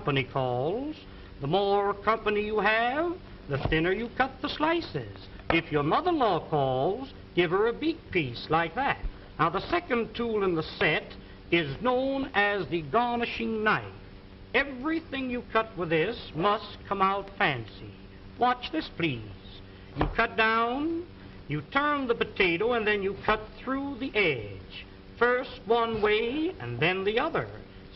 company calls. The more company you have, the thinner you cut the slices. If your mother-in-law calls, give her a beak piece like that. Now, the second tool in the set is known as the garnishing knife. Everything you cut with this must come out fancy. Watch this, please. You cut down, you turn the potato, and then you cut through the edge. First one way, and then the other.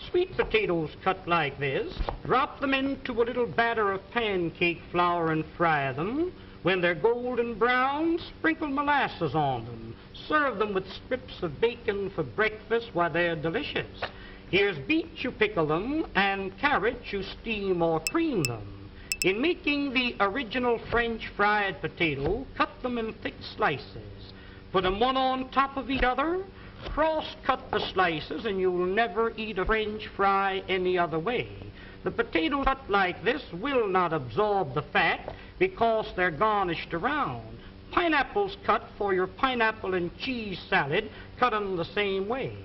Sweet potatoes cut like this, drop them into a little batter of pancake flour and fry them. When they're golden brown, sprinkle molasses on them. Serve them with strips of bacon for breakfast while they're delicious. Here's beets, you pickle them, and carrots, you steam or cream them. In making the original French fried potato, cut them in thick slices. Put them one on top of each other. Cross-cut the slices, and you'll never eat a French fry any other way. The potatoes cut like this will not absorb the fat because they're garnished around. Pineapples cut for your pineapple and cheese salad, cut them the same way.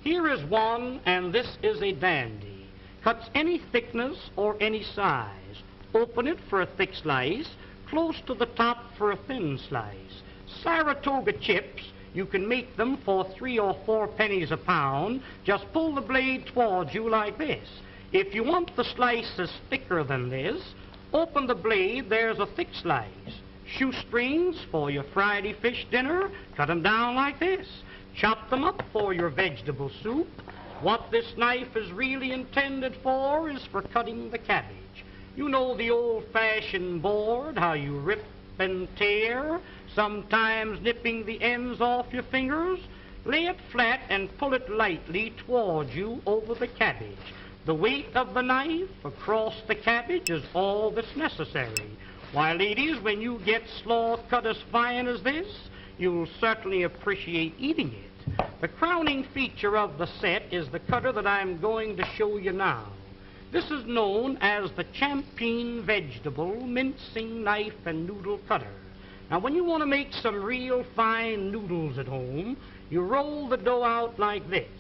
Here is one, and this is a dandy. Cuts any thickness or any size. Open it for a thick slice, close to the top for a thin slice. Saratoga chips, you can make them for 3 or 4 pennies a pound. Just pull the blade towards you like this. If you want the slices thicker than this, open the blade, there's a thick slice. Shoestrings for your Friday fish dinner, cut them down like this. Chop them up for your vegetable soup. What this knife is really intended for is for cutting the cabbage. You know the old-fashioned board, how you rip and tear, sometimes nipping the ends off your fingers. Lay it flat and pull it lightly towards you over the cabbage. The weight of the knife across the cabbage is all that's necessary. Why, ladies, when you get slaw cut as fine as this, you'll certainly appreciate eating it. The crowning feature of the set is the cutter that I'm going to show you now. This is known as the Champeen Vegetable Mincing Knife and Noodle Cutter. Now, when you want to make some real fine noodles at home, you roll the dough out like this.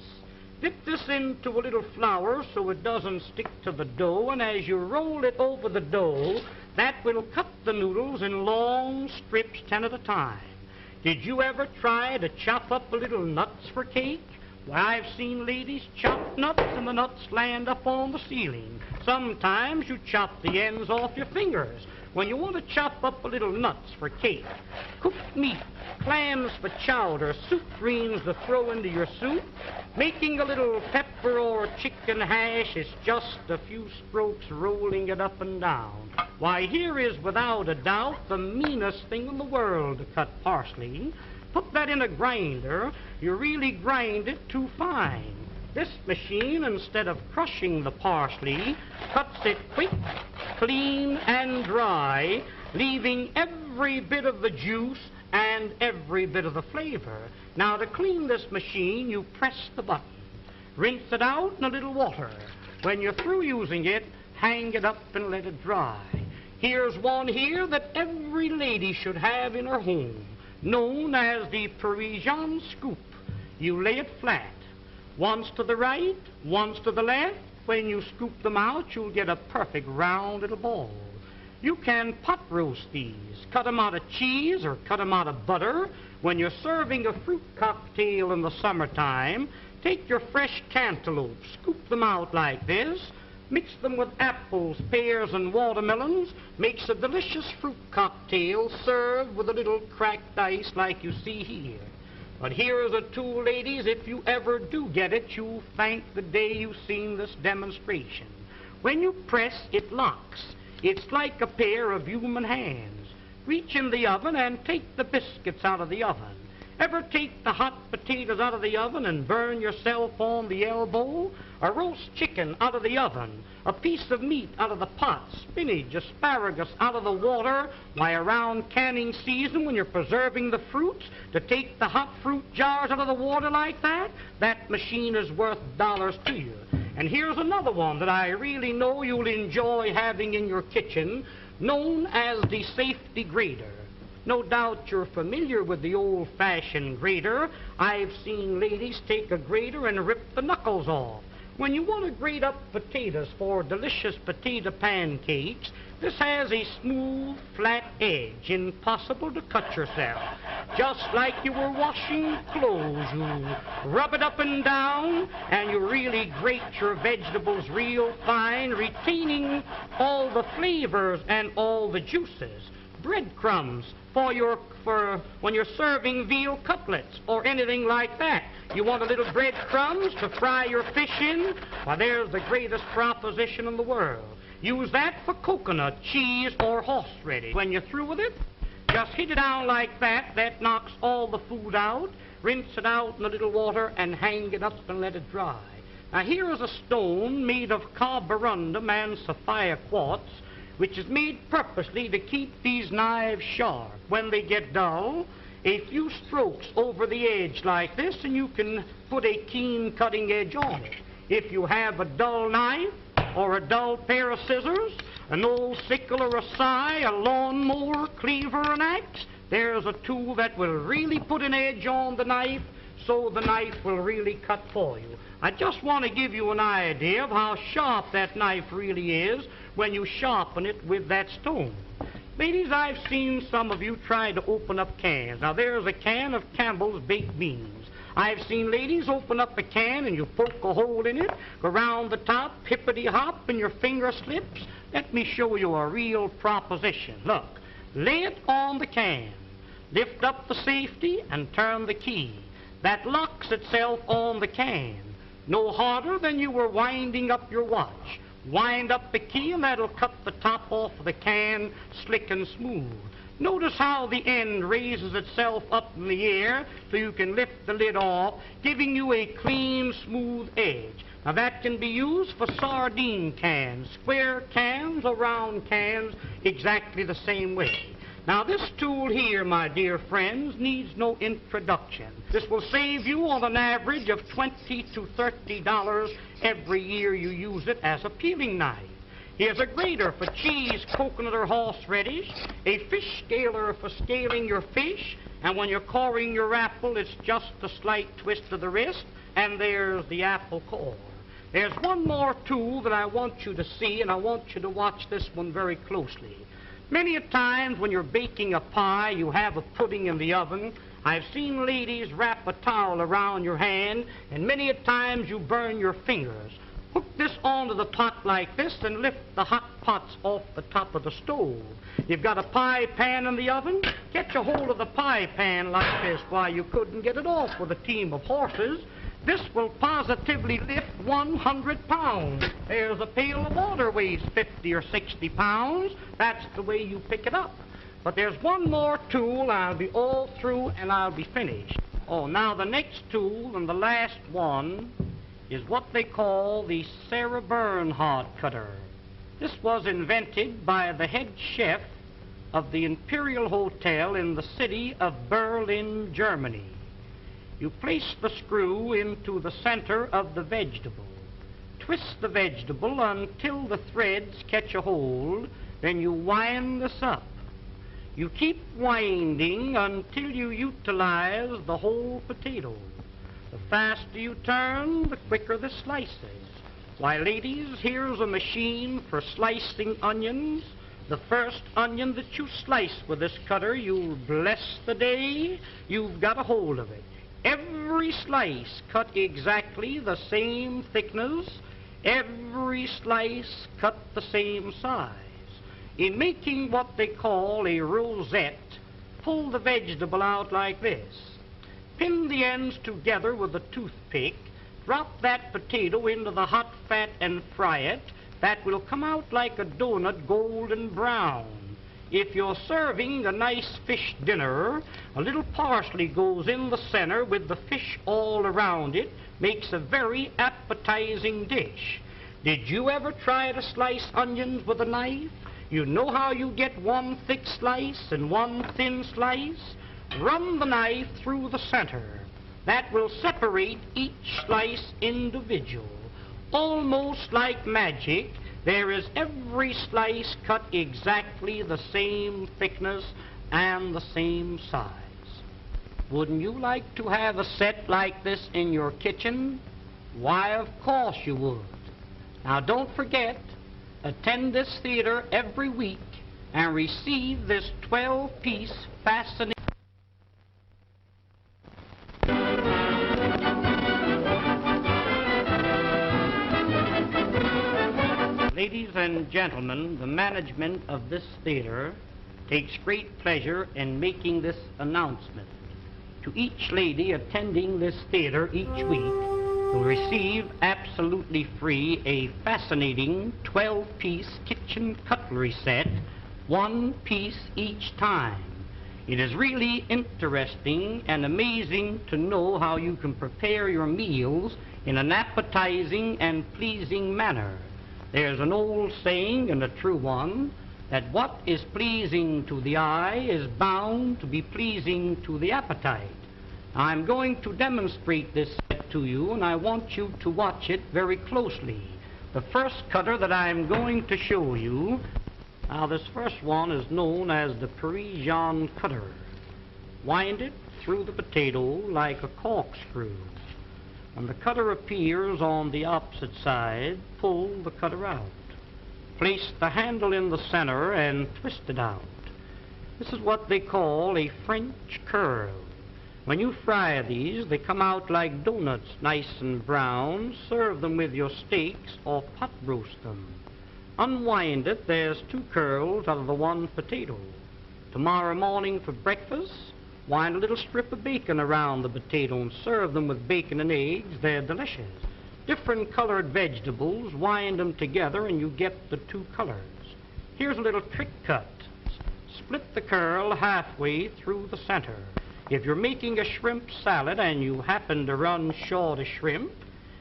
Dip this into a little flour so it doesn't stick to the dough, and as you roll it over the dough, that will cut the noodles in long strips, 10 at a time. Did you ever try to chop up a little nuts for cake? Why, I've seen ladies chop nuts and the nuts land up on the ceiling. Sometimes you chop the ends off your fingers. When you want to chop up a little nuts for cake, cooked meat, clams for chowder, soup greens to throw into your soup, making a little pepper or chicken hash is just a few strokes rolling it up and down. Why, here is without a doubt the meanest thing in the world to cut parsley. Put that in a grinder, you really grind it too fine. This machine, instead of crushing the parsley, cuts it quick, clean, and dry, leaving every bit of the juice and every bit of the flavor. Now, to clean this machine, you press the button. Rinse it out in a little water. When you're through using it, hang it up and let it dry. Here's one here that every lady should have in her home, known as the Parisian scoop. You lay it flat. Once to the right, once to the left. When you scoop them out, you'll get a perfect round little ball. You can pot roast these. Cut them out of cheese or cut them out of butter. When you're serving a fruit cocktail in the summertime, take your fresh cantaloupe, scoop them out like this, mix them with apples, pears, and watermelons, makes a delicious fruit cocktail served with a little cracked ice like you see here. But here is a tool, ladies, if you ever do get it, you'll thank the day you've seen this demonstration. When you press, it locks. It's like a pair of human hands. Reach in the oven and take the biscuits out of the oven. Ever take the hot potatoes out of the oven and burn yourself on the elbow? A roast chicken out of the oven, a piece of meat out of the pot, spinach, asparagus out of the water. Why, around canning season, when you're preserving the fruits, to take the hot fruit jars out of the water like that, that machine is worth dollars to you. And here's another one that I really know you'll enjoy having in your kitchen, known as the safety grater. No doubt you're familiar with the old-fashioned grater. I've seen ladies take a grater and rip the knuckles off. When you want to grate up potatoes for delicious potato pancakes, this has a smooth, flat edge, impossible to cut yourself. Just like you were washing clothes, you rub it up and down, and you really grate your vegetables real fine, retaining all the flavors and all the juices. Breadcrumbs for when you're serving veal cutlets or anything like that. You want a little breadcrumbs to fry your fish in? Why, there's the greatest proposition in the world. Use that for coconut, cheese, or horseradish. When you're through with it, just heat it down like that. That knocks all the food out. Rinse it out in a little water and hang it up and let it dry. Now, here is a stone made of carborundum and sapphire quartz, which is made purposely to keep these knives sharp. When they get dull, a few strokes over the edge like this, and you can put a keen cutting edge on it. If you have a dull knife or a dull pair of scissors, an old sickle or a scythe, a lawnmower, cleaver, an axe, there's a tool that will really put an edge on the knife, so the knife will really cut for you. I just want to give you an idea of how sharp that knife really is when you sharpen it with that stone. Ladies, I've seen some of you try to open up cans. Now, there's a can of Campbell's baked beans. I've seen ladies open up a can and you poke a hole in it, go around the top, hippity-hop, and your finger slips. Let me show you a real proposition. Look, lay it on the can, lift up the safety, and turn the key. That locks itself on the can. No harder than you were winding up your watch. Wind up the key and that'll cut the top off of the can slick and smooth. Notice how the end raises itself up in the air so you can lift the lid off, giving you a clean, smooth edge. Now that can be used for sardine cans, square cans or round cans, exactly the same way. Now this tool here, my dear friends, needs no introduction. This will save you on an average of $20 to $30 every year you use it as a peeling knife. Here's a grater for cheese, coconut, or horseradish, a fish scaler for scaling your fish, and when you're coring your apple, it's just a slight twist of the wrist, and there's the apple core. There's one more tool that I want you to see, and I want you to watch this one very closely. Many a times when you're baking a pie, you have a pudding in the oven. I've seen ladies wrap a towel around your hand, and many a times you burn your fingers. Hook this onto the pot like this and lift the hot pots off the top of the stove. You've got a pie pan in the oven? Get a hold of the pie pan like this. Why, you couldn't get it off with a team of horses. This will positively lift 100 pounds. There's a pail of water weighs 50 or 60 pounds. That's the way you pick it up. But there's one more tool. I'll be all through and I'll be finished. Oh, now the next tool and the last one is what they call the Sarah Bernhardt cutter. This was invented by the head chef of the Imperial Hotel in the city of Berlin, Germany. You place the screw into the center of the vegetable. Twist the vegetable until the threads catch a hold, then you wind this up. You keep winding until you utilize the whole potato. The faster you turn, the quicker the slices. Why, ladies, here's a machine for slicing onions. The first onion that you slice with this cutter, you'll bless the day you've got a hold of it. Every slice cut exactly the same thickness. Every slice cut the same size. In making what they call a rosette, pull the vegetable out like this. Pin the ends together with a toothpick. Drop that potato into the hot fat and fry it. That will come out like a donut, golden brown. If you're serving a nice fish dinner, a little parsley goes in the center with the fish all around it, makes a very appetizing dish. Did you ever try to slice onions with a knife? You know how you get one thick slice and one thin slice? Run the knife through the center. That will separate each slice individual. Almost like magic, there is every slice cut exactly the same thickness and the same size. Wouldn't you like to have a set like this in your kitchen? Why, of course you would. Now, don't forget, attend this theater every week and receive this 12-piece fascinating... Ladies and gentlemen, the management of this theater takes great pleasure in making this announcement. To each lady attending this theater each week will receive absolutely free a fascinating 12-piece kitchen cutlery set, one piece each time. It is really interesting and amazing to know how you can prepare your meals in an appetizing and pleasing manner. There's an old saying, and a true one, that what is pleasing to the eye is bound to be pleasing to the appetite. I'm going to demonstrate this set to you, and I want you to watch it very closely. The first cutter that I'm going to show you, now this first one is known as the Parisian cutter. Wind it through the potato like a corkscrew. When the cutter appears on the opposite side, pull the cutter out. Place the handle in the center and twist it out. This is what they call a French curl. When you fry these, they come out like donuts, nice and brown. Serve them with your steaks or pot roast them. Unwind it, there's 2 curls out of the 1 potato. Tomorrow morning for breakfast, wind a little strip of bacon around the potato and serve them with bacon and eggs. They're delicious. Different colored vegetables, wind them together and you get the 2 colors. Here's a little trick cut. Split the curl halfway through the center. If you're making a shrimp salad and you happen to run short of shrimp,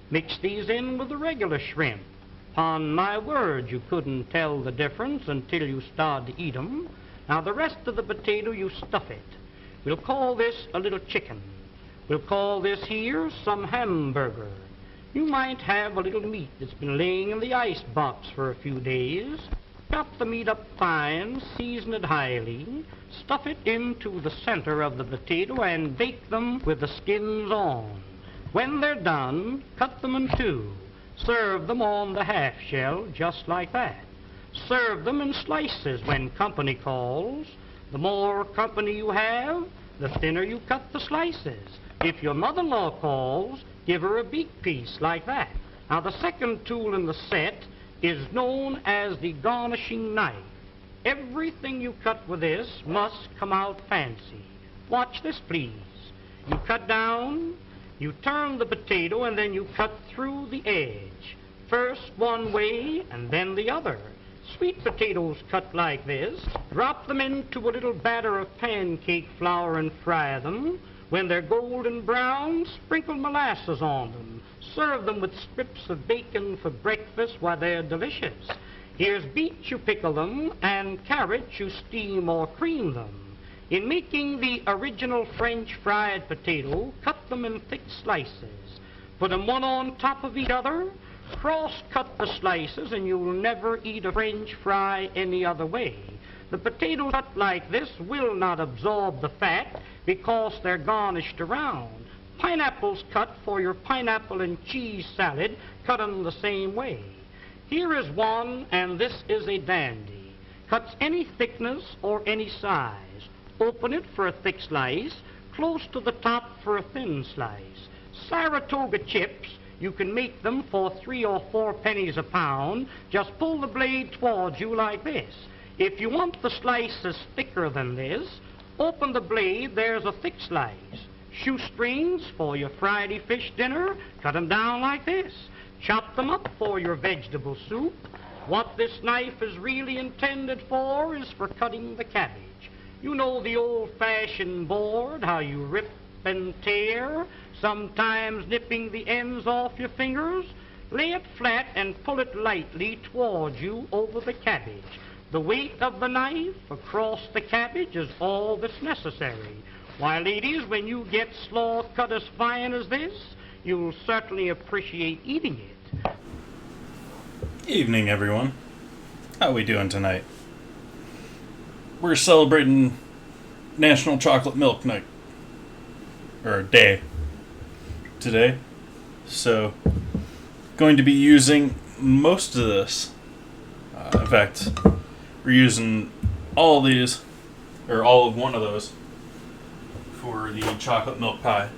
mix these in with the regular shrimp. Upon my word, you couldn't tell the difference until you start to eat them. Now the rest of the potato, you stuff it. We'll call this a little chicken. We'll call this here some hamburger. You might have a little meat that's been laying in the ice box for a few days. Chop the meat up fine, season it highly, stuff it into the center of the potato and bake them with the skins on. When they're done, cut them in 2. Serve them on the half shell just like that. Serve them in slices when company calls. The more company you have, the thinner you cut the slices. If your mother-in-law calls, give her a beak piece like that. Now, the second tool in the set is known as the garnishing knife. Everything you cut with this must come out fancy. Watch this, please. You cut down, you turn the potato, and then you cut through the edge. First one way, and then the other. Sweet potatoes cut like this, drop them into a little batter of pancake flour and fry them. When they're golden brown, sprinkle molasses on them. Serve them with strips of bacon for breakfast. Why, they're delicious. Here's beets, you pickle them, and carrots, you steam or cream them. In making the original French fried potato, cut them in thick slices. Put them one on top of each other. Cross-cut the slices, and you'll never eat a French fry any other way. The potatoes cut like this will not absorb the fat because they're garnished around. Pineapples cut for your pineapple and cheese salad, cut in the same way. Here is one, and this is a dandy. Cuts any thickness or any size. Open it for a thick slice, close to the top for a thin slice. Saratoga chips, you can make them for 3 or 4 pennies a pound. Just pull the blade towards you like this. If you want the slices thicker than this, open the blade, there's a thick slice. Shoestrings for your Friday fish dinner, cut them down like this. Chop them up for your vegetable soup. What this knife is really intended for is for cutting the cabbage. You know the old-fashioned board, how you rip and tear, sometimes nipping the ends off your fingers. Lay it flat and pull it lightly towards you over the cabbage. The weight of the knife across the cabbage is all that's necessary. Why, ladies, when you get slaw cut as fine as this, you'll certainly appreciate eating it. Evening, everyone. How we doing tonight? We're celebrating National Chocolate Milk Night. Or Day. Today. So, going to be using most of this. In fact, we're using all of these, or all of one of those, for the chocolate milk pie.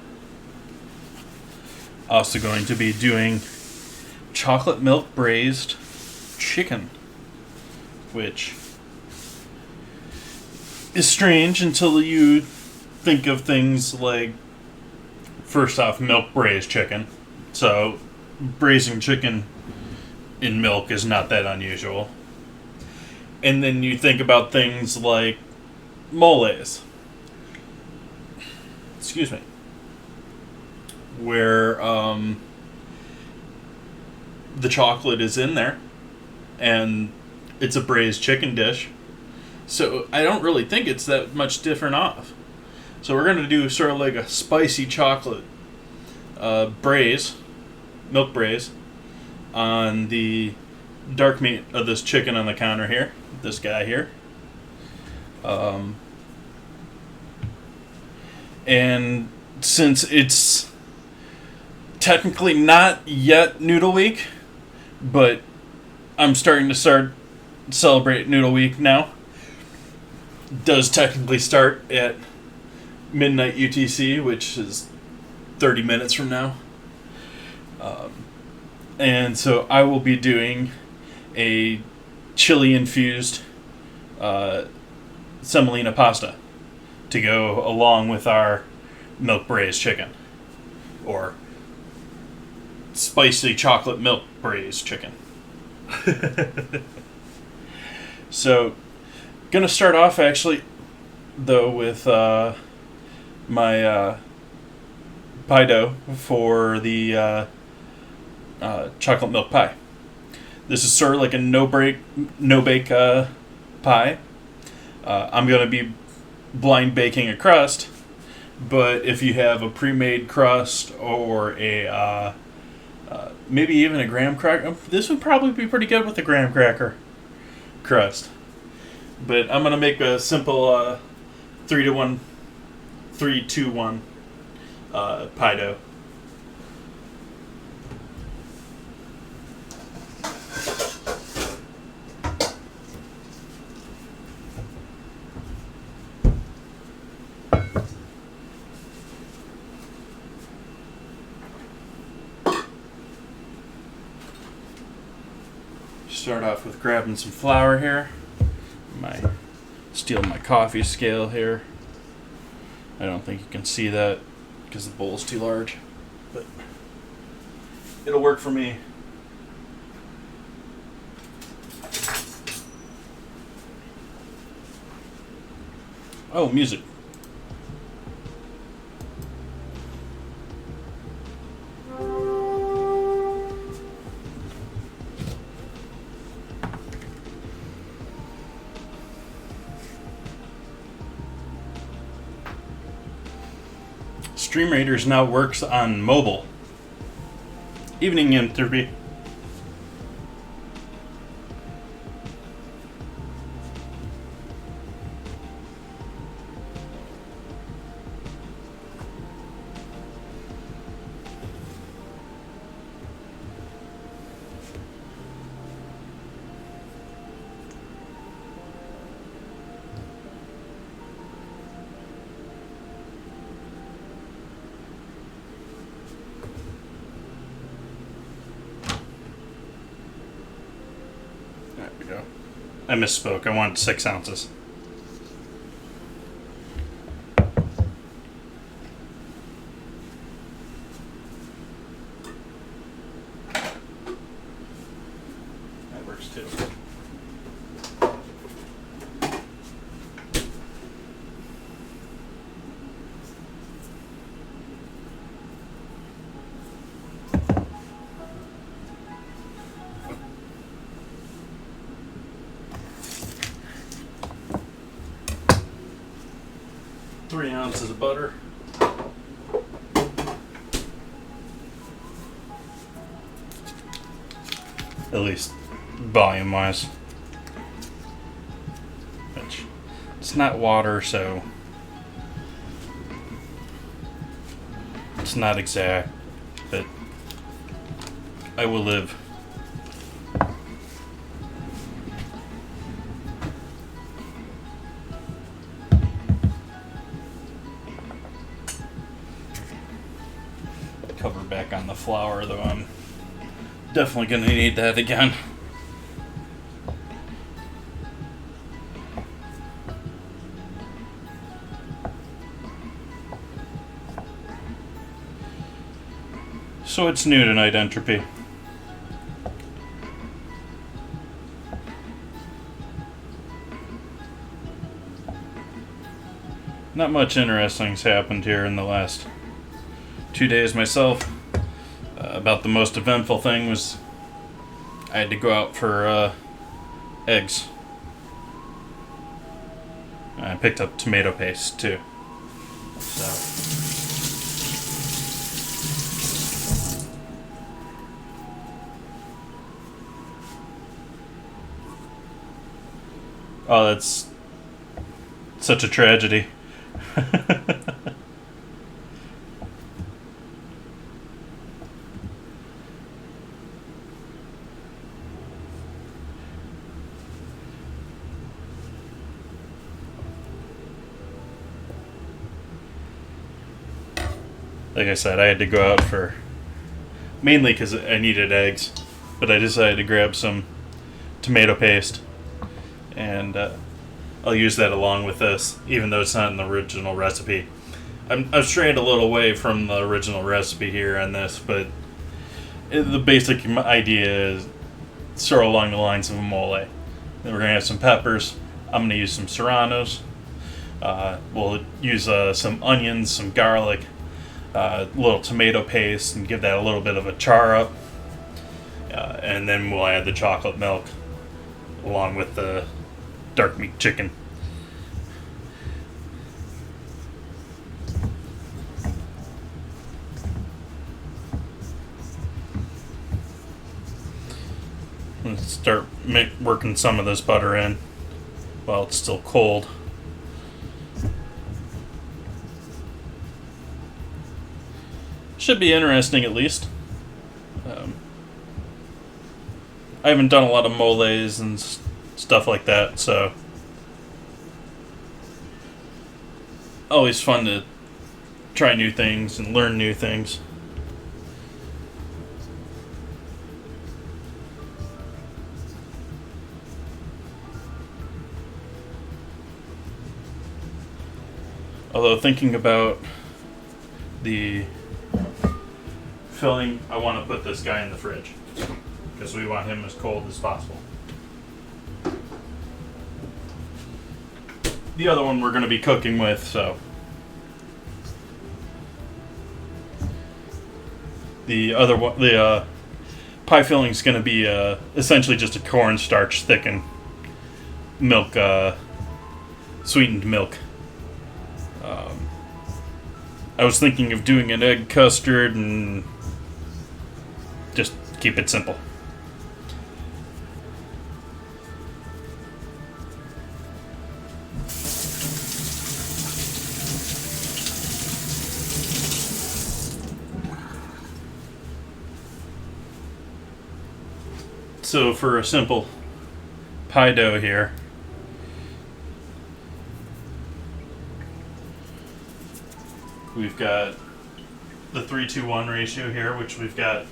Also going to be doing chocolate milk braised chicken, which is strange until you think of things like, first off, milk braised chicken. So braising chicken in milk is not that unusual. And then you think about things like moles. Excuse me. Where the chocolate is in there and it's a braised chicken dish. So I don't really think it's that much different off. So we're going to do sort of like a spicy chocolate braise, milk braise, on the dark meat of this chicken on the counter here, this guy here. And since it's technically not yet Noodle Week, but I'm starting to celebrate Noodle Week now. Does technically start at midnight UTC, which is 30 minutes from now. And so I will be doing a chili infused semolina pasta to go along with our milk braised chicken, or spicy chocolate milk braised chicken. So, gonna start off actually, though, with my pie dough for the chocolate milk pie. This is sort of like a no-bake pie. I'm gonna be blind baking a crust, but if you have a pre-made crust or a maybe even a graham cracker, this would probably be pretty good with a graham cracker crust. But I'm gonna make a simple 3-2-1 pie dough. Start off with grabbing some flour here. Steal my coffee scale here. I don't think you can see that because the bowl's too large, but it'll work for me. Oh, music. Stream Raiders now works on mobile. Evening, Entropy. There we go. I misspoke. I wanted 6 ounces. That works too. Three ounces of butter. At least volume wise. Which it's not water, so it's not exact, but I will live. Cover back on the flour, though I'm definitely going to need that again. So it's new tonight, Entropy. Not much interesting's happened here in the last 2 days myself. About the most eventful thing was I had to go out for eggs. I picked up tomato paste too. So. Oh, that's such a tragedy. Like I said, I had to go out for, mainly because I needed eggs, but I decided to grab some tomato paste, and I'll use that along with this, even though it's not in the original recipe. I've strayed a little away from the original recipe here on this, but the basic idea is sort of along the lines of a mole. Then we're going to have some peppers. I'm going to use some serranos. We'll use some onions, some garlic, a little tomato paste, and give that a little bit of a char up. And then we'll add the chocolate milk along with the dark meat chicken. Let's start working some of this butter in while it's still cold. Should be interesting, at least. I haven't done a lot of moles and stuff like that, so always fun to try new things and learn new things. Although thinking about the filling, I want to put this guy in the fridge because we want him as cold as possible. The other one we're going to be cooking with, so the other one, the pie filling is going to be essentially just a cornstarch thickened milk, sweetened milk. I was thinking of doing an egg custard and just keep it simple. So for a simple pie dough here, we've got the 3-2-1 ratio here, which we've got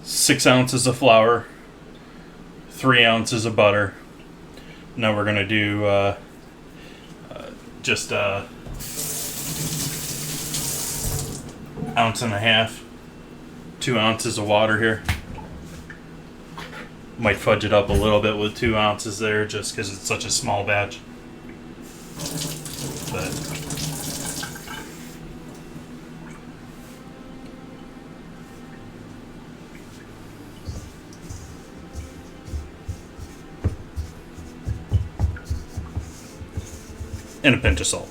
6 ounces of flour, 3 ounces of butter. Now we're going to do just an ounce and a half, 2 ounces of water here. Might fudge it up a little bit with 2 ounces there just because it's such a small batch. But and a pinch of salt.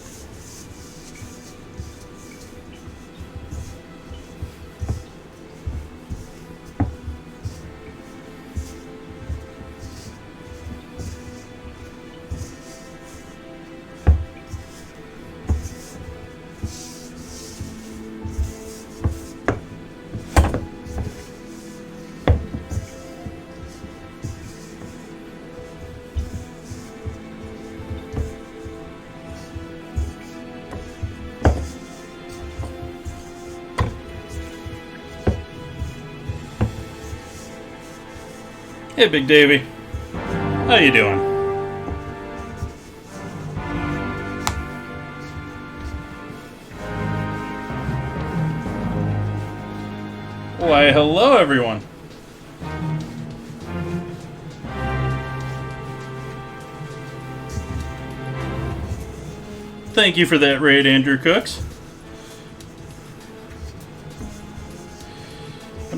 Hey, Big Davy. How you doing? Why, hello, everyone. Thank you for that raid, Andrew Cooks.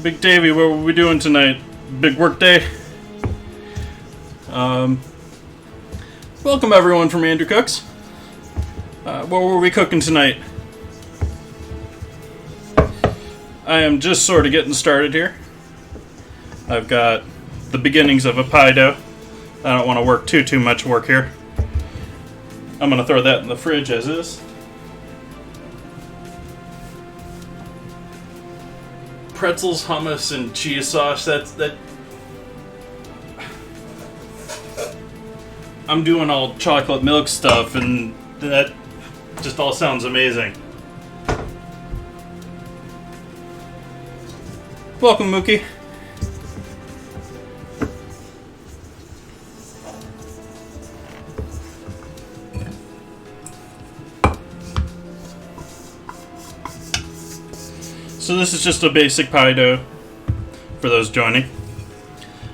Big Davy, what were we doing tonight? Big work day? Welcome everyone from Andrew Cooks. What were we cooking tonight? I am just sort of getting started here. I've got the beginnings of a pie dough. I don't want to work too much work here. I'm going to throw that in the fridge as is. Pretzels, hummus, and cheese sauce. That. I'm doing all chocolate milk stuff, and that just all sounds amazing. Welcome, Mookie. So this is just a basic pie dough for those joining.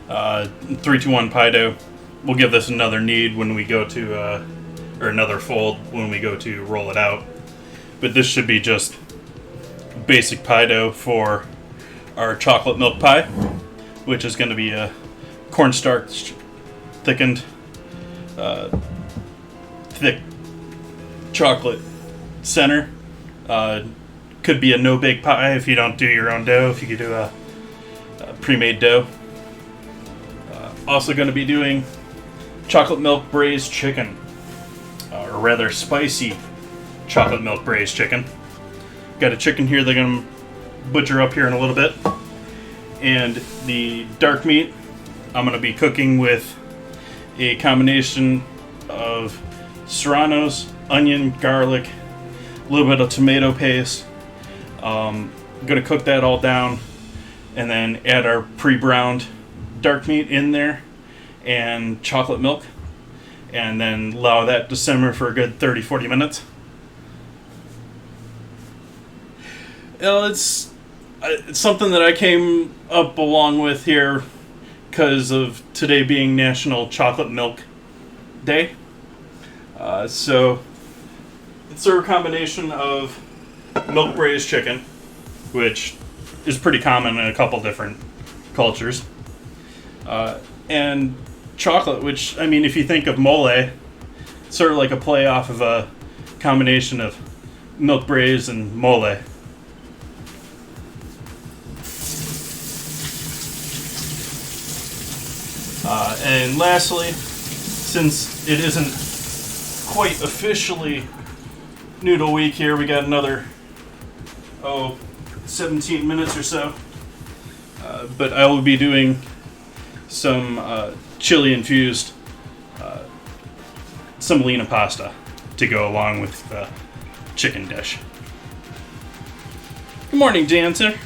3-2-1 pie dough. We'll give this another knead when we go to, or another fold when we go to roll it out. But this should be just basic pie dough for our chocolate milk pie, which is going to be a cornstarch thickened, thick chocolate center. Could be a no-bake pie if you don't do your own dough, if you could do a pre-made dough. Also going to be doing chocolate milk braised chicken, or rather spicy chocolate milk braised chicken. Got a chicken here they're going to butcher up here in a little bit. And the dark meat I'm going to be cooking with a combination of serranos, onion, garlic, a little bit of tomato paste. I'm going to cook that all down and then add our pre-browned dark meat in there and chocolate milk, and then allow that to simmer for a good 30-40 minutes. It's something that I came up along with here because of today being National Chocolate Milk Day. So it's a combination of milk braised chicken, which is pretty common in a couple different cultures, and chocolate, which, I mean, if you think of mole, it's sort of like a play off of a combination of milk braised and mole. And lastly, since it isn't quite officially Noodle Week here, we got another 17 minutes or so. But I will be doing some chili infused semolina pasta to go along with the chicken dish. Good morning, Dancer.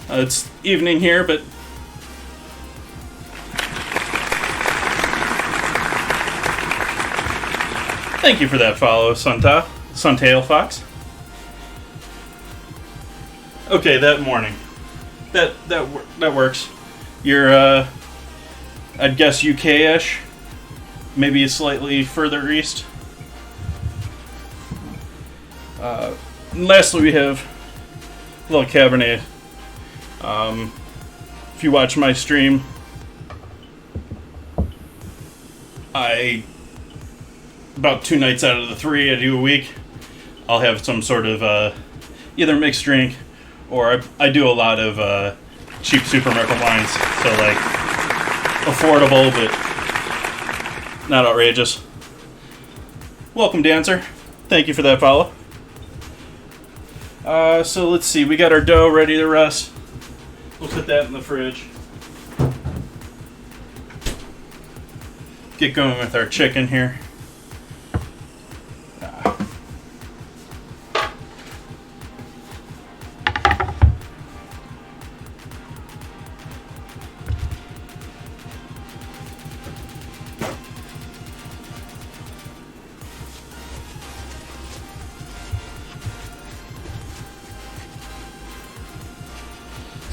It's evening here, but thank you for that follow, Suntail Fox. Okay, that morning. That works. You're, I'd guess UK-ish. Maybe slightly further east. And lastly, we have a little Cabernet. If you watch my stream, about 2 nights out of the 3 I do a week, I'll have some sort of either mixed drink, or I do a lot of cheap supermarket wines, so like affordable but not outrageous. Welcome, Dancer. Thank you for that follow. So let's see, we got our dough ready to rest. We'll put that in the fridge. Get going with our chicken here.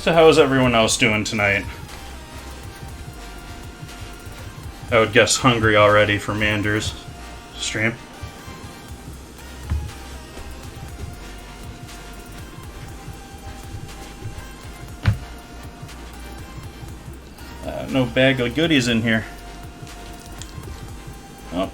So how is everyone else doing tonight? I would guess hungry already for Mander's stream. No bag of goodies in here. Oh.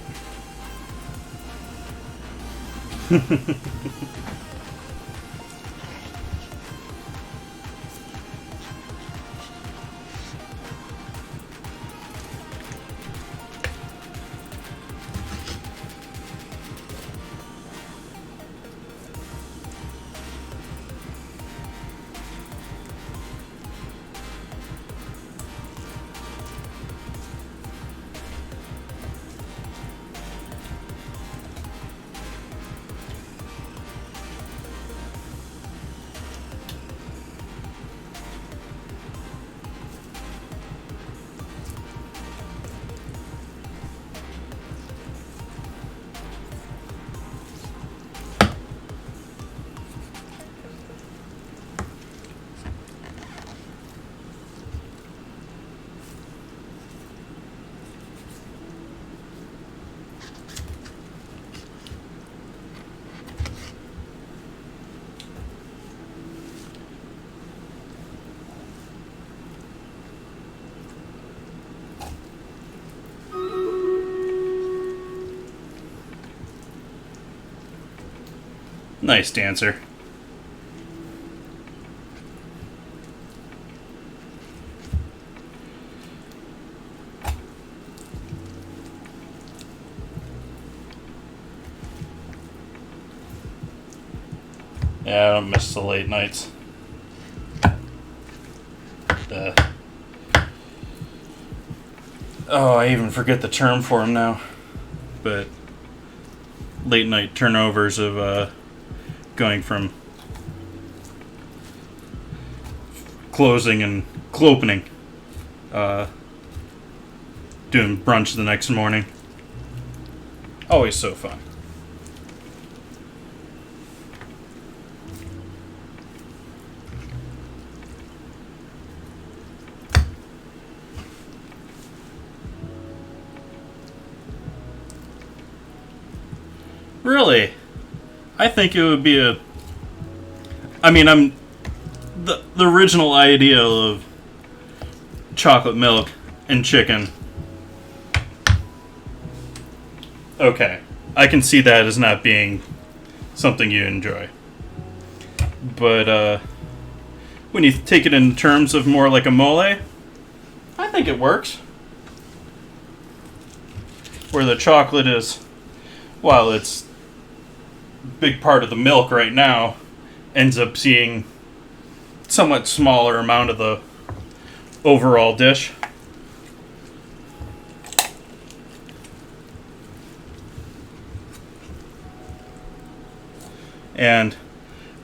Nice dancer. Yeah, I don't miss the late nights. Oh, I even forget the term for them now. But late night turnovers of going from closing and clopening, doing brunch the next morning. Always so fun. Really? I think it would be I'm the original idea of chocolate milk and chicken. Okay, I can see that as not being something you enjoy. But when you take it in terms of more like a mole, I think it works. Where the chocolate is, while it's big part of the milk right now, ends up seeing somewhat smaller amount of the overall dish. And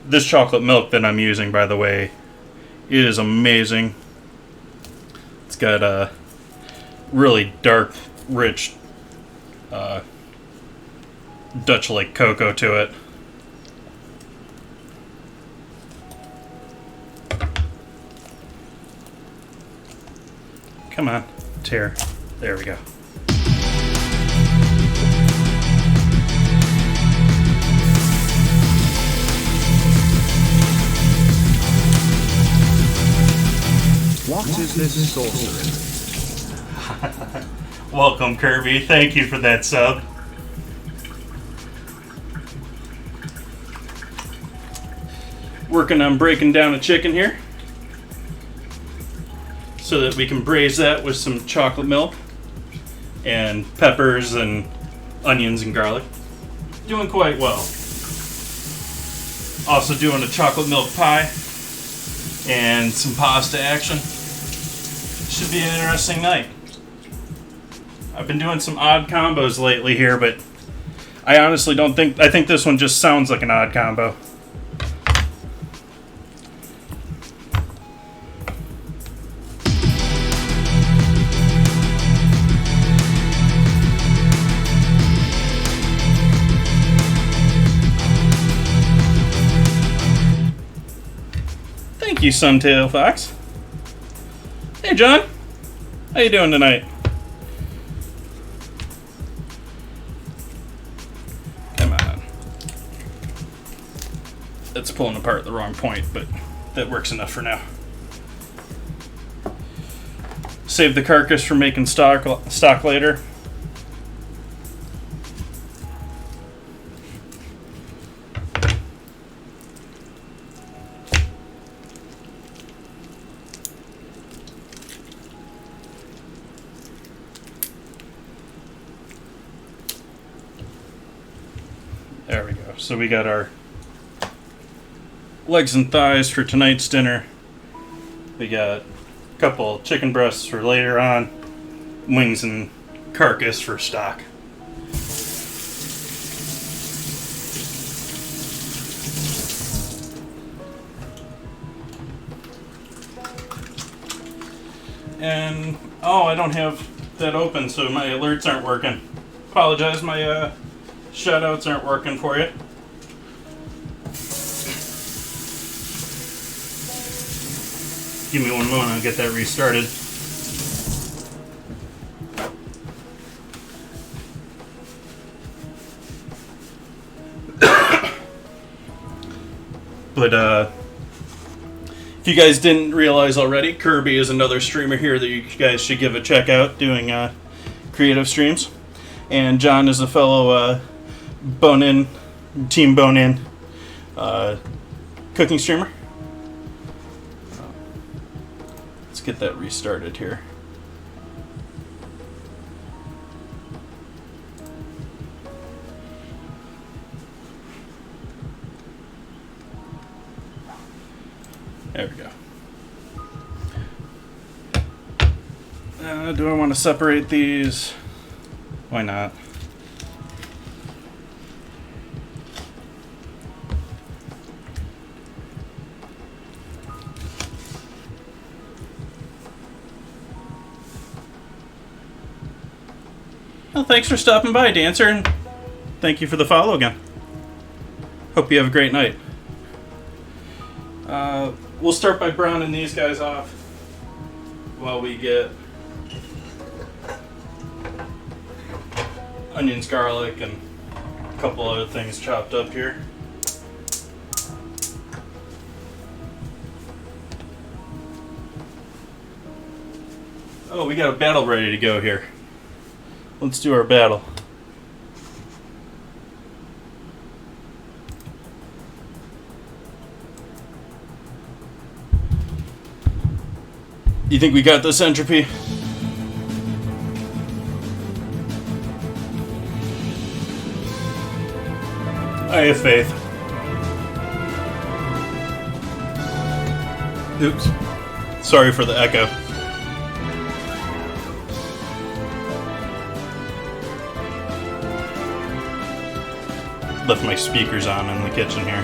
this chocolate milk that I'm using, by the way, is amazing. It's got a really dark, rich Dutch Lake cocoa to it. Come on, tear. There we go. What is this sorcery? Welcome, Kirby. Thank you for that sub. Working on breaking down a chicken here so that we can braise that with some chocolate milk and peppers and onions and garlic. Doing quite well. Also doing a chocolate milk pie and some pasta action. Should be an interesting night. I've been doing some odd combos lately here, but I honestly don't think... I think this one just sounds like an odd combo. you, Suntail Fox. Hey, John. How you doing tonight? Come on. That's pulling apart the wrong point, but that works enough for now. Save the carcass for making stock later. There we go. So we got our legs and thighs for tonight's dinner. We got a couple chicken breasts for later on. Wings and carcass for stock. And, oh, I don't have that open, so my alerts aren't working. Apologize, my shoutouts aren't working for you. Give me one moment, I'll get that restarted. But, if you guys didn't realize already, Kirby is another streamer here that you guys should give a check out, doing creative streams. And John is a fellow Team Bone-In cooking streamer. Let's get that restarted here. There we go. Do I want to separate these? Why not? Well, thanks for stopping by, Dancer, and thank you for the follow again. Hope you have a great night. We'll start by browning these guys off while we get onions, garlic, and a couple other things chopped up here. Oh, we got a battle ready to go here. Let's do our battle. You think we got this, Entropy? I have faith. Oops. Sorry for the echo. Left my speakers on in the kitchen here.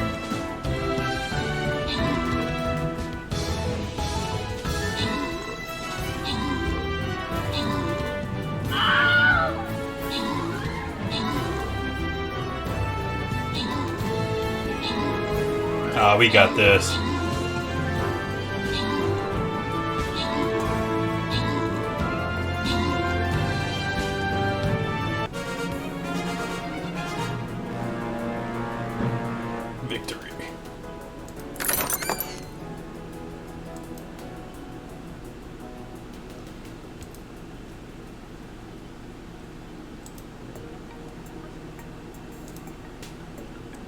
We got this. Victory.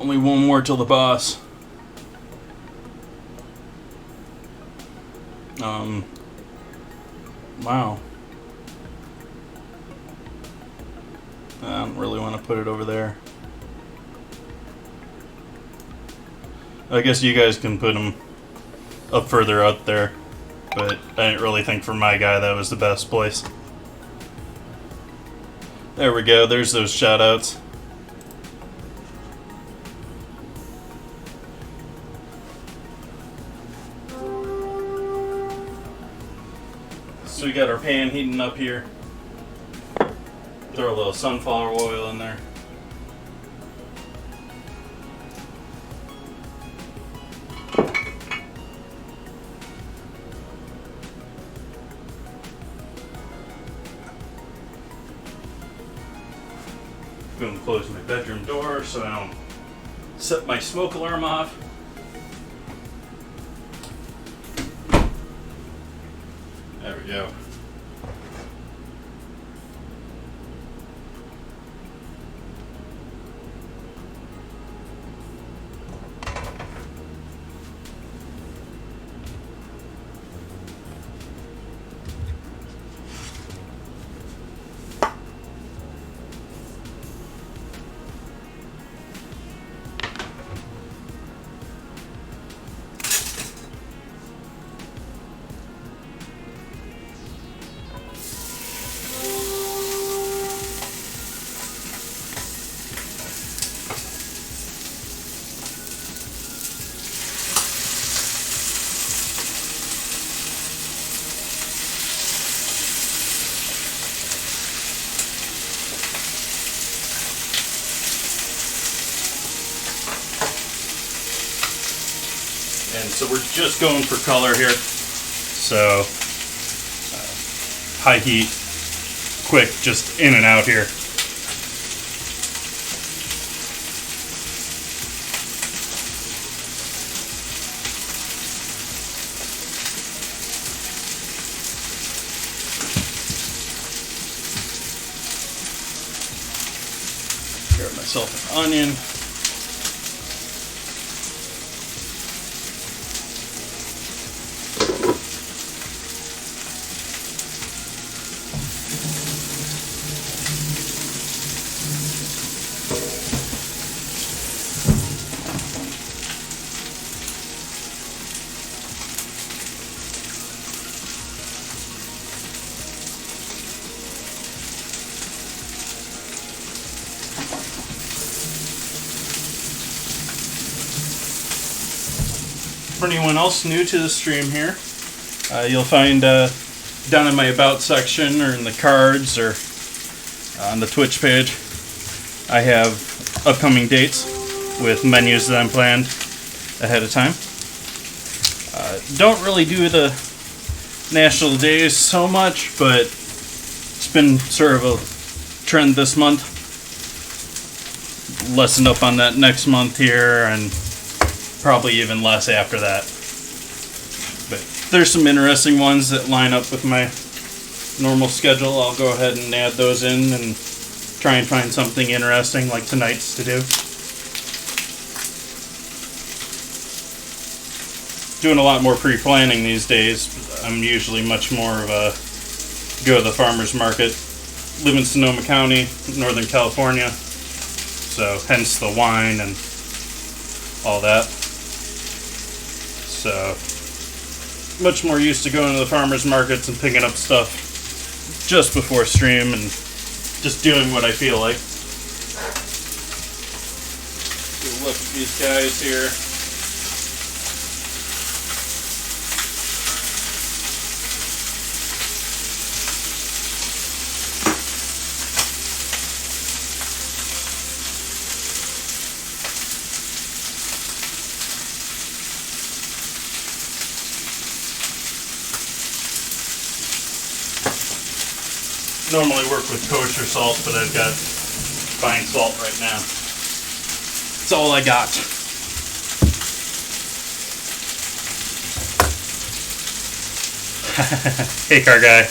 Only one more till the boss. Wow. I don't really want to put it over there. I guess you guys can put them up further out there, but I didn't really think for my guy that was the best place. There we go, there's those shoutouts. So we got our pan heating up here. Throw a little sunflower oil in there. Go and close my bedroom door so I don't set my smoke alarm off. There we go. And so we're just going for color here. So high heat, quick, just in and out here. Grab myself an onion. For anyone else new to the stream here, you'll find down in my About section or in the cards or on the Twitch page, I have upcoming dates with menus that I'm planned ahead of time. Don't really do the national days so much, but it's been sort of a trend this month. Lessen up on that next month here, and probably even less after that. But there's some interesting ones that line up with my normal schedule. I'll go ahead and add those in and try and find something interesting like tonight's to do. Doing a lot more pre-planning these days. I'm usually much more of a go to the farmer's market. Live in Sonoma County, Northern California, so hence the wine and all that. So, much more used to going to the farmers markets and picking up stuff just before stream and just doing what I feel like. Take a look at these guys here. Normally work with kosher salt, but I've got fine salt right now. That's all I got. Hey, car guy.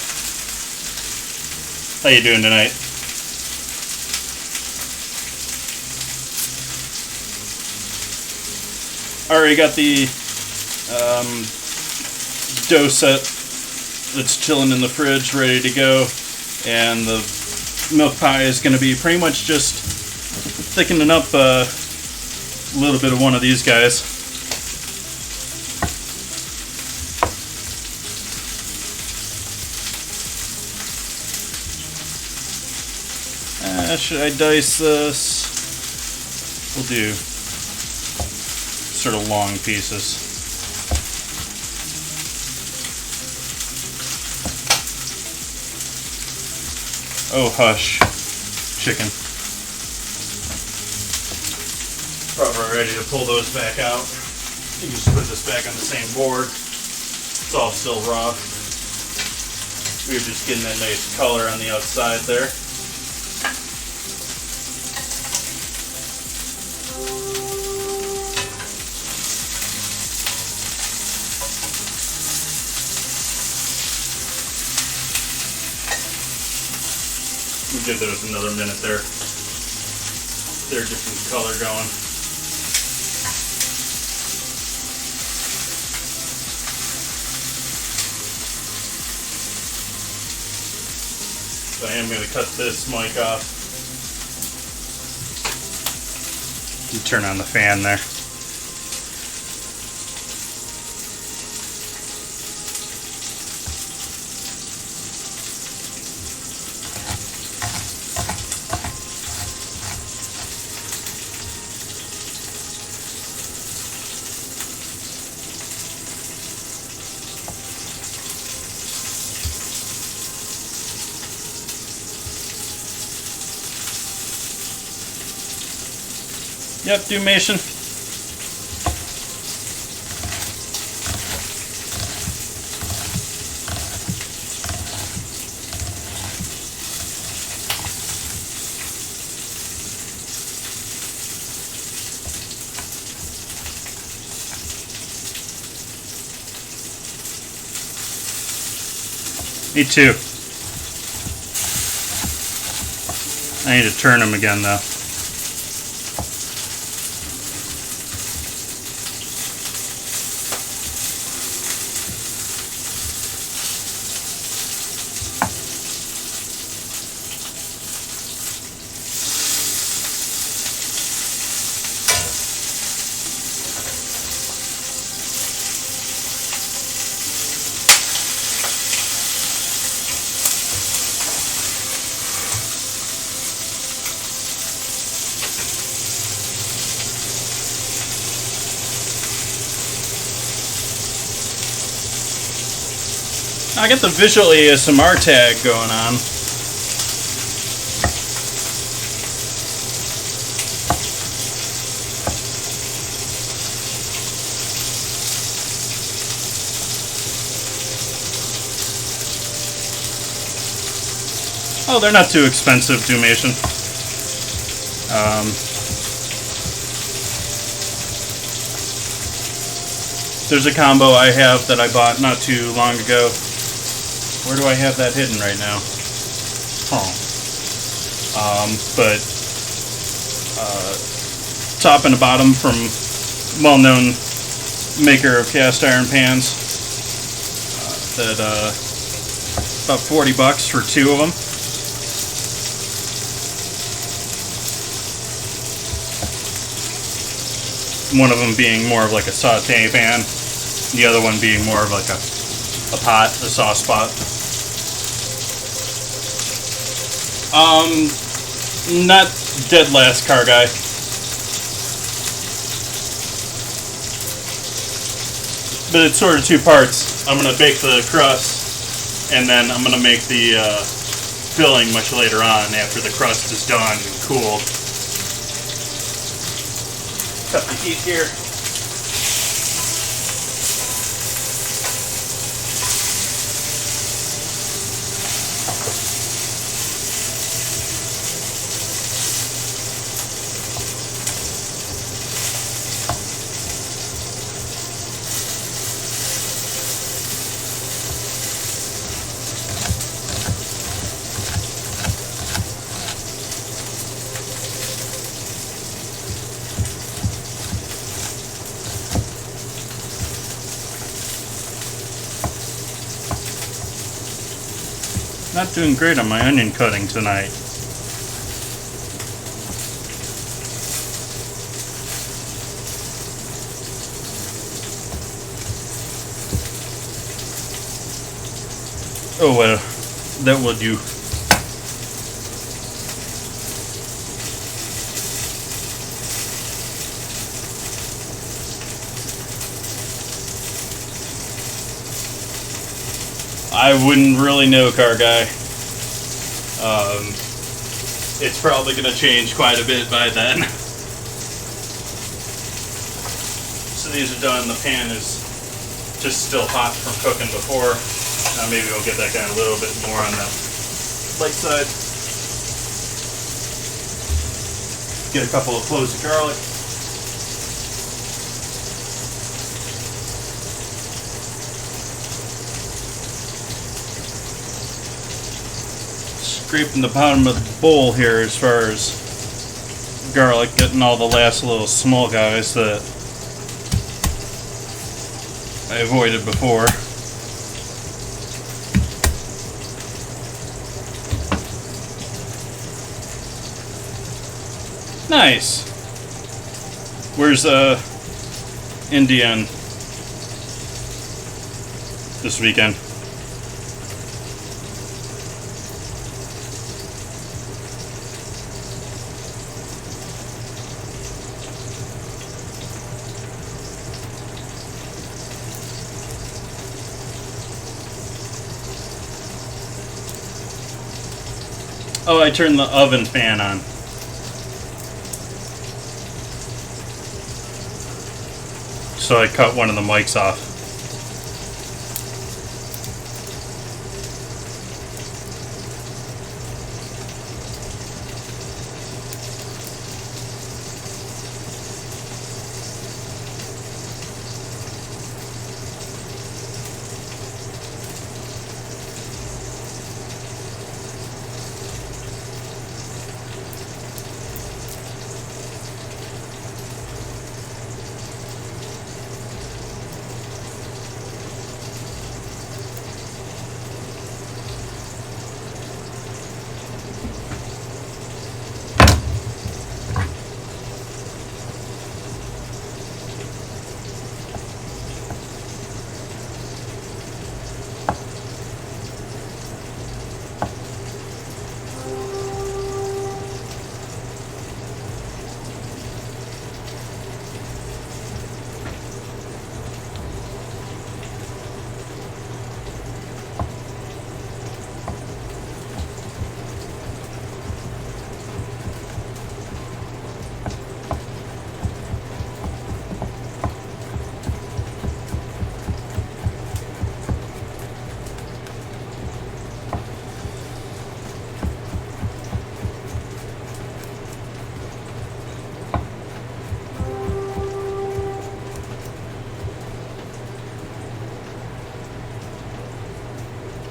How you doing tonight? I already got the dough set that's chilling in the fridge, ready to go. And the milk pie is going to be pretty much just thickening up a little bit of one of these guys. Should I dice this? We'll do sort of long pieces. Oh, hush. Chicken. Probably ready to pull those back out. You can just put this back on the same board. It's all still raw. We were just getting that nice color on the outside there. We'll give those another minute there. They're different color going. So I am going to cut this mic off. You turn on the fan there. Yep, Doomation. Me too. I need to turn them again though. I got the visual ASMR tag going on. Oh, they're not too expensive, Doomation. There's a combo I have that I bought not too long ago. Where do I have that hidden right now? Top and a bottom from well-known maker of cast iron pans. About $40 for two of them. One of them being more of like a saute pan, the other one being more of like a pot, a sauce pot. Not dead last, car guy. But it's sort of two parts. I'm gonna bake the crust, and then I'm gonna make the filling much later on after the crust is done and cooled. Cut the heat here. Not doing great on my onion cutting tonight. Oh well, that will do. I wouldn't really know, car guy. It's probably going to change quite a bit by then. So these are done. The pan is just still hot from cooking before. Now maybe we'll get that guy a little bit more on the light side. Get a couple of cloves of garlic. scraping the bottom of the bowl here as far as garlic, getting all the last little small guys that I avoided before. Nice. Where's Indian this weekend? Oh, I turned the oven fan on. So I cut one of the mics off.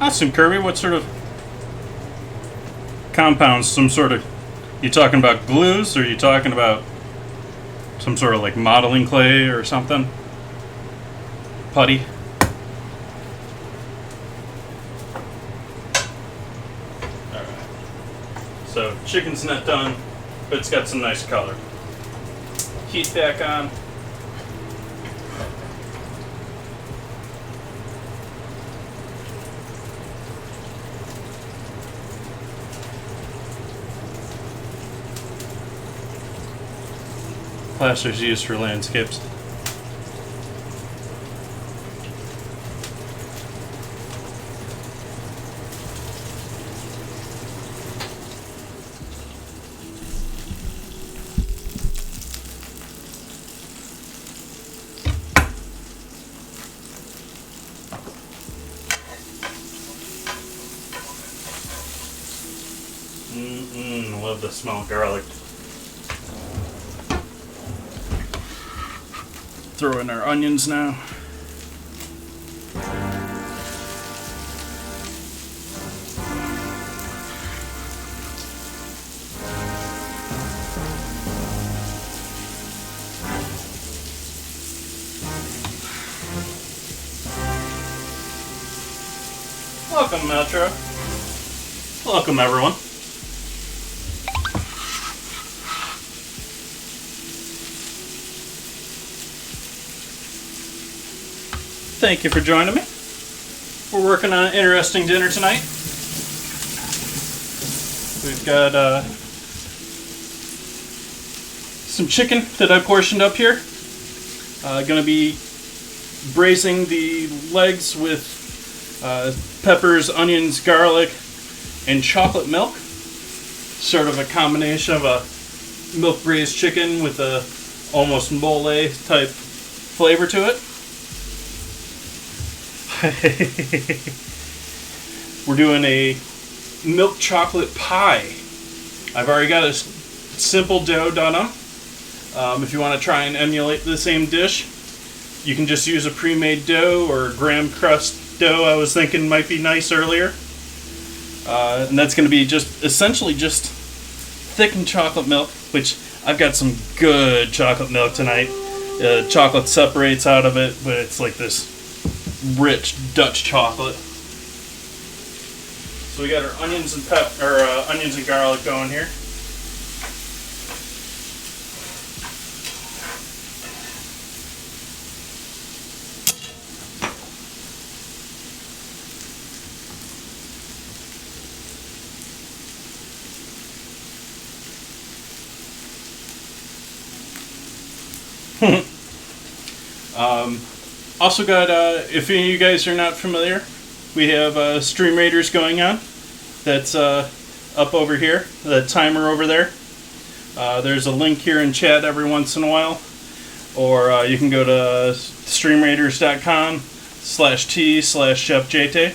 Awesome, Kirby. What sort of compounds? Some sort of... You talking about glues, or are you talking about some sort of like modeling clay or something? Putty? Alright. So, chicken's not done, but it's got some nice color. Heat back on. Plaster's used for landscapes. Love the smell of garlic. Throw in our onions now. Welcome, Metro. Welcome, everyone. Thank you for joining me. We're working on an interesting dinner tonight. We've got some chicken that I portioned up here. Gonna be braising the legs with peppers, onions, garlic, and chocolate milk. Sort of a combination of a milk braised chicken with a almost mole type flavor to it. We're doing a milk chocolate pie. I've already got a simple dough done up. If you want to try and emulate the same dish, you can just use a pre-made dough or graham crust dough. I was thinking might be nice earlier. And that's going to be just essentially just thickened chocolate milk, which I've got some good chocolate milk tonight. Chocolate separates out of it, but it's like this rich Dutch chocolate. So we got our onions and onions and garlic going here. Also got, if any of you guys are not familiar, we have Stream Raiders going on. That's up over here, the timer over there. There's a link here in chat every once in a while. Or you can go to streamraiders.com/t/chefjt.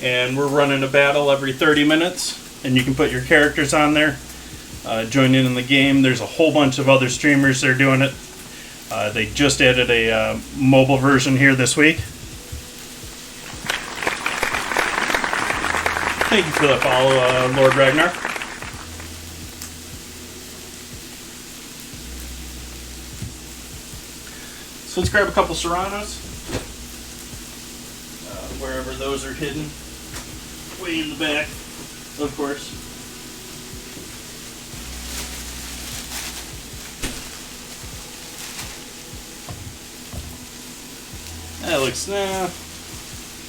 And we're running a battle every 30 minutes. And you can put your characters on there. Join in the game. There's a whole bunch of other streamers that are doing it. They just added a mobile version here this week. Thank you for the follow, Lord Ragnar. So let's grab a couple serranos. Wherever those are hidden. Way in the back, of course. That looks,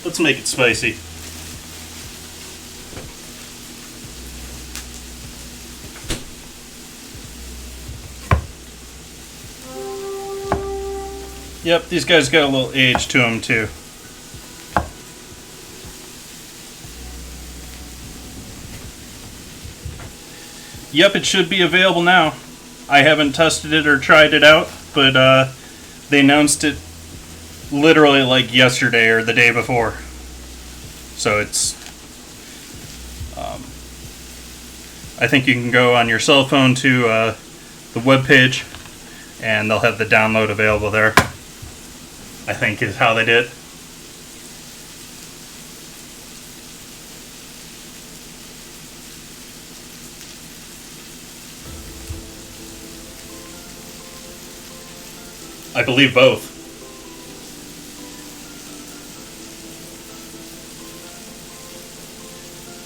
let's make it spicy. Yep, these guys got a little age to them too. Yep, it should be available now. I haven't tested it or tried it out, but they announced it literally like yesterday or the day before. So it's I think you can go on your cell phone to the webpage and they'll have the download available there. I think is how they did. I believe both.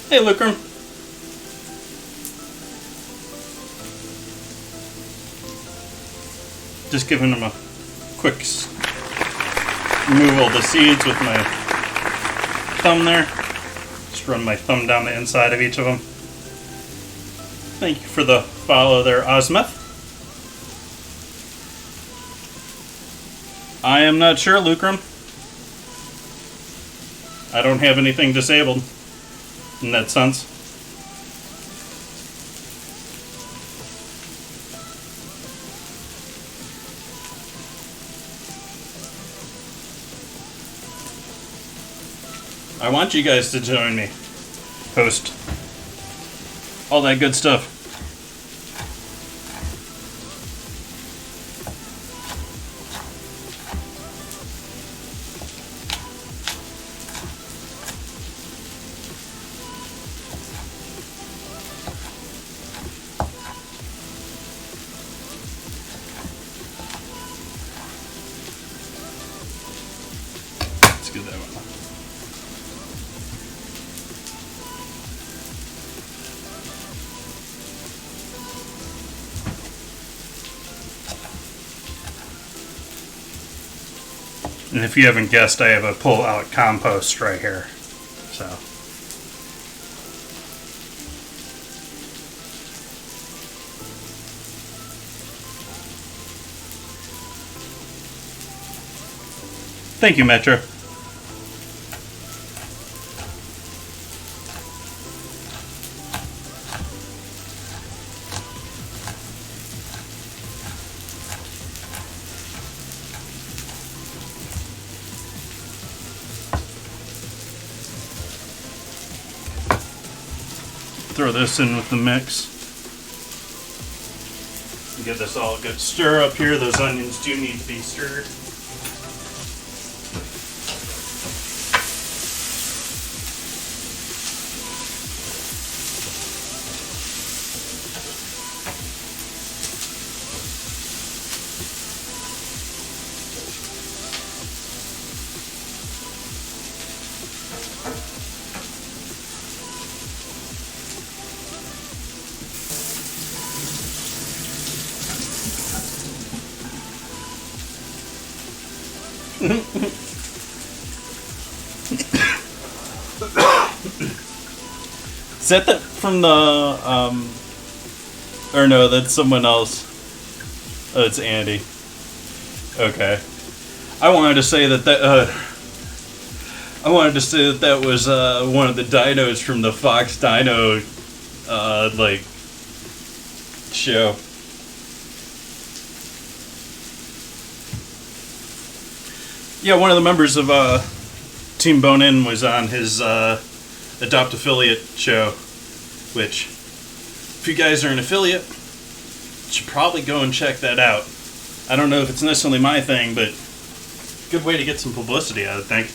Hey, Lucrum. Just giving them a quick remove all the seeds with my thumb there. Just run my thumb down the inside of each of them. Thank you for the follow there, Osmeth. I am not sure, Lucrum. I don't have anything disabled in that sense. I want you guys to join me. Post all that good stuff. Let's get that one. And if you haven't guessed, I have a pull-out compost right here. So. Thank you, Metro. Throw this in with the mix. Give this all a good stir up here. Those onions do need to be stirred. Is that from the, or no, that's someone else. Oh, it's Andy. Okay. I wanted to say that that was one of the dinos from the Fox Dino like show. Yeah, one of the members of Team Bone In was on his Adopt Affiliate show, which, if you guys are an affiliate, you should probably go and check that out. I don't know if it's necessarily my thing, but good way to get some publicity, I would think.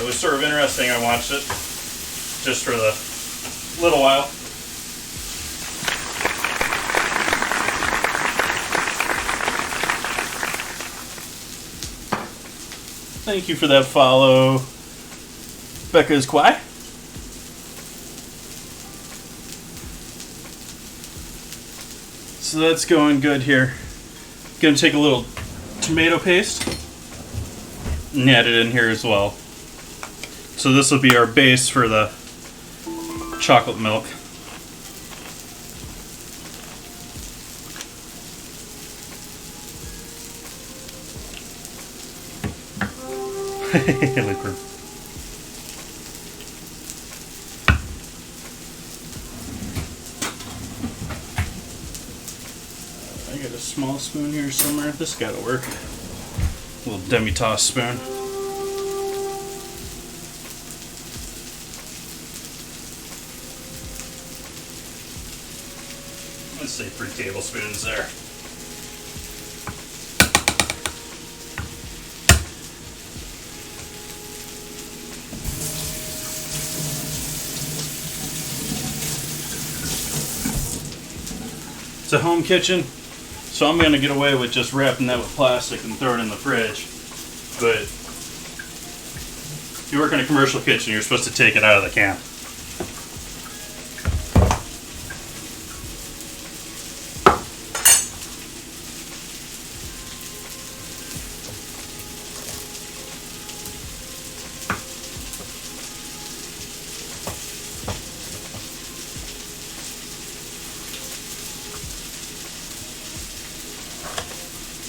It was sort of interesting. I watched it just for the little while. Thank you for that follow, Becca's Quai. So that's going good here. Gonna take a little tomato paste and add it in here as well. So this will be our base for the chocolate milk. Liquor. I got a small spoon here somewhere. This gotta work. A little demi-toss spoon. Let's say 3 tablespoons there. It's a home kitchen, so I'm going to get away with just wrapping that with plastic and throw it in the fridge. But if you work in a commercial kitchen, you're supposed to take it out of the can.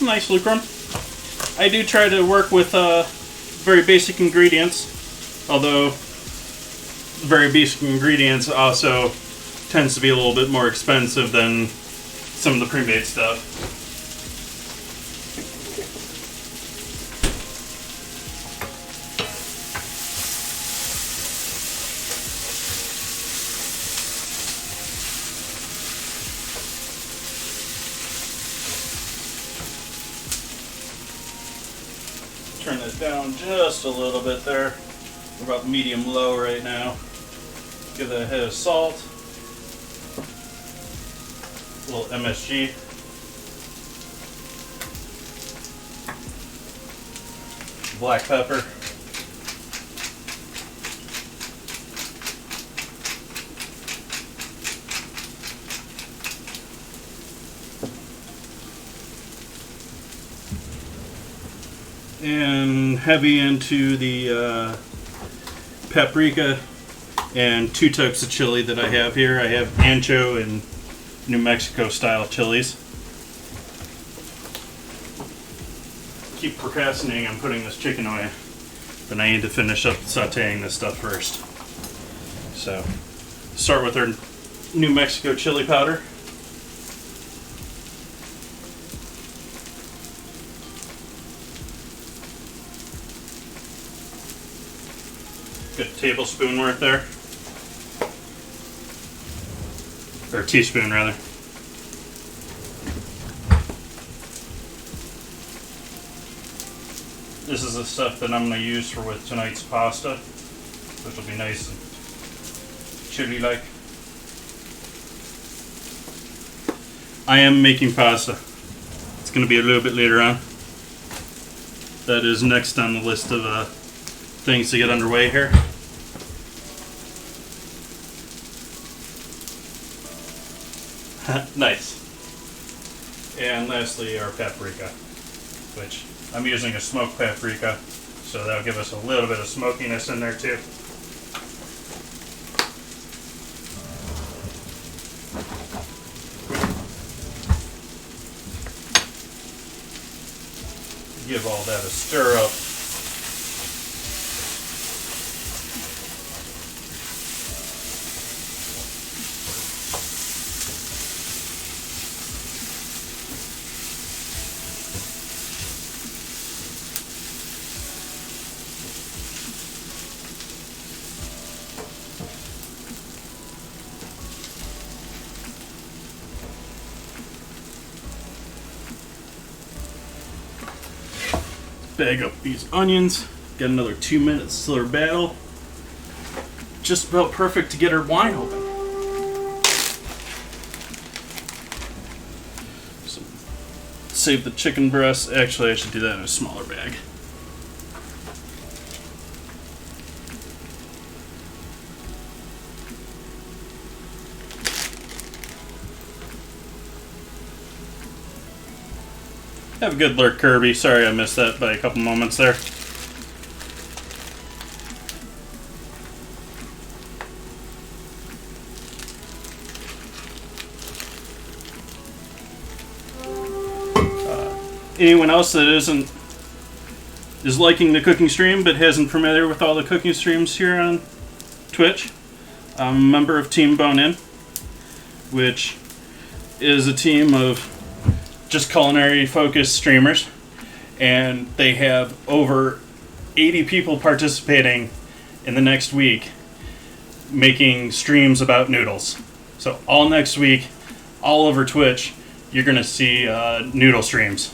Nice lucrum. I do try to work with very basic ingredients, although very basic ingredients also tends to be a little bit more expensive than some of the pre-made stuff. Turn this down just a little bit there. We're about medium-low right now. Give that a hit of salt. A little MSG. Black pepper. And heavy into the paprika and 2 types of chili that I have here. I have ancho and New Mexico style chilies. Keep procrastinating on putting this chicken away, but I need to finish up sauteing this stuff first. So start with our New Mexico chili powder. Good tablespoon worth there. Or a teaspoon, rather. This is the stuff that I'm going to use for with tonight's pasta, which will be nice and chili-like. I am making pasta. It's going to be a little bit later on. That is next on the list of things to get underway here. Nice. And lastly, our paprika. which I'm using a smoked paprika, so that'll give us a little bit of smokiness in there too. Give all that a stir up. Bag up these onions. Got another 2 minutes till our battle. Just about perfect to get our wine open. So, save the chicken breast. Actually, I should do that in a smaller bag. Have a good lurk, Kirby. Sorry I missed that by a couple moments there. Anyone else that is liking the cooking stream but hasn't familiar with all the cooking streams here on Twitch, I'm a member of Team Bone In, which is a team of just culinary focused streamers, and they have over 80 people participating in the next week making streams about noodles. So all next week, all over Twitch, you're gonna see noodle streams,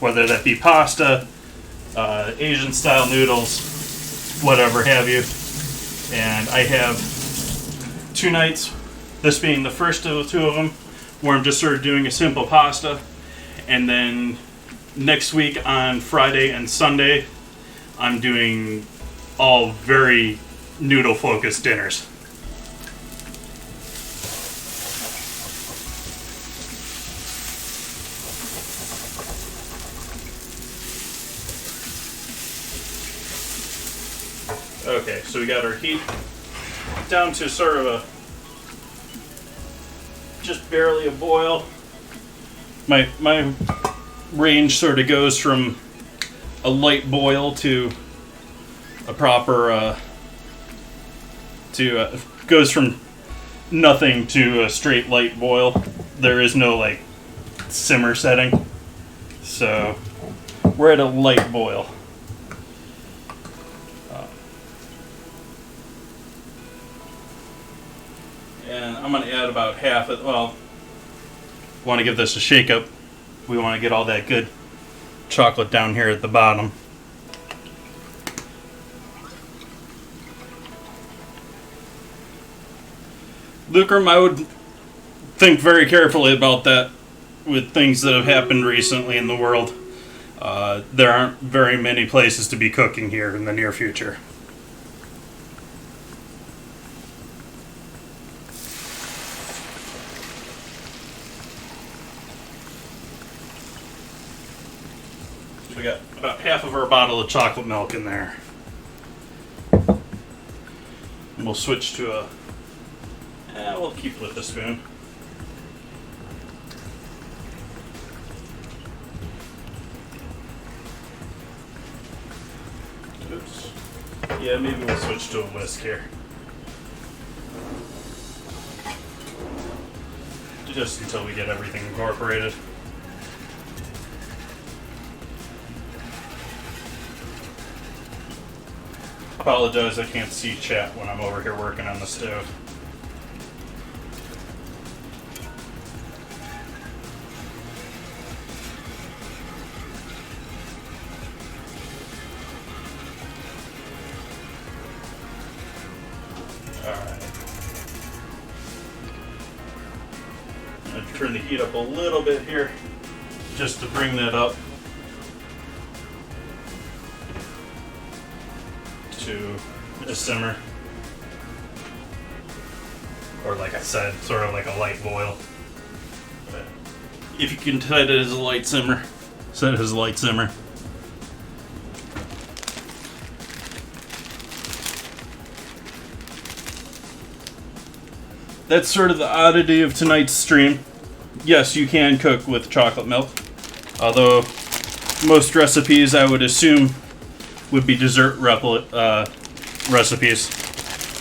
whether that be pasta, Asian style noodles, whatever have you. And I have 2 nights, this being the first of the 2 of them, where I'm just sort of doing a simple pasta. And then next week on Friday and Sunday, I'm doing all very noodle-focused dinners. Okay, so we got our heat down to sort of just barely a boil. My range sort of goes from a light boil to a proper goes from nothing to a straight light boil. There is no like simmer setting, so we're at a light boil. And I'm going to add about half of, well, want to give this a shake up. We want to get all that good chocolate down here at the bottom. Lucrum, I would think very carefully about that with things that have happened recently in the world. There aren't very many places to be cooking here in the near future. We got about half of our bottle of chocolate milk in there. And we'll switch to we'll keep it with the spoon. Oops. Yeah, maybe we'll switch to a whisk here. Just until we get everything incorporated. Apologize, I can't see chat when I'm over here working on the stove. Alright. I'm going to turn the heat up a little bit here, just to bring that up to a simmer, or like I said, sort of like a light boil. But if you can set it as a light simmer, Set his light simmer. That's sort of the oddity of tonight's stream. Yes, you can cook with chocolate milk. Although most recipes, I would assume, would be dessert recipes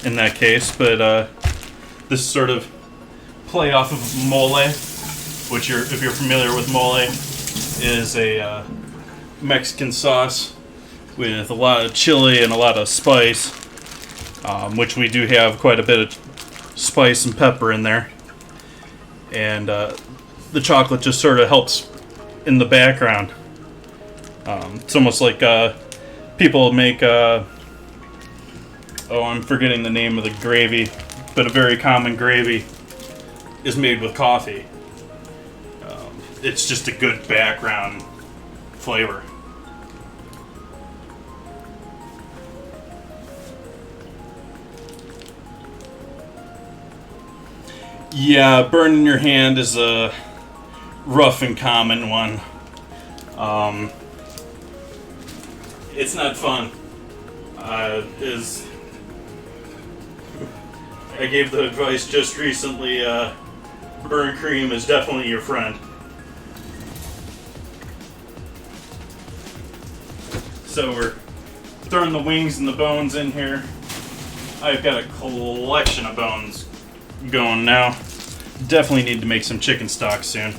in that case. But this sort of play off of mole, which if you're familiar with mole, is a Mexican sauce with a lot of chili and a lot of spice, which we do have quite a bit of spice and pepper in there. And the chocolate just sort of helps in the background. It's almost like people make, I'm forgetting the name of the gravy, but a very common gravy is made with coffee. It's just a good background flavor. Yeah, burning your hand is a rough and common one. It's not fun. I gave the advice just recently, burn cream is definitely your friend. So we're throwing the wings and the bones in here. I've got a collection of bones going now. Definitely need to make some chicken stock soon.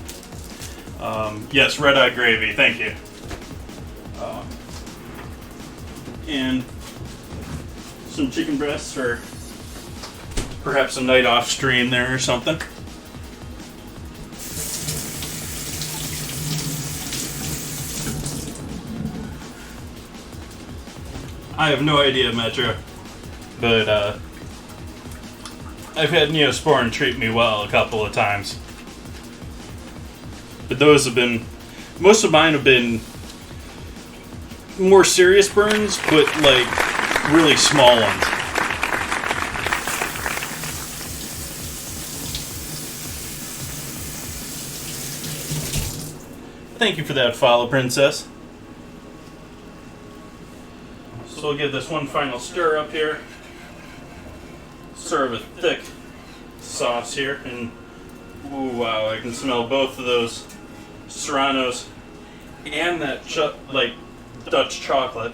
Yes, red eye gravy, thank you. And some chicken breasts for perhaps a night off stream there or something. I have no idea, Metro, but I've had Neosporin treat me well a couple of times. But those have been, most of mine have been more serious burns, but like really small ones. Thank you for that follow, Princess. So we'll give this one final stir up here. Serve a thick sauce here, and ooh, wow, I can smell both of those serranos and that like Dutch chocolate.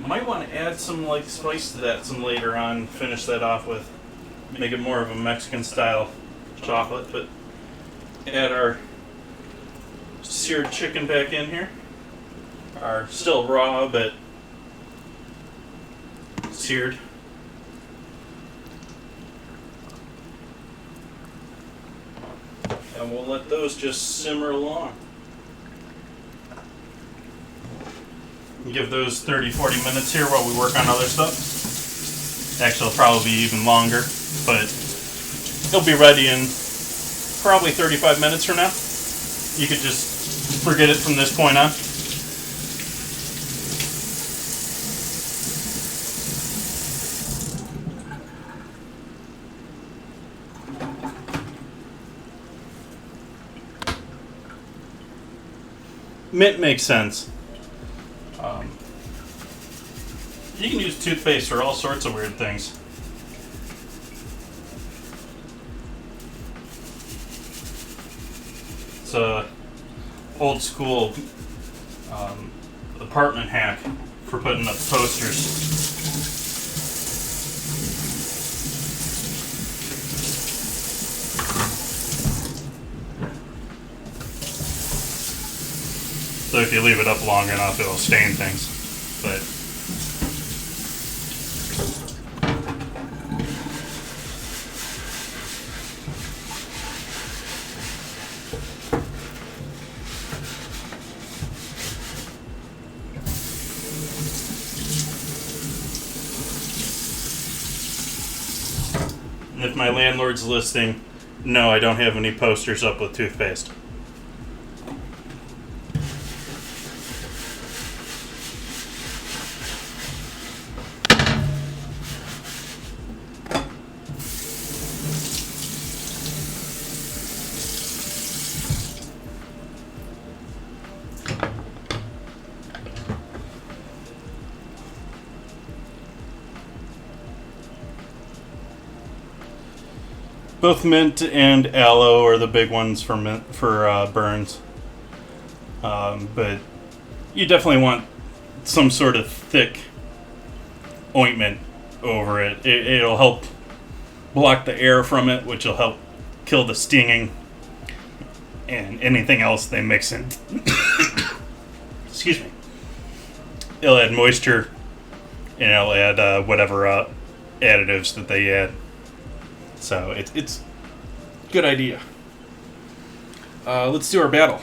Might want to add some like spice to that some later on. Finish that off with, make it more of a Mexican style chocolate. But add our seared chicken back in here. Are still raw, but seared. And we'll let those just simmer along. Give those 30-40 minutes here while we work on other stuff. Actually, it'll probably be even longer, but it'll be ready in probably 35 minutes from now. You could just forget it from this point on. Mint makes sense. You can use toothpaste for all sorts of weird things. It's a old school apartment hack for putting up posters. So if you leave it up long enough, it'll stain things. But and if my landlord's listening, no, I don't have any posters up with toothpaste. Both mint and aloe are the big ones for burns. But you definitely want some sort of thick ointment over it. It'll help block the air from it, which will help kill the stinging and anything else they mix in. Excuse me. It'll add moisture, and it'll add whatever additives that they add. So it's a good idea. Let's do our battle.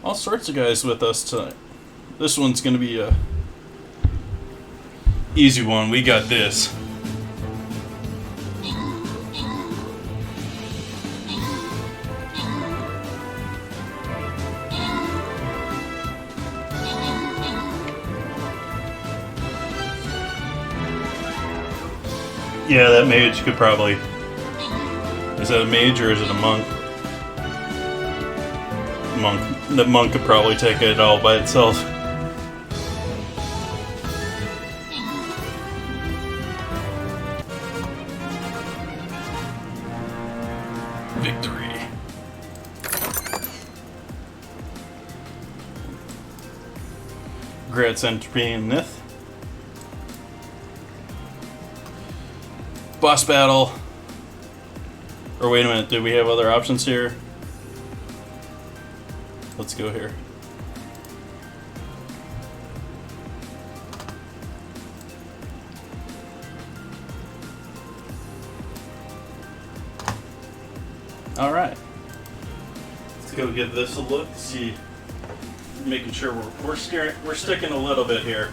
All sorts of guys with us tonight. This one's gonna be a easy one. We got this. Yeah, that mage could probably... Is that a mage or is it a monk? The monk could probably take it all by itself. Victory. Grats entropy and Nith. Boss battle. Or wait a minute, do we have other options here? Let's go here. Alright. Let's go give this a look, see, making sure we're sticking a little bit here.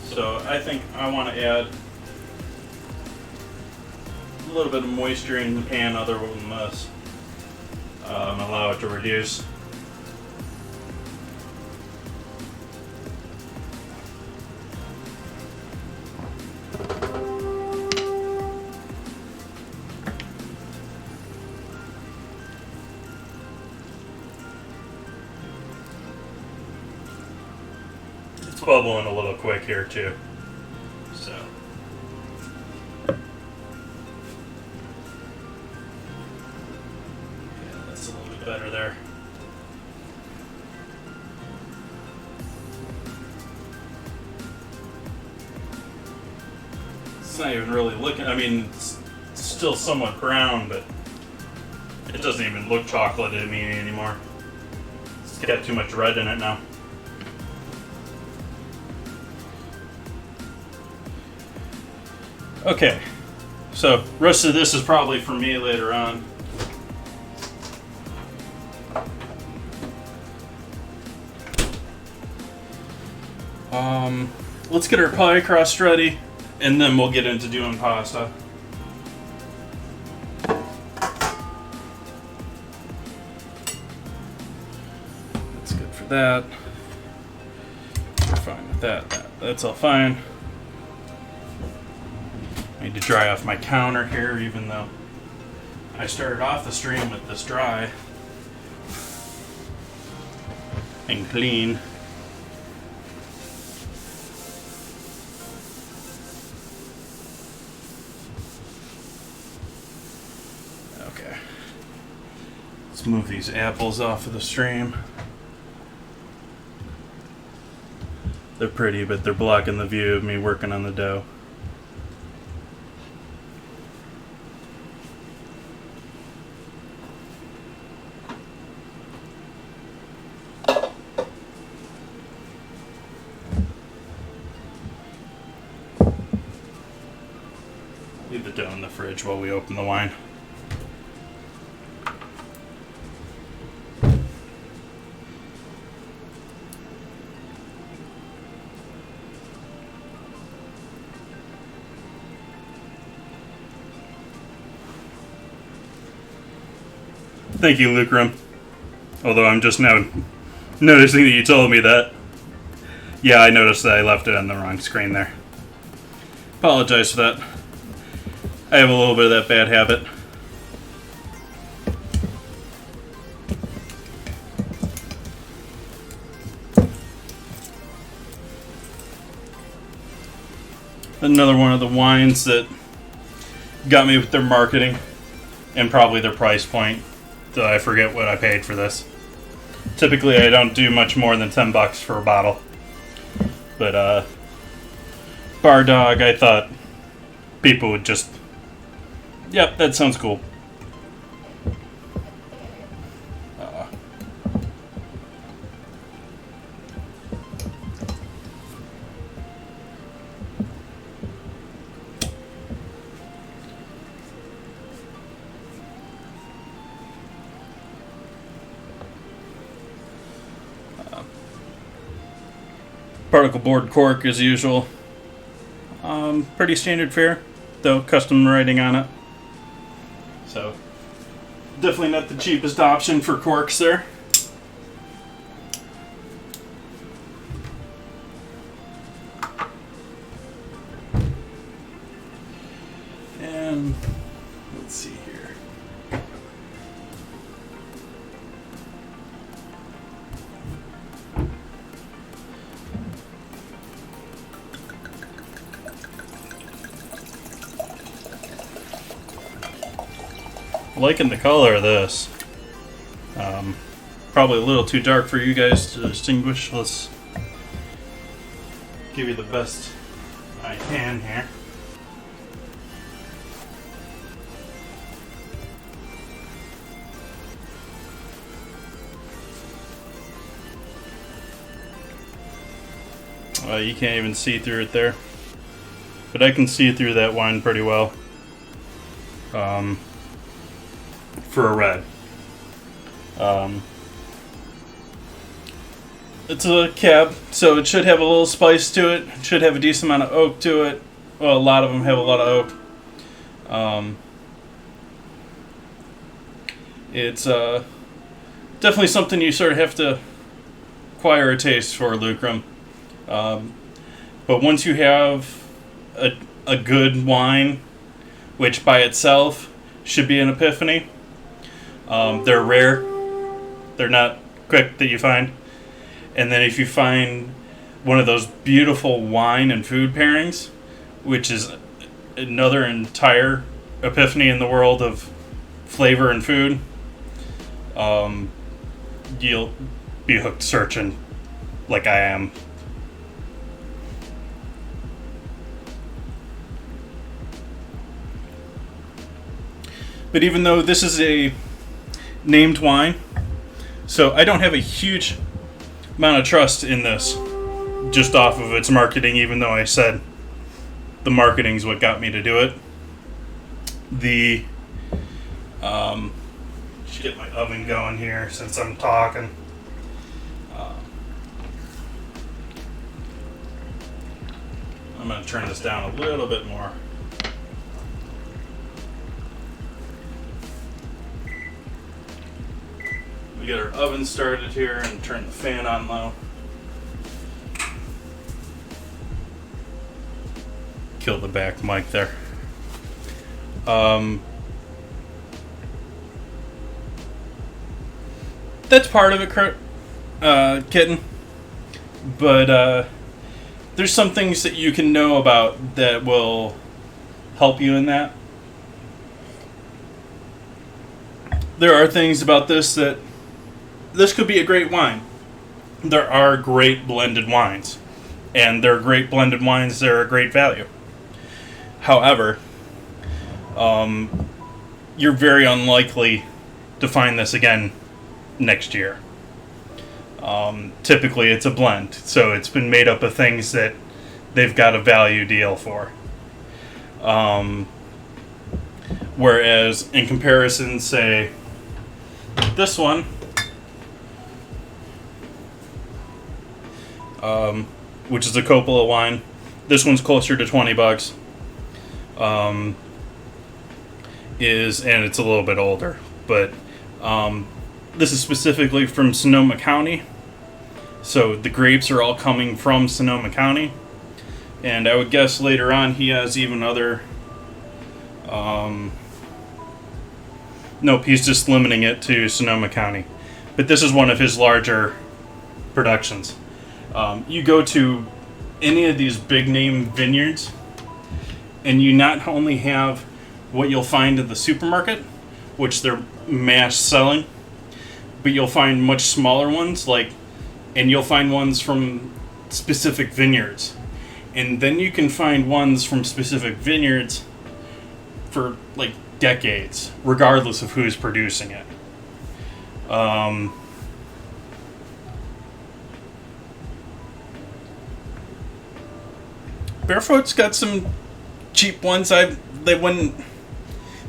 So I think I want to add a little bit of moisture in the pan other than this. Allow it to reduce. It's bubbling a little quick here too. So. Yeah, that's a little bit better there. It's not even really looking, I mean, it's still somewhat brown, but it doesn't even look chocolate to me anymore. It's got too much red in it now. Okay, so rest of this is probably for me later on. Let's get our pie crust ready, and then we'll get into doing pasta. That's good for that. We're fine with that. That's all fine. I need to dry off my counter here, even though I started off the stream with this dry and clean. Okay. Let's move these apples off of the stream. They're pretty, but they're blocking the view of me working on the dough. Leave the dough in the fridge while we open the wine. Thank you, Lucrum. Although I'm just now noticing that you told me that. Yeah, I noticed that I left it on the wrong screen there. Apologize for that. I have a little bit of that bad habit. Another one of the wines that got me with their marketing and probably their price point. So I forget what I paid for this. Typically, I don't do much more than $10 for a bottle. But Bar Dog, I thought people would just, yep, that sounds cool. Particle board cork as usual. Pretty standard fare, though custom writing on it. So definitely not the cheapest option for corks there. And let's see here. Liking the color of this. Probably a little too dark for you guys to distinguish. Let's give you the best I can here. You can't even see through it there, but I can see through that wine pretty well. For a red. It's a cab, so it should have a little spice to it. It should have a decent amount of oak to it. Well, a lot of them have a lot of oak. It's definitely something you sort of have to acquire a taste for, Lucrum. But once you have a good wine, which by itself should be an epiphany, they're rare. They're not quick that you find. And then if you find one of those beautiful wine and food pairings, which is another entire epiphany in the world of flavor and food, you'll be hooked searching like I am. But even though this is a named wine, so I don't have a huge amount of trust in this just off of its marketing, even though I said the marketing is what got me to do it. Should get my oven going here since I'm talking. I'm going to turn this down a little bit more. We get our oven started here and turn the fan on low. Kill the back mic there. That's part of it, kitten. But there's some things that you can know about that will help you in that. There are things about this that this could be a great wine. There are great blended wines, and there are great blended wines that are a great value. However, you're very unlikely to find this again next year. Typically it's a blend, so it's been made up of things that they've got a value deal for. Whereas in comparison, say, this one, which is a Coppola wine, this one's closer to $20. And it's a little bit older, but this is specifically from Sonoma County, so the grapes are all coming from Sonoma County, and I would guess later on he has even other, nope, he's just limiting it to Sonoma County, but this is one of his larger productions. You go to any of these big name vineyards, and you not only have what you'll find in the supermarket, which they're mass selling, but you'll find much smaller ones, and you'll find ones from specific vineyards. And then you can find ones from specific vineyards for like decades, regardless of who's producing it. Barefoot's got some cheap ones. They wouldn't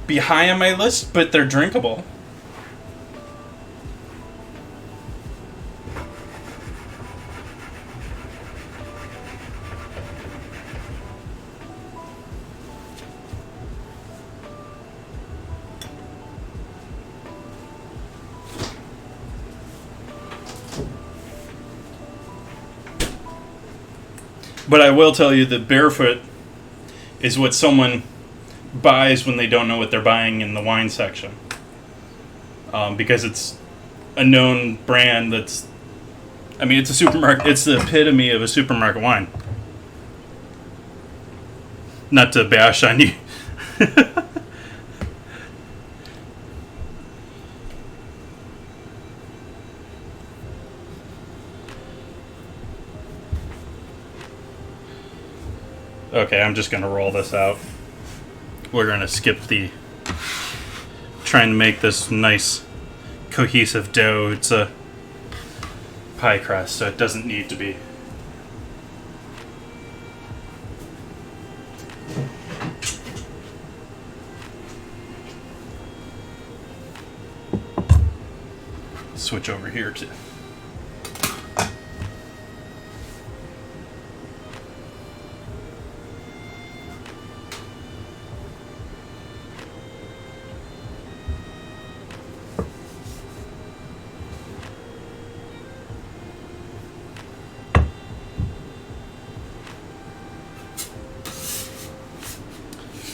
be high on my list, but they're drinkable. But I will tell you that Barefoot is what someone buys when they don't know what they're buying in the wine section. Because it's a known brand it's a supermarket. It's the epitome of a supermarket wine. Not to bash on you. Okay, I'm just going to roll this out. We're going to skip trying to make this nice cohesive dough. It's a pie crust, so it doesn't need to be. Switch over here too.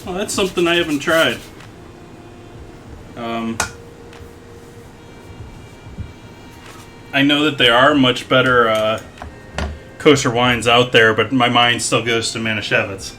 Well, that's something I haven't tried. I know that there are much better kosher wines out there, but my mind still goes to Manischewitz.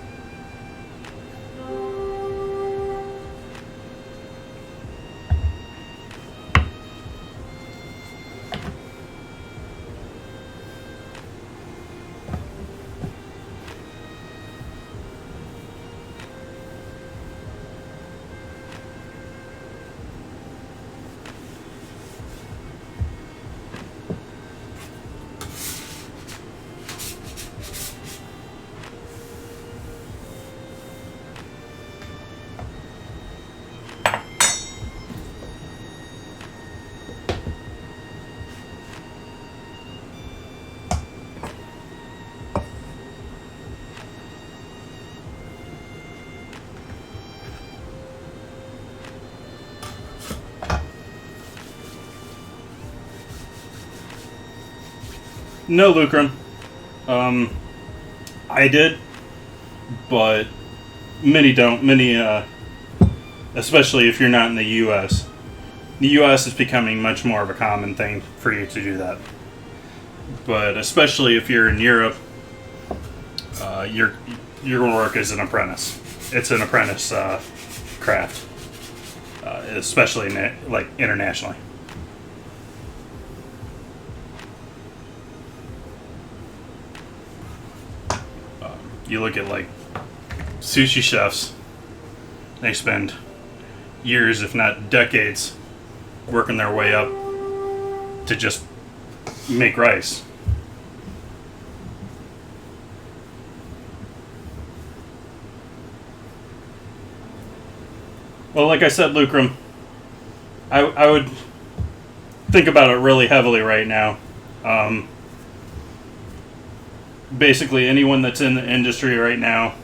No, Lucrum. I did, but many don't. Many, especially if you're not in the U.S. The U.S. is becoming much more of a common thing for you to do that. But especially if you're in Europe, you're going to work as an apprentice. It's an apprentice craft, especially internationally. You look at sushi chefs, they spend years, if not decades, working their way up to just make rice. Well, like I said, Lucrum, I would think about it really heavily right now. Basically, anyone that's in the industry right now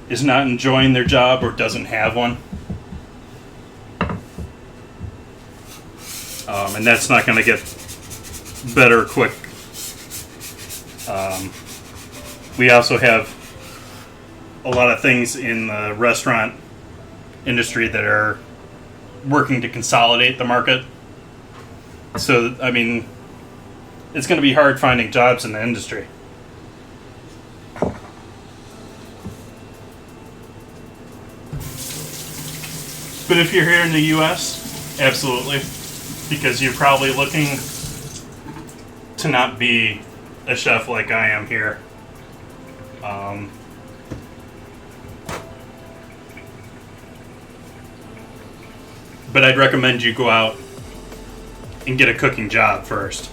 is not enjoying their job or doesn't have one. And that's not going to get better quick. We also have a lot of things in the restaurant industry that are working to consolidate the market. So, it's going to be hard finding jobs in the industry. But if you're here in the U.S., absolutely, because you're probably looking to not be a chef like I am here. But I'd recommend you go out and get a cooking job first.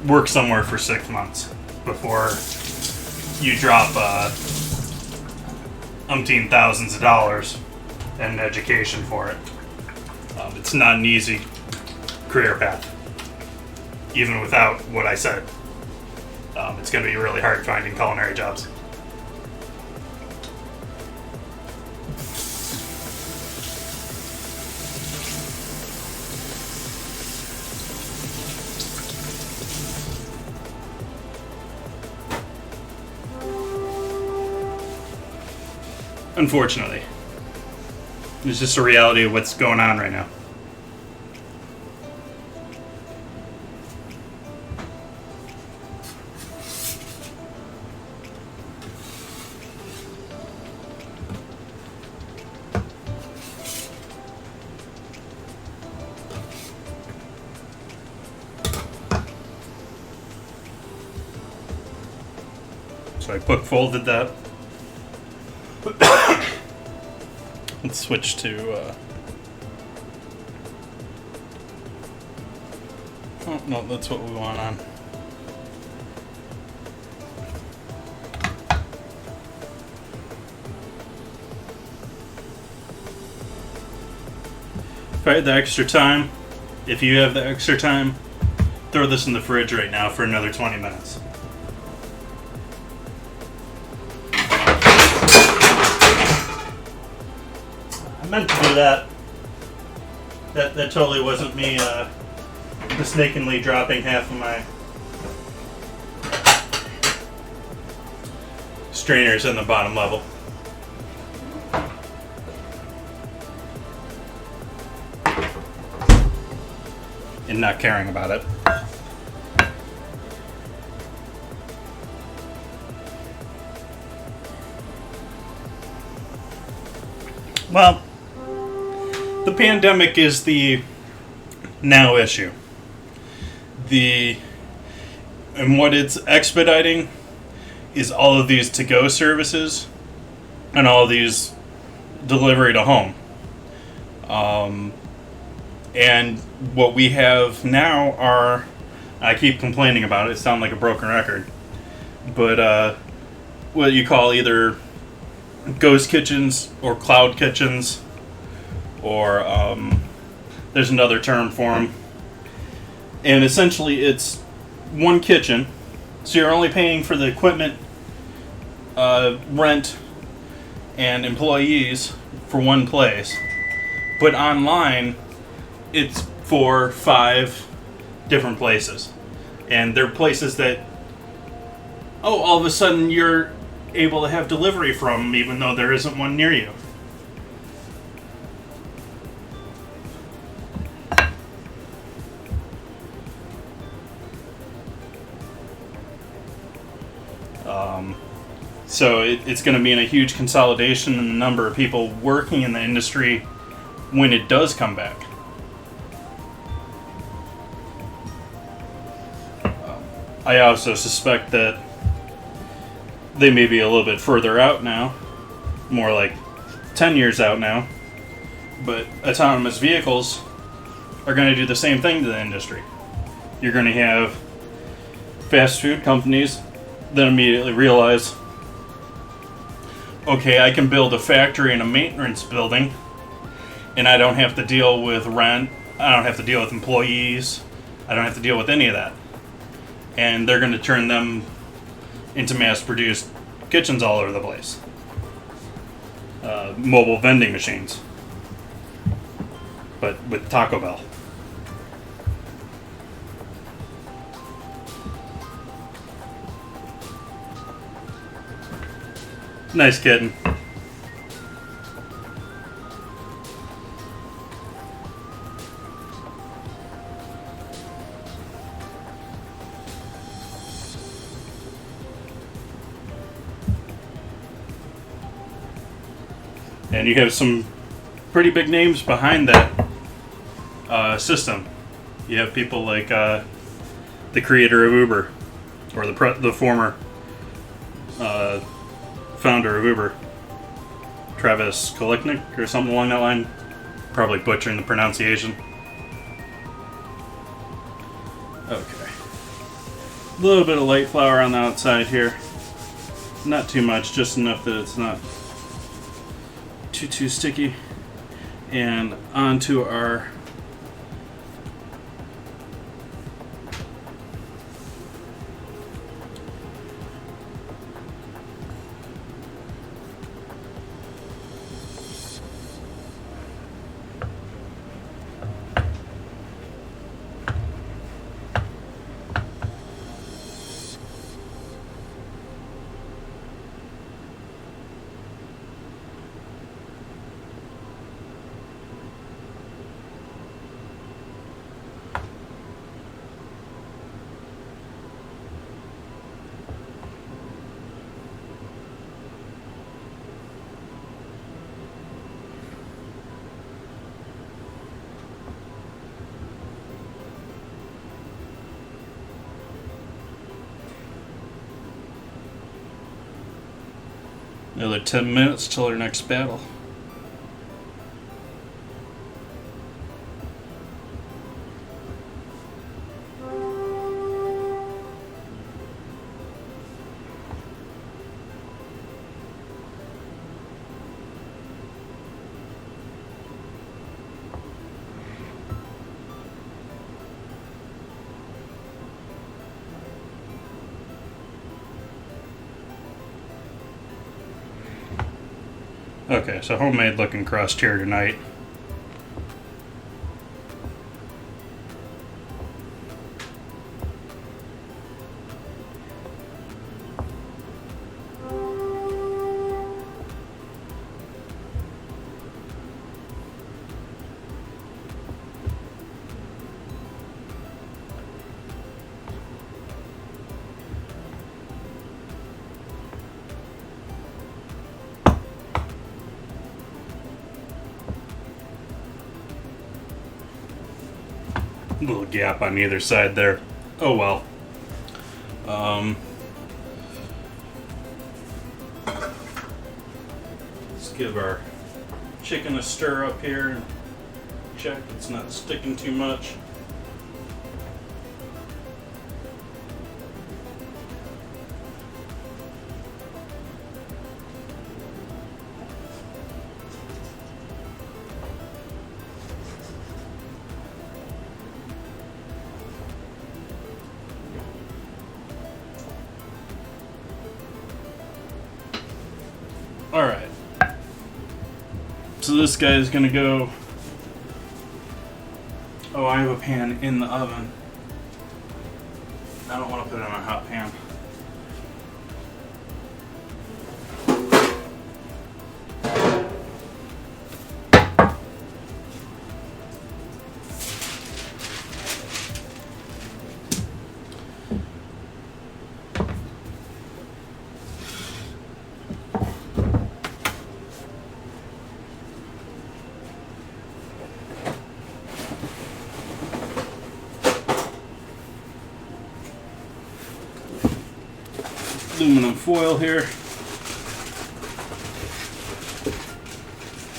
Work somewhere for 6 months before you drop umpteen thousands of dollars and an education for it. It's not an easy career path, even without what I said. It's going to be really hard finding culinary jobs. Unfortunately. It's just a reality of what's going on right now. So I book folded that. Let's switch to oh no, that's what we want on. If I had the extra time, if you have the extra time, throw this in the fridge right now for another 20 minutes. I meant to do that. That totally wasn't me mistakenly dropping half of my strainers in the bottom level. And not caring about it. Well, the pandemic is the now issue. And what it's expediting is all of these to-go services and all of these delivery to home. And what we have now are, I keep complaining about it, sound like a broken record, but what you call either ghost kitchens or cloud kitchens, or there's another term for them. And essentially it's one kitchen, so you're only paying for the equipment, rent, and employees for one place. But online, it's 4, 5 different places. And they're places that, all of a sudden you're able to have delivery from, even though there isn't one near you. So it's going to mean a huge consolidation in the number of people working in the industry when it does come back. I also suspect that they may be a little bit further out now, more like 10 years out now, but autonomous vehicles are going to do the same thing to the industry. You're going to have fast food companies that immediately realize, okay, I can build a factory and a maintenance building, and I don't have to deal with rent, I don't have to deal with employees, I don't have to deal with any of that. And they're going to turn them into mass-produced kitchens all over the place. Mobile vending machines. But with Taco Bell. Nice kitten. And you have some pretty big names behind that system. You have people like the creator of Uber, or the former founder of Uber, Travis Kalanick or something along that line. Probably butchering the pronunciation. Okay. A little bit of light flour on the outside here. Not too much, just enough that it's not too sticky. And onto our another 10 minutes till our next battle. Okay, so homemade looking crust here tonight. Little gap on either side there. Oh well. Let's give our chicken a stir up here and check it's not sticking too much. Alright, so this guy is going to go, oh, I have a pan in the oven. I don't want to put it in a hot pan. Aluminum foil here.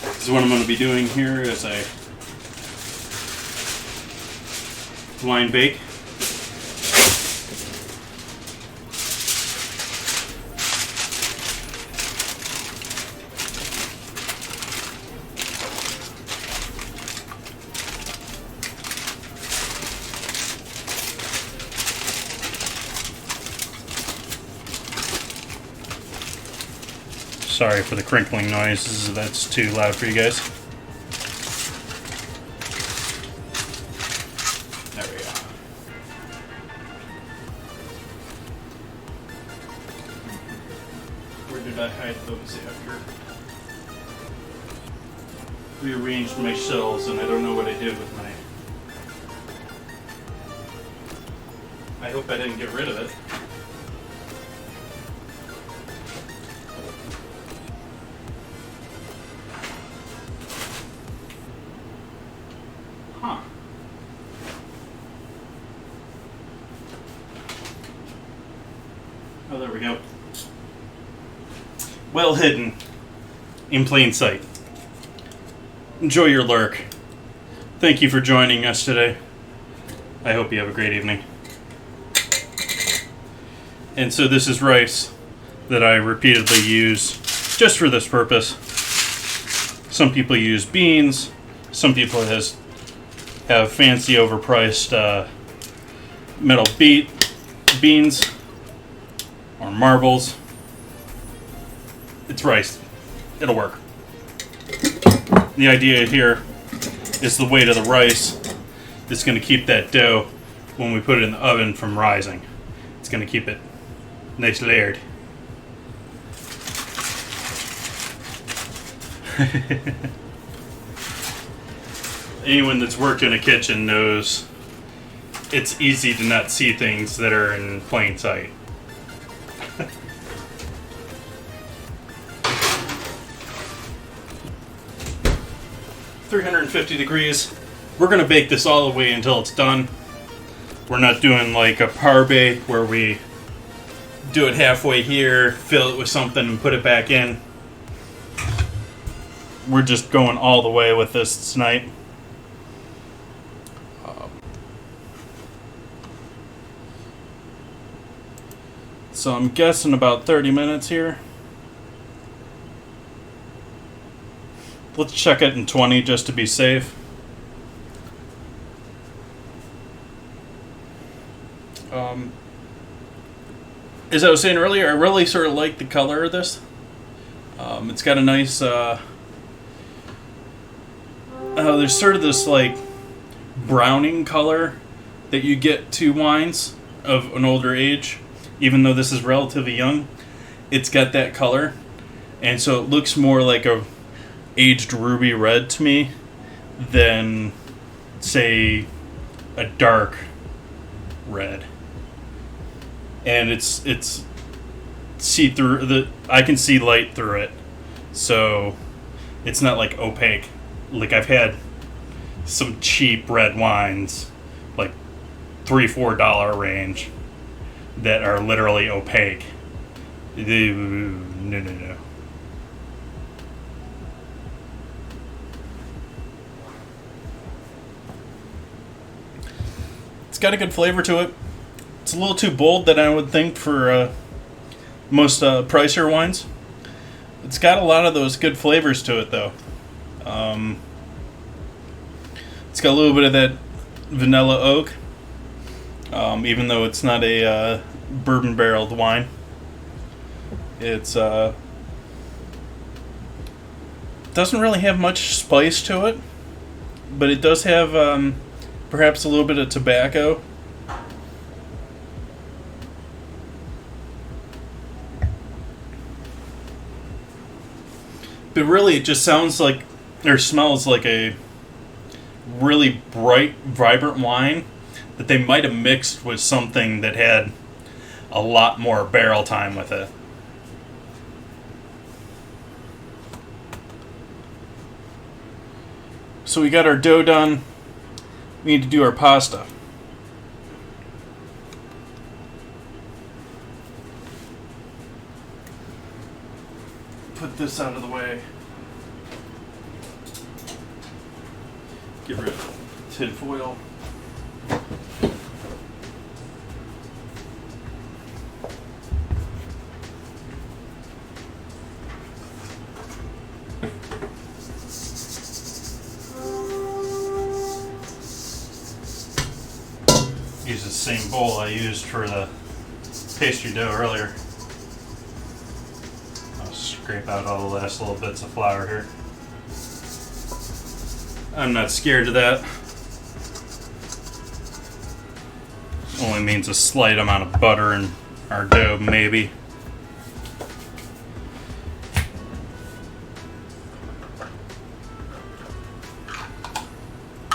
This is what I'm going to be doing here as I line bake. Sorry for the crinkling noise, if that's too loud for you guys. There we go. Where did I hide those after? Rearranged my shells and I don't know what I did with my... I hope I didn't get rid of it. Huh. Oh, there we go. Well hidden. In plain sight. Enjoy your lurk. Thank you for joining us today. I hope you have a great evening. And so this is rice that I repeatedly use just for this purpose. Some people use beans. Some people have fancy overpriced metal beans or marbles. It's rice. It'll work. The idea here is the weight of the rice is going to keep that dough when we put it in the oven from rising. It's going to keep it nice layered. Anyone that's worked in a kitchen knows it's easy to not see things that are in plain sight. 350 degrees. We're going to bake this all the way until it's done. We're not doing like a par bake where we do it halfway here, fill it with something, and put it back in. We're just going all the way with this tonight. So I'm guessing about 30 minutes here. Let's check it in 20 just to be safe. As I was saying earlier, I really sort of like the color of this. It's got a nice... there's sort of this like browning color that you get to wines of an older age. Even though this is relatively young, it's got that color. And so it looks more like a aged ruby red to me than, say, a dark red. And it's see-through. I can see light through it, so it's not like opaque. Like I've had some cheap red wines, like $3-4 range, that are literally opaque. No. It's got a good flavor to it. It's a little too bold than I would think for most pricier wines. It's got a lot of those good flavors to it, though. It's got a little bit of that vanilla oak, even though it's not a bourbon barreled wine. It's doesn't really have much spice to it, but it does have perhaps a little bit of tobacco. But really, it just sounds like, or smells like a really bright, vibrant wine that they might have mixed with something that had a lot more barrel time with it. So we got our dough done. We need to do our pasta. Put this out of the way. Get rid of tin foil. Use the same bowl I used for the pastry dough earlier. I'll scrape out all the last little bits of flour here. I'm not scared of that. Only means a slight amount of butter in our dough, maybe.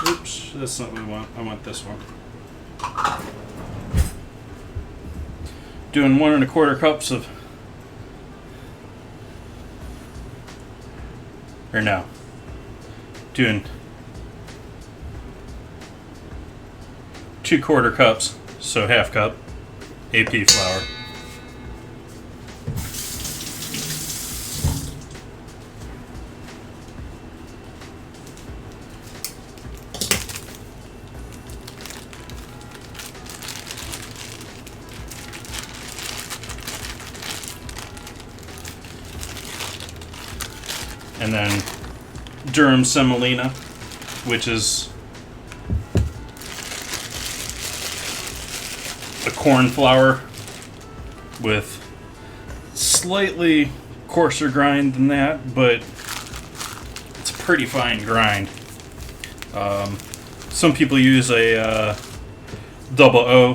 Oops, that's not what I want. I want this one. Doing 1 1/4 cups of, or no, doing 2/4 cups, so half cup, AP flour. And then durum semolina, which is a corn flour with slightly coarser grind than that, but it's a pretty fine grind. Some people use a double O,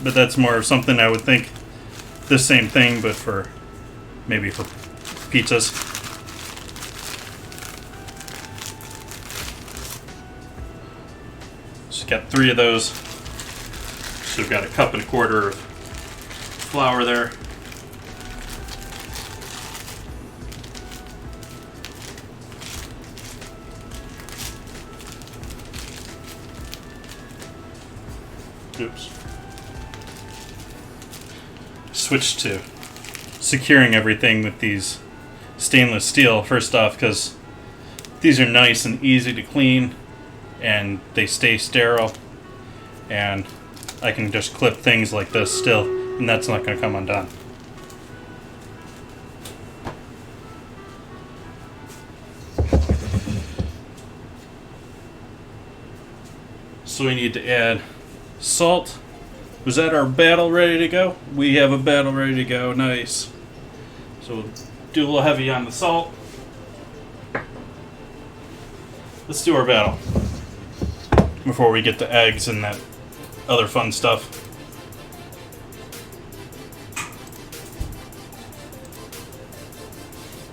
but that's more of something I would think the same thing, but for maybe for pizzas. So got 3 of those. So we've got a 1.25 cups of flour there. Oops. Switch to securing everything with these stainless steel first off, because these are nice and easy to clean and they stay sterile, and I can just clip things like this still, and that's not going to come undone. So we need to add salt. Was that our battle ready to go? We have a battle ready to go. Nice. So we'll do a little heavy on the salt. Let's do our battle before we get the eggs and that other fun stuff.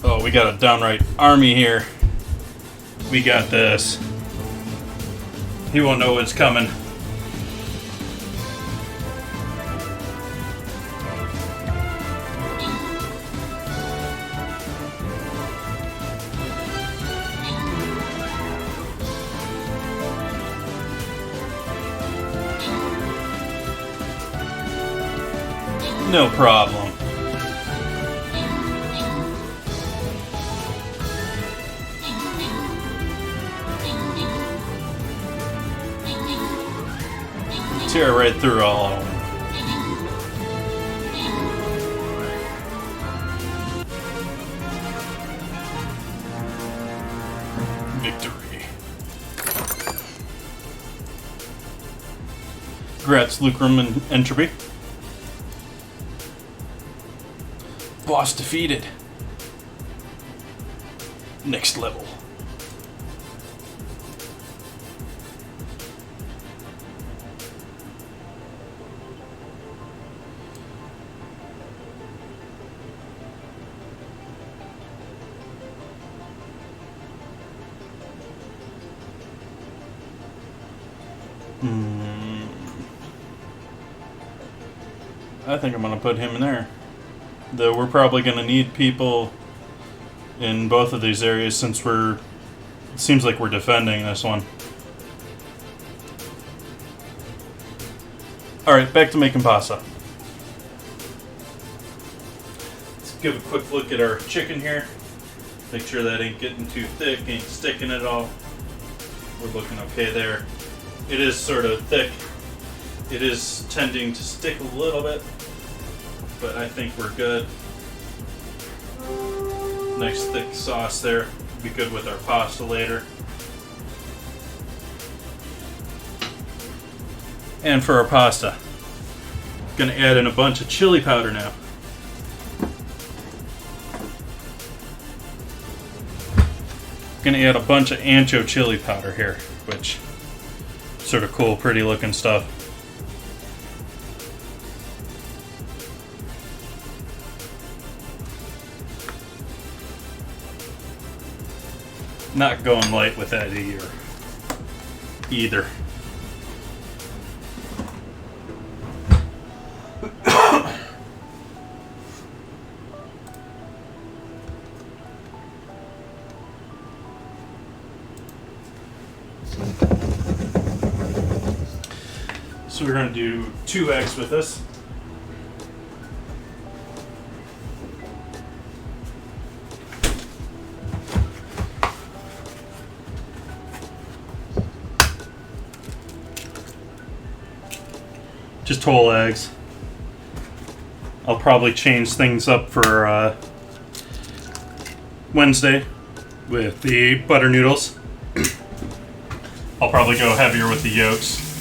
Oh, we got a downright army here. We got this. He won't know what's coming. No problem. Tear right through all of them. Victory. Congrats, Lucrum and Entropy. Boss defeated. Next level. I think I'm gonna put him in there. Though we're probably going to need people in both of these areas since it seems like we're defending this one. Alright, back to making pasta. Let's give a quick look at our chicken here. Make sure that ain't getting too thick, ain't sticking at all. We're looking okay there. It is sort of thick. It is tending to stick a little bit, but I think we're good. Nice thick sauce there. Be good with our pasta later. And for our pasta, gonna add in a bunch of chili powder now. Gonna add a bunch of ancho chili powder here, which sort of cool, pretty looking stuff. Not going light with that either. So we're going to do 2 eggs with this. Just whole eggs. I'll probably change things up for Wednesday with the butter noodles. I'll probably go heavier with the yolks.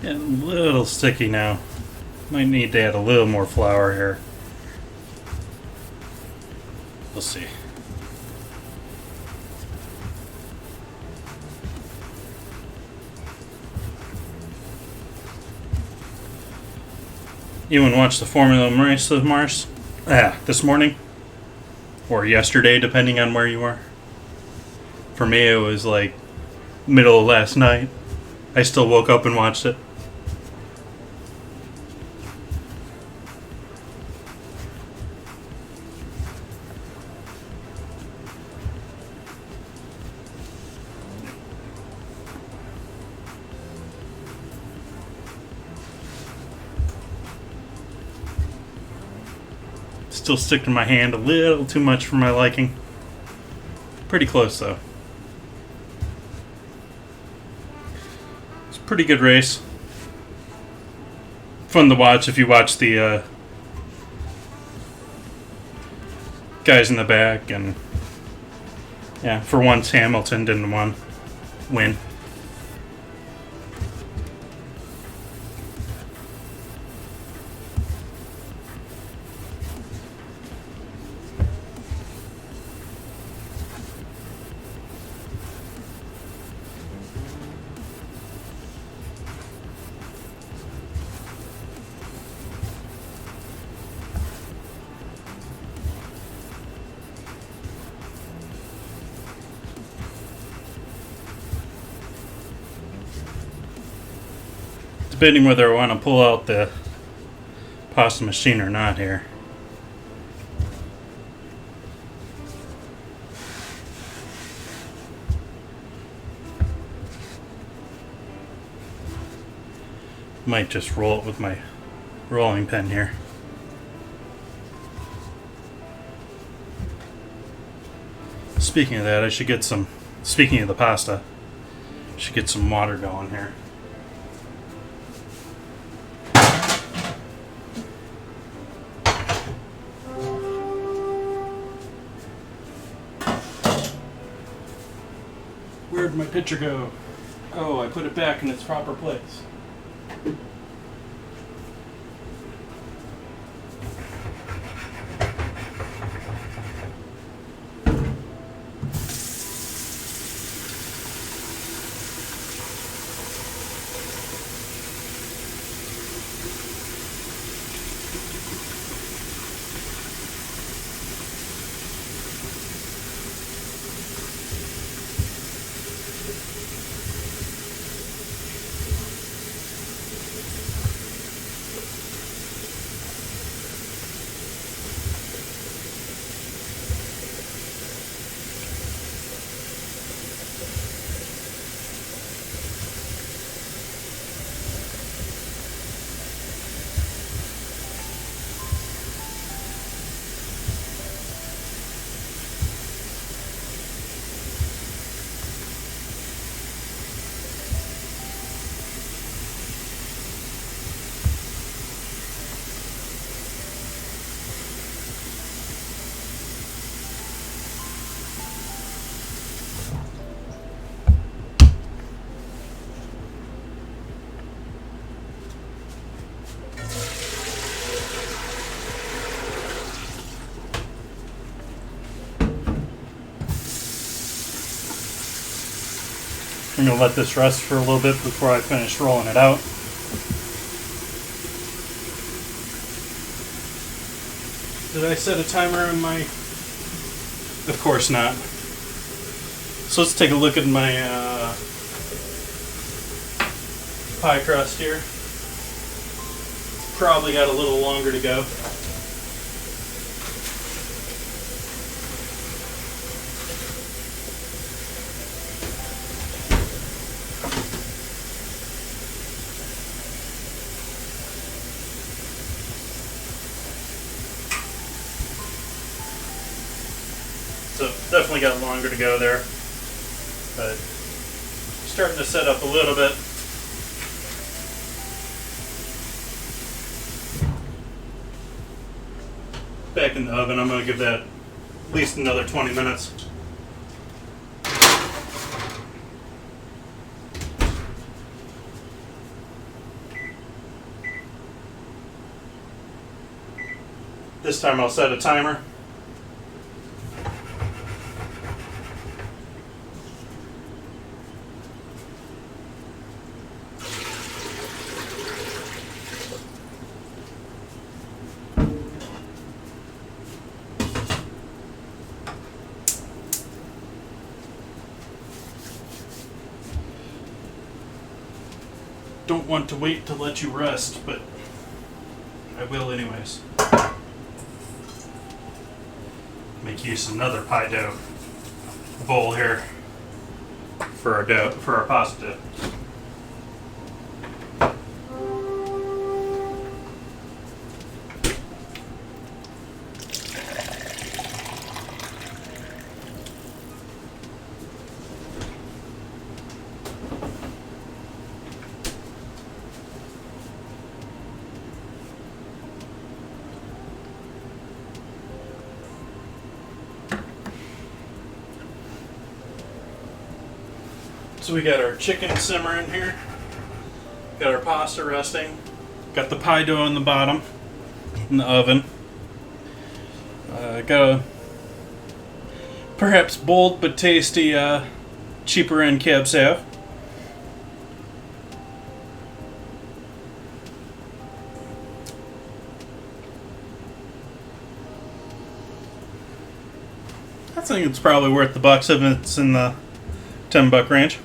Getting a little sticky now. Might need to add a little more flour here. We'll see. Anyone watch the Formula race of Mars? This morning? Or yesterday, depending on where you are. For me, it was like middle of last night. I still woke up and watched it. Still sticking to my hand a little too much for my liking. Pretty close though. It's a pretty good race. Fun to watch if you watch the guys in the back, and yeah, for once Hamilton didn't win. Debating whether I want to pull out the pasta machine or not here. Might just roll it with my rolling pin here. Speaking of that, I should get some. Speaking of the pasta, I should get some water going here. Where'd my pitcher go? Oh, I put it back in its proper place. I'm going to let this rest for a little bit before I finish rolling it out. Did I set a timer on my... Of course not. So let's take a look at my pie crust here. Probably got a little longer to go. So definitely got longer to go there, but starting to set up a little bit. Back in the oven, I'm going to give that at least another 20 minutes. This time I'll set a timer. Don't want to wait to let you rest, but I will anyways. Make use of another pie dough bowl here for our dough, for our pasta dough. So we got our chicken simmering here, got our pasta resting, got the pie dough in the bottom in the oven. Got a perhaps bold but tasty cheaper end cab sauv. I think it's probably worth the bucks if it's in the $10 range.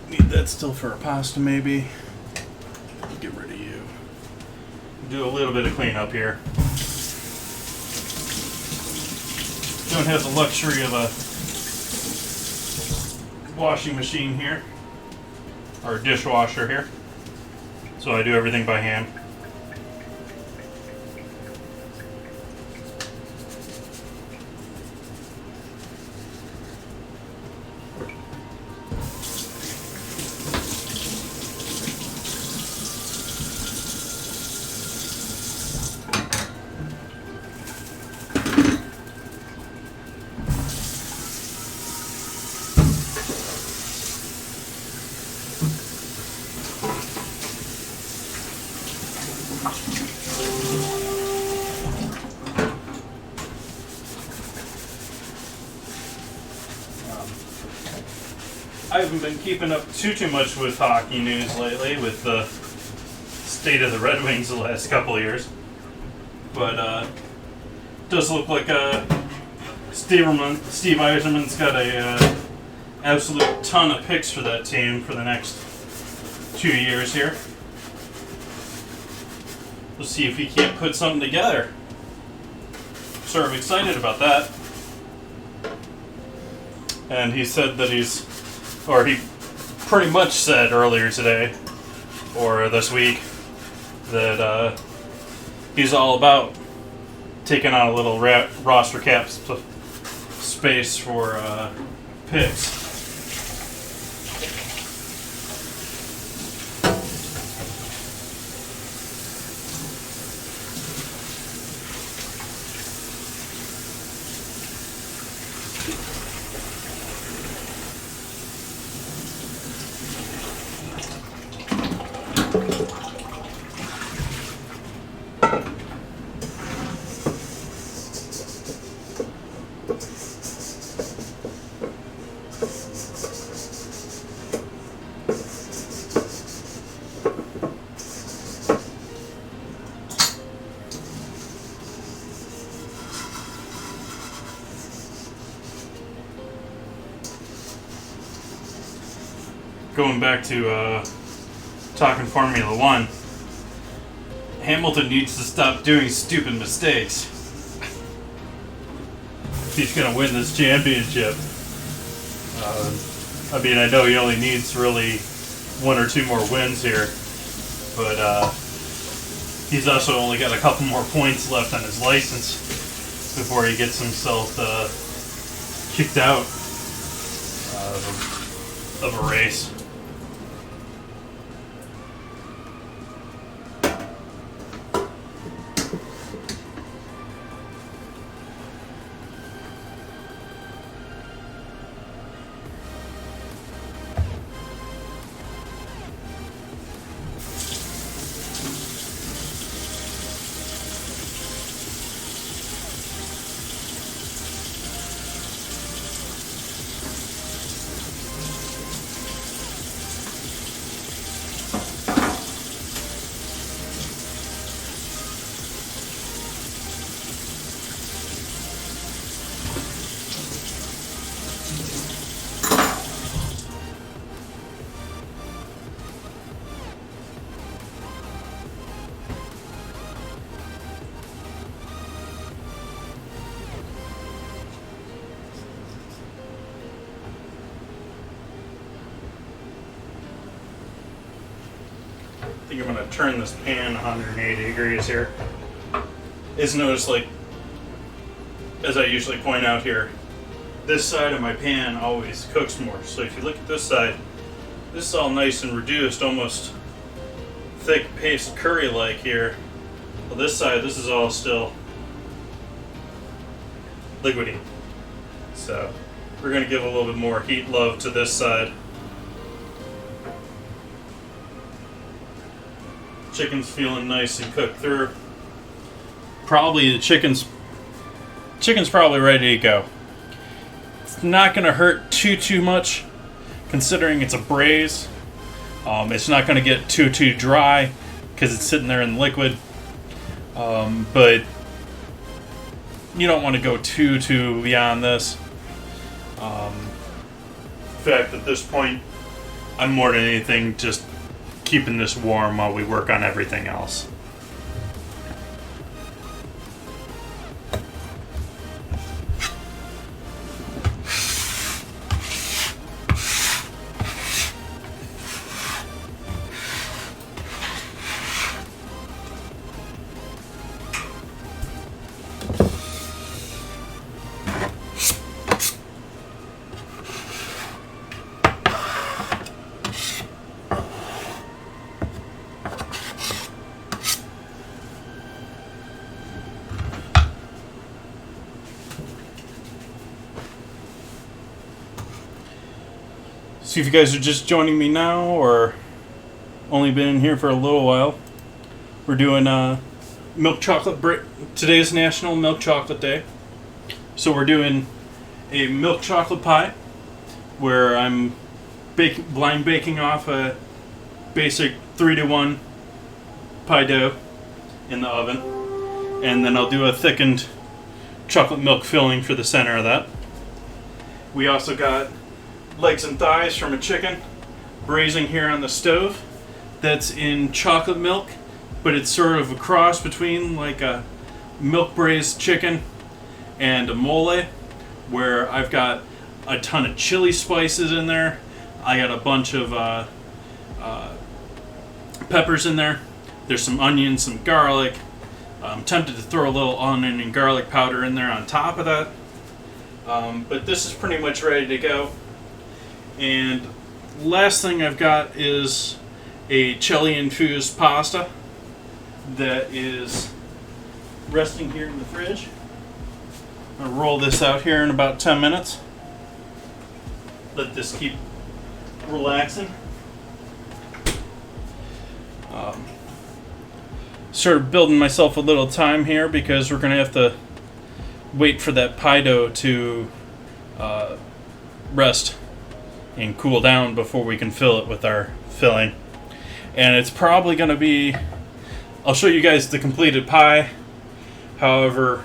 Need that still for our pasta, maybe. Get rid of you. Do a little bit of cleanup here. Don't have the luxury of a washing machine here, or a dishwasher here. So I do everything by hand. I haven't been keeping up too much with hockey news lately with the state of the Red Wings the last couple of years. But does look like Steve Yzerman's got a absolute ton of picks for that team for the next 2 years here. We'll see if he can't put something together. Sort of excited about that. And he said that he pretty much said earlier today, or this week, that he's all about taking on a little roster cap space for picks. Going back to talking Formula One, Hamilton needs to stop doing stupid mistakes if he's going to win this championship. I mean, I know he only needs really 1 or 2 more wins here, but he's also only got a couple more points left on his license before he gets himself kicked out of a race. I think I'm going to turn this pan 180 degrees here. Is notice, like, as I usually point out here, this side of my pan always cooks more. So if you look at this side, this is all nice and reduced, almost thick paste curry-like here. Well, this side, this is all still liquidy. So we're going to give a little bit more heat love to this side. Chicken's feeling nice and cooked through. Probably the chicken's probably ready to go. It's not going to hurt too much, considering it's a braise. It's not going to get too dry because it's sitting there in liquid. But you don't want to go too beyond this. In fact, at this point, I'm more than anything just keeping this warm while we work on everything else. So if you guys are just joining me now or only been in here for a little while, we're doing milk chocolate today's National Milk Chocolate Day. So we're doing a milk chocolate pie where I'm blind baking off a basic 3-to-1 pie dough in the oven, and then I'll do a thickened chocolate milk filling for the center of that. We also got legs and thighs from a chicken braising here on the stove. That's in chocolate milk, but it's sort of a cross between like a milk braised chicken and a mole, where I've got a ton of chili spices in there. I got a bunch of peppers in there. There's some onions, some garlic. I'm tempted to throw a little onion and garlic powder in there on top of that. But this is pretty much ready to go. And last thing I've got is a chili infused pasta that is resting here in the fridge. I'm going to roll this out here in about 10 minutes. Let this keep relaxing. Sort of building myself a little time here because we're going to have to wait for that pie dough to rest and cool down before we can fill it with our filling. And it's probably going to be, I'll show you guys the completed pie. However,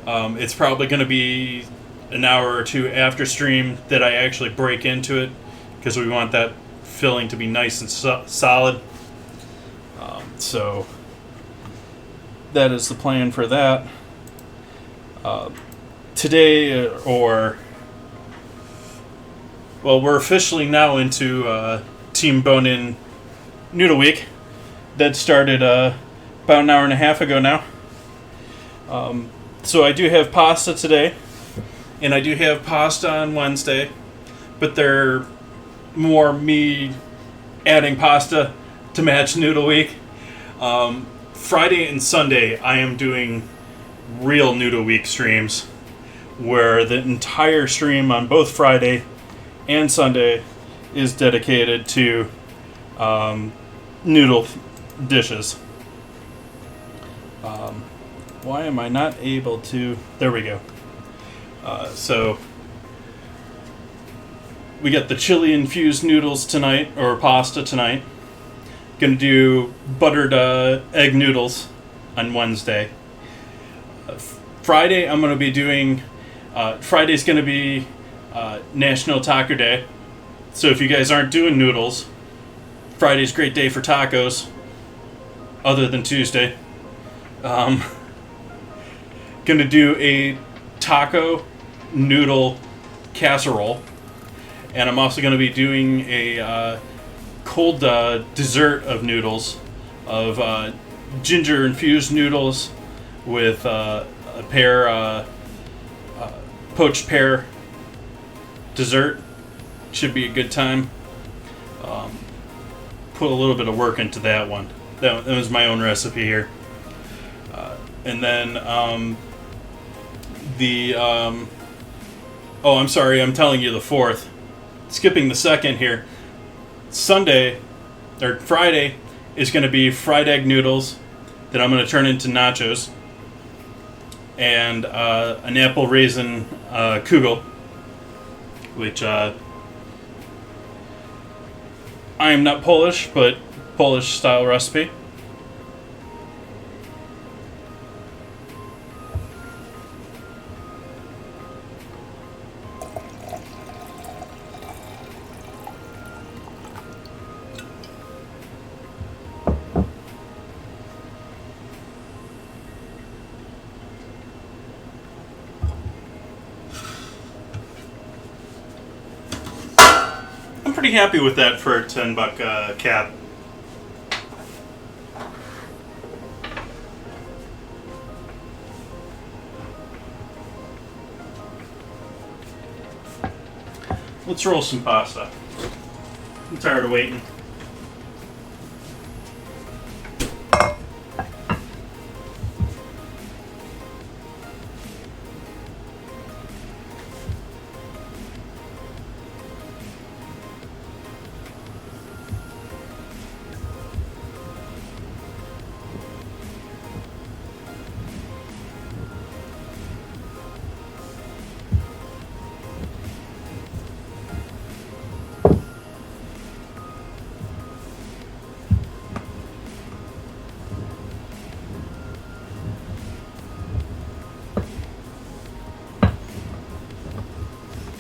it's probably going to be an hour or two after stream that I actually break into it, because we want that filling to be nice and solid. So that is the plan for that. Today, we're officially now into Team Bone-In Noodle Week. That started about an hour and a half ago now. So I do have pasta today, and I do have pasta on Wednesday, but they're more me adding pasta to match Noodle Week. Friday and Sunday I am doing real Noodle Week streams, where the entire stream on both Friday and Sunday is dedicated to noodle dishes. Why am I not able to... There we go. So we got the chili infused noodles tonight, or pasta tonight. Gonna do buttered egg noodles on Wednesday. Friday I'm gonna be doing... Friday's gonna be National Taco Day. So if you guys aren't doing noodles, Friday's a great day for tacos, other than Tuesday. Gonna do a taco noodle casserole, and I'm also gonna be doing a cold dessert of noodles, of ginger infused noodles with a pear, poached pear dessert. Should be a good time. Put a little bit of work into that one. That was my own recipe here. And then oh, I'm sorry, I'm telling you the 4th. Skipping the 2nd here. Friday is going to be fried egg noodles that I'm going to turn into nachos, and an apple raisin kugel, which I am not Polish, but Polish style recipe. I'm pretty happy with that for a $10 cap. Let's roll some pasta. I'm tired of waiting.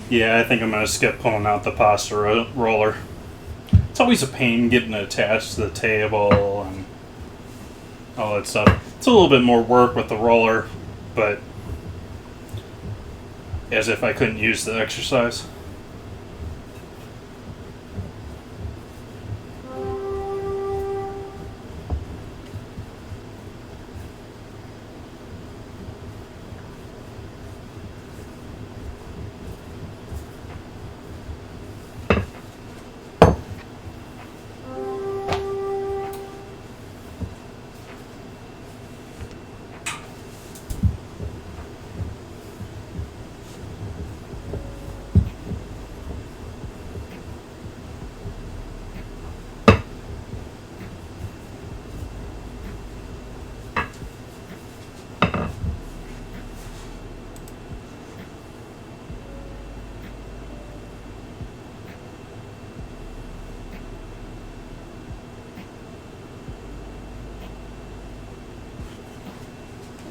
Yeah, I think I'm going to skip pulling out the pasta roller. It's always a pain getting it attached to the table and all that stuff. It's a little bit more work with the roller, but as if I couldn't use the exercise.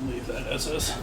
I'll leave that as is.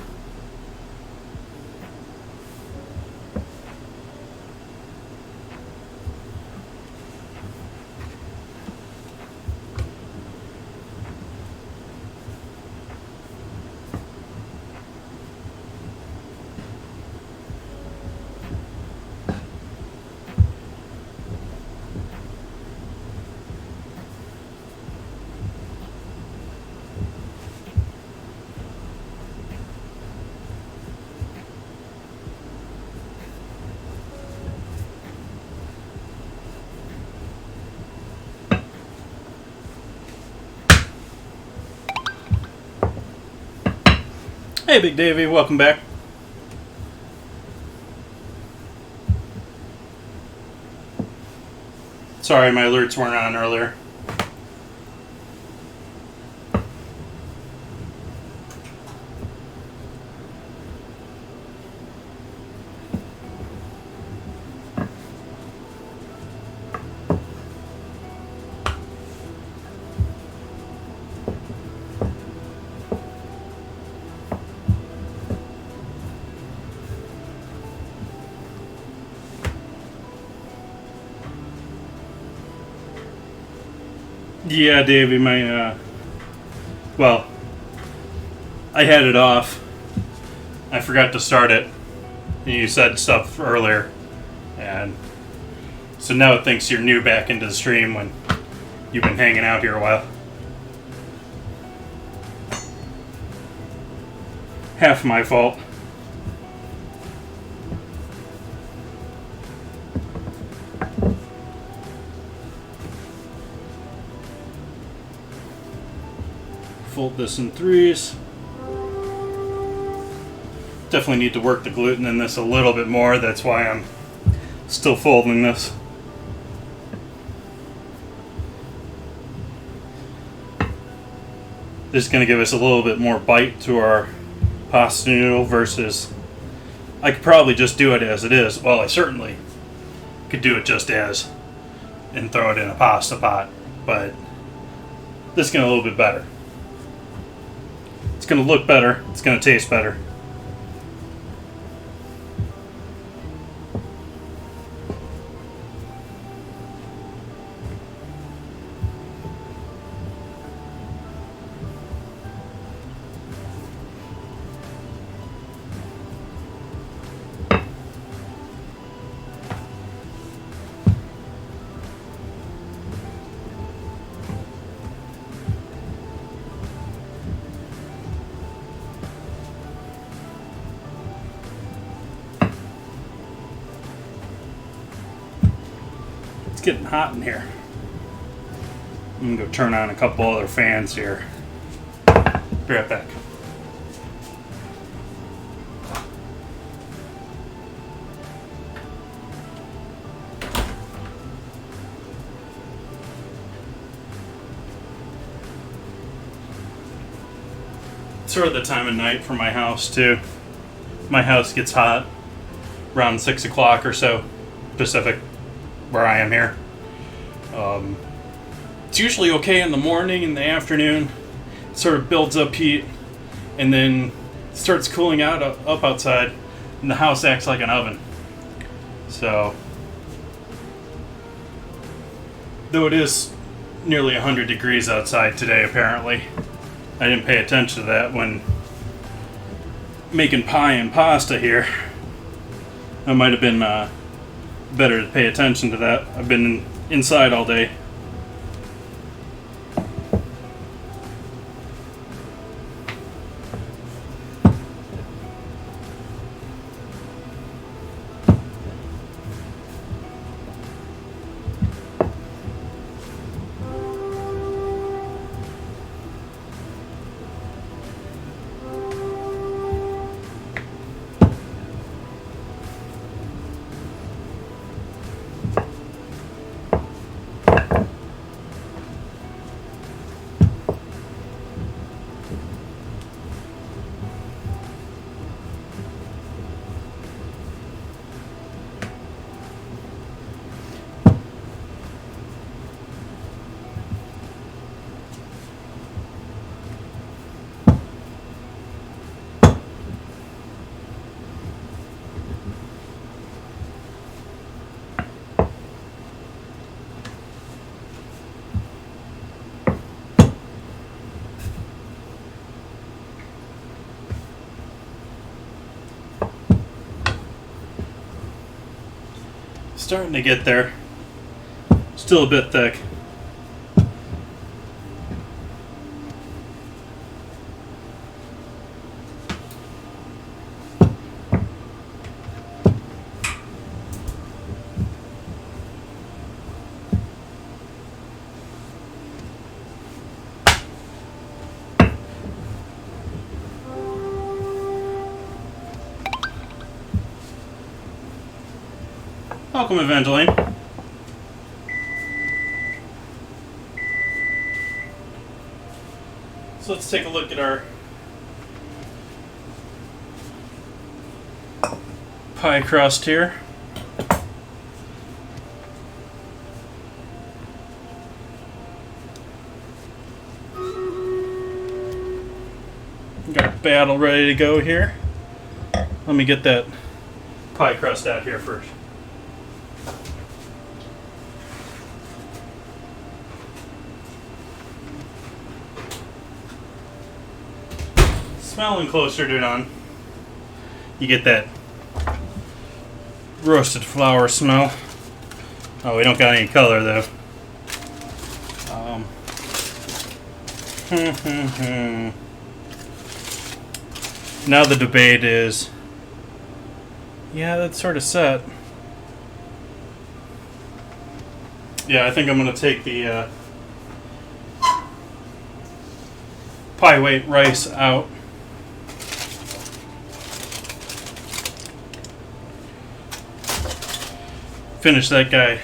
Hey, Big Davey, welcome back. Sorry, my alerts weren't on earlier. Yeah, Davey, well, I had it off. I forgot to start it. You said stuff earlier. And so now it thinks you're new back into the stream when you've been hanging out here a while. Half my fault. Fold this in threes. Definitely need to work the gluten in this a little bit more. That's why I'm still folding this. This is going to give us a little bit more bite to our pasta noodle versus I could probably just do it as it is. Well, I certainly could do it just as and throw it in a pasta pot, but this is going to be a little bit better. It's going to look better. It's going to taste better. Getting hot in here. I'm gonna go turn on a couple other fans here. Be right back. It's sort of the time of night for my house too. My house gets hot around 6 o'clock or so Pacific, where I am here. It's usually okay in the morning, in the afternoon. It sort of builds up heat, and then it starts cooling out up outside, and the house acts like an oven. So, though it is nearly 100 degrees outside today, apparently, I didn't pay attention to that when making pie and pasta here. That might have been better to pay attention to that. I've been inside all day. Starting to get there. Still a bit thick. Welcome, Evangeline. So let's take a look at our pie crust here. Got a battle ready to go here. Let me get that pie crust out here first. Smelling closer to done. You get that roasted flour smell. Oh, we don't got any color though. Now the debate is, yeah, that's sort of set. Yeah, I think I'm going to take the pie weight rice out. Finish that guy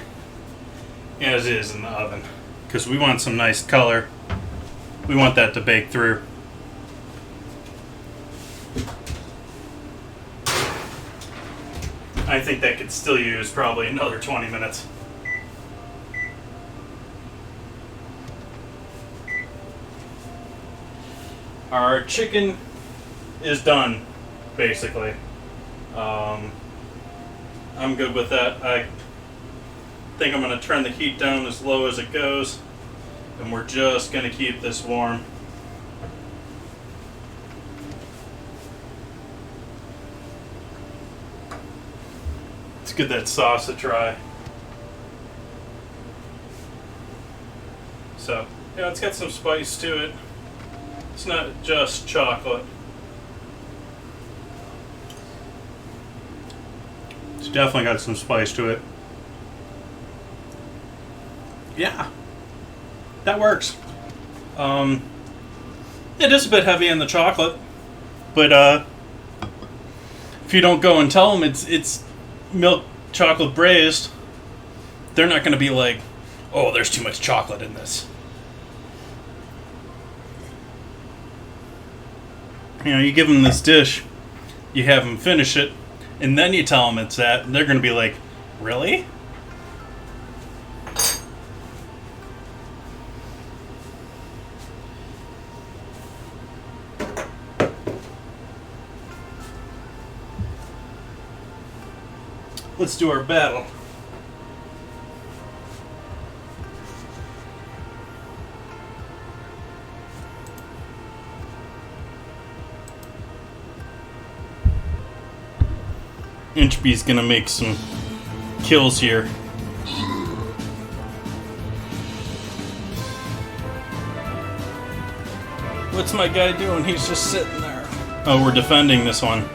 as is in the oven because we want some nice color. We want that to bake through. I think that could still use probably another 20 minutes. Our chicken is done, basically. I'm good with that. I think I'm going to turn the heat down as low as it goes, and we're just going to keep this warm. Let's give that sauce a try. So, yeah, it's got some spice to it. It's not just chocolate. It's definitely got some spice to it. Yeah, that works. It is a bit heavy in the chocolate, but if you don't go and tell them it's milk chocolate braised, they're not going to be like, oh, there's too much chocolate in this. You know, you give them this dish, you have them finish it, and then you tell them it's that, and they're going to be like, really? Let's do our battle. Inchby's gonna make some kills here. What's my guy doing? He's just sitting there. Oh, we're defending this one.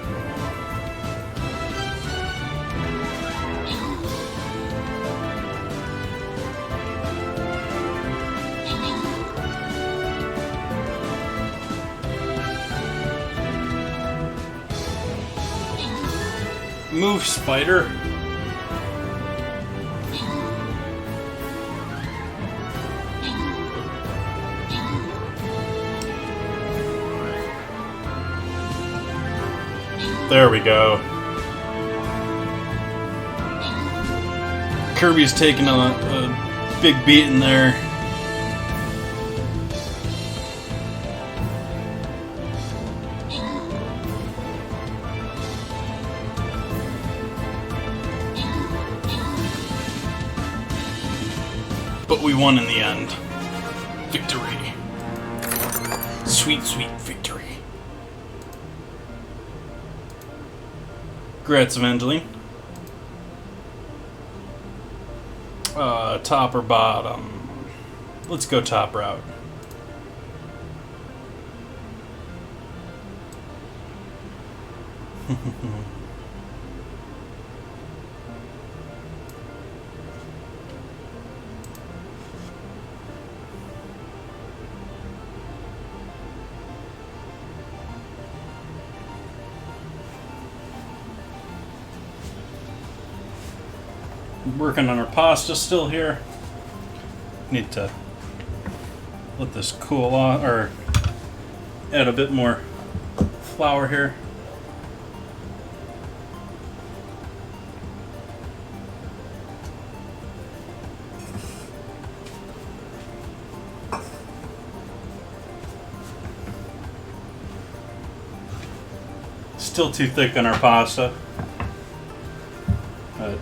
Move, spider. There we go. Kirby's taking a big beating there. But we won in the end. Victory. Sweet, sweet victory. Congrats, Evangeline. Top or bottom? Let's go top route. Working on our pasta still here. Need to let this cool off, or add a bit more flour here. Still too thick on our pasta.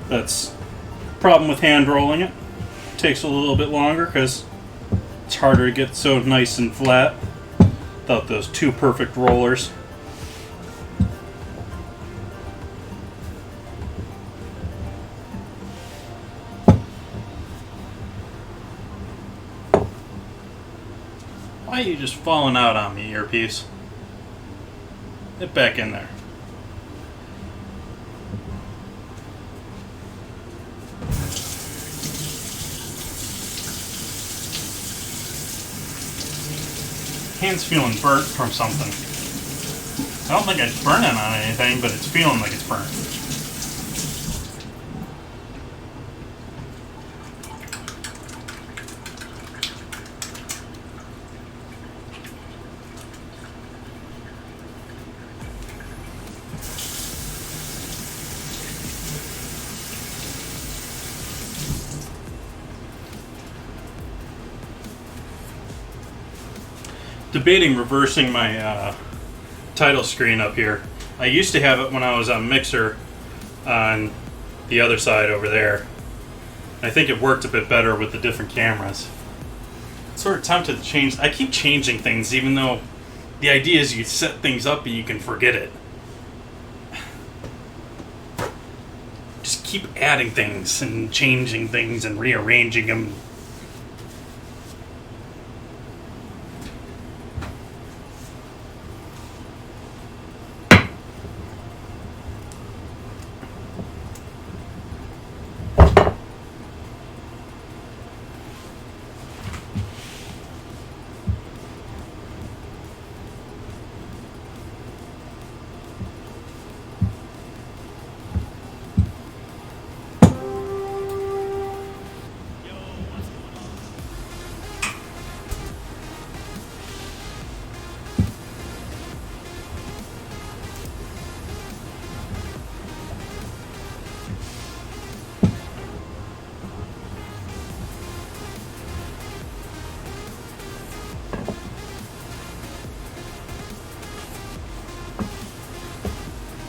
That's problem with hand rolling it. Takes a little bit longer because it's harder to get so nice and flat without those two perfect rollers. Why are you just falling out on me, earpiece? Get back in there. Hand's feeling burnt from something. I don't think it's burning on anything, but it's feeling like it's burnt. Debating reversing my title screen up here. I used to have it when I was on Mixer on the other side over there. I think it worked a bit better with the different cameras. Sort of tempted to change. I keep changing things even though the idea is you set things up and you can forget it. Just keep adding things and changing things and rearranging them.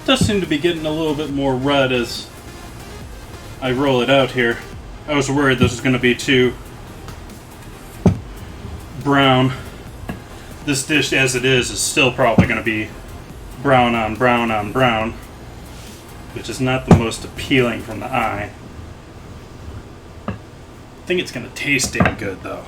Does seem to be getting a little bit more red as I roll it out here. I was worried this was going to be too brown. This dish as it is still probably going to be brown on brown on brown, which is not the most appealing from the eye. I think it's going to taste damn good though.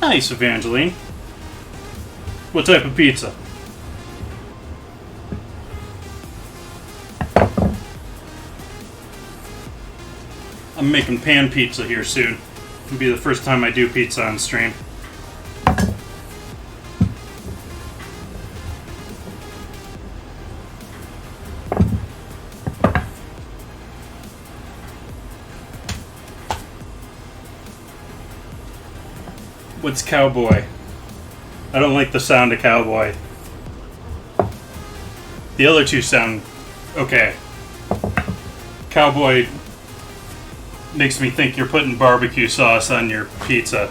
Nice, Evangeline. What type of pizza? I'm making pan pizza here soon. It'll be the first time I do pizza on stream. What's cowboy? I don't like the sound of cowboy. The other two sound okay. Cowboy makes me think you're putting barbecue sauce on your pizza,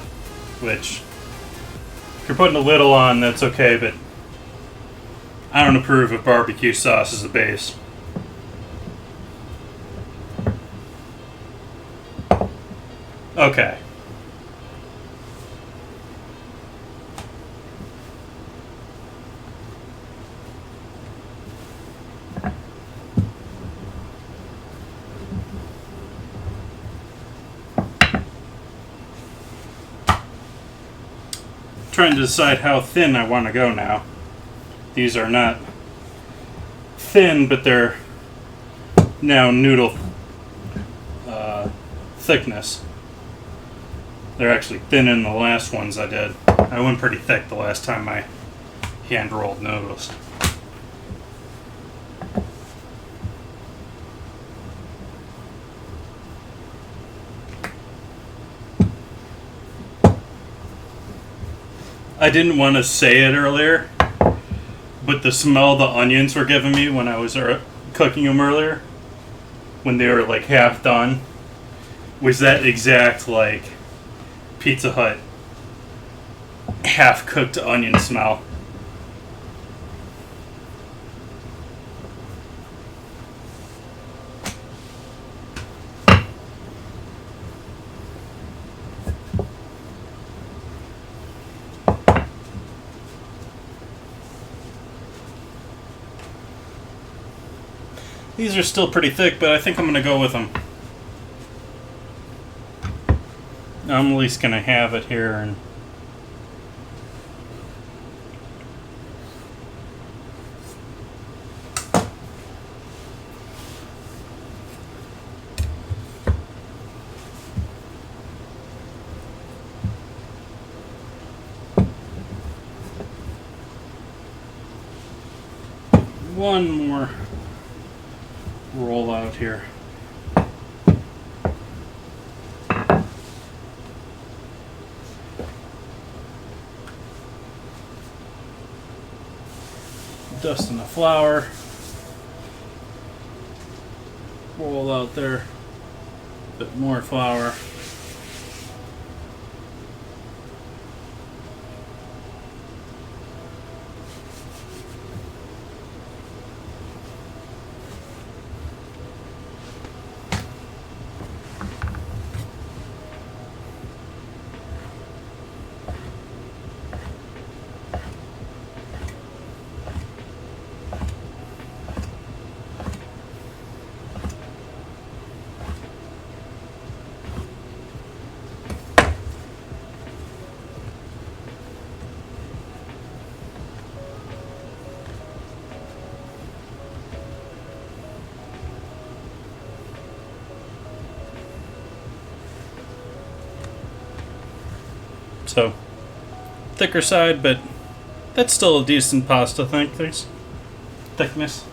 which if you're putting a little on, that's okay, but I don't approve of barbecue sauce as a base. Okay. Trying to decide how thin I want to go now. These are not thin, but they're now noodle thickness. They're actually thinner than the last ones I did. I went pretty thick the last time I hand rolled noodles. I didn't want to say it earlier, but the smell the onions were giving me when I was cooking them earlier, when they were like half done, was that exact like Pizza Hut half cooked onion smell. These are still pretty thick, but I think I'm going to go with them. I'm at least going to have it here. And one more roll out here. Dust in the flour. Roll out there. Bit more flour. So, thicker side, but that's still a decent pasta thickness.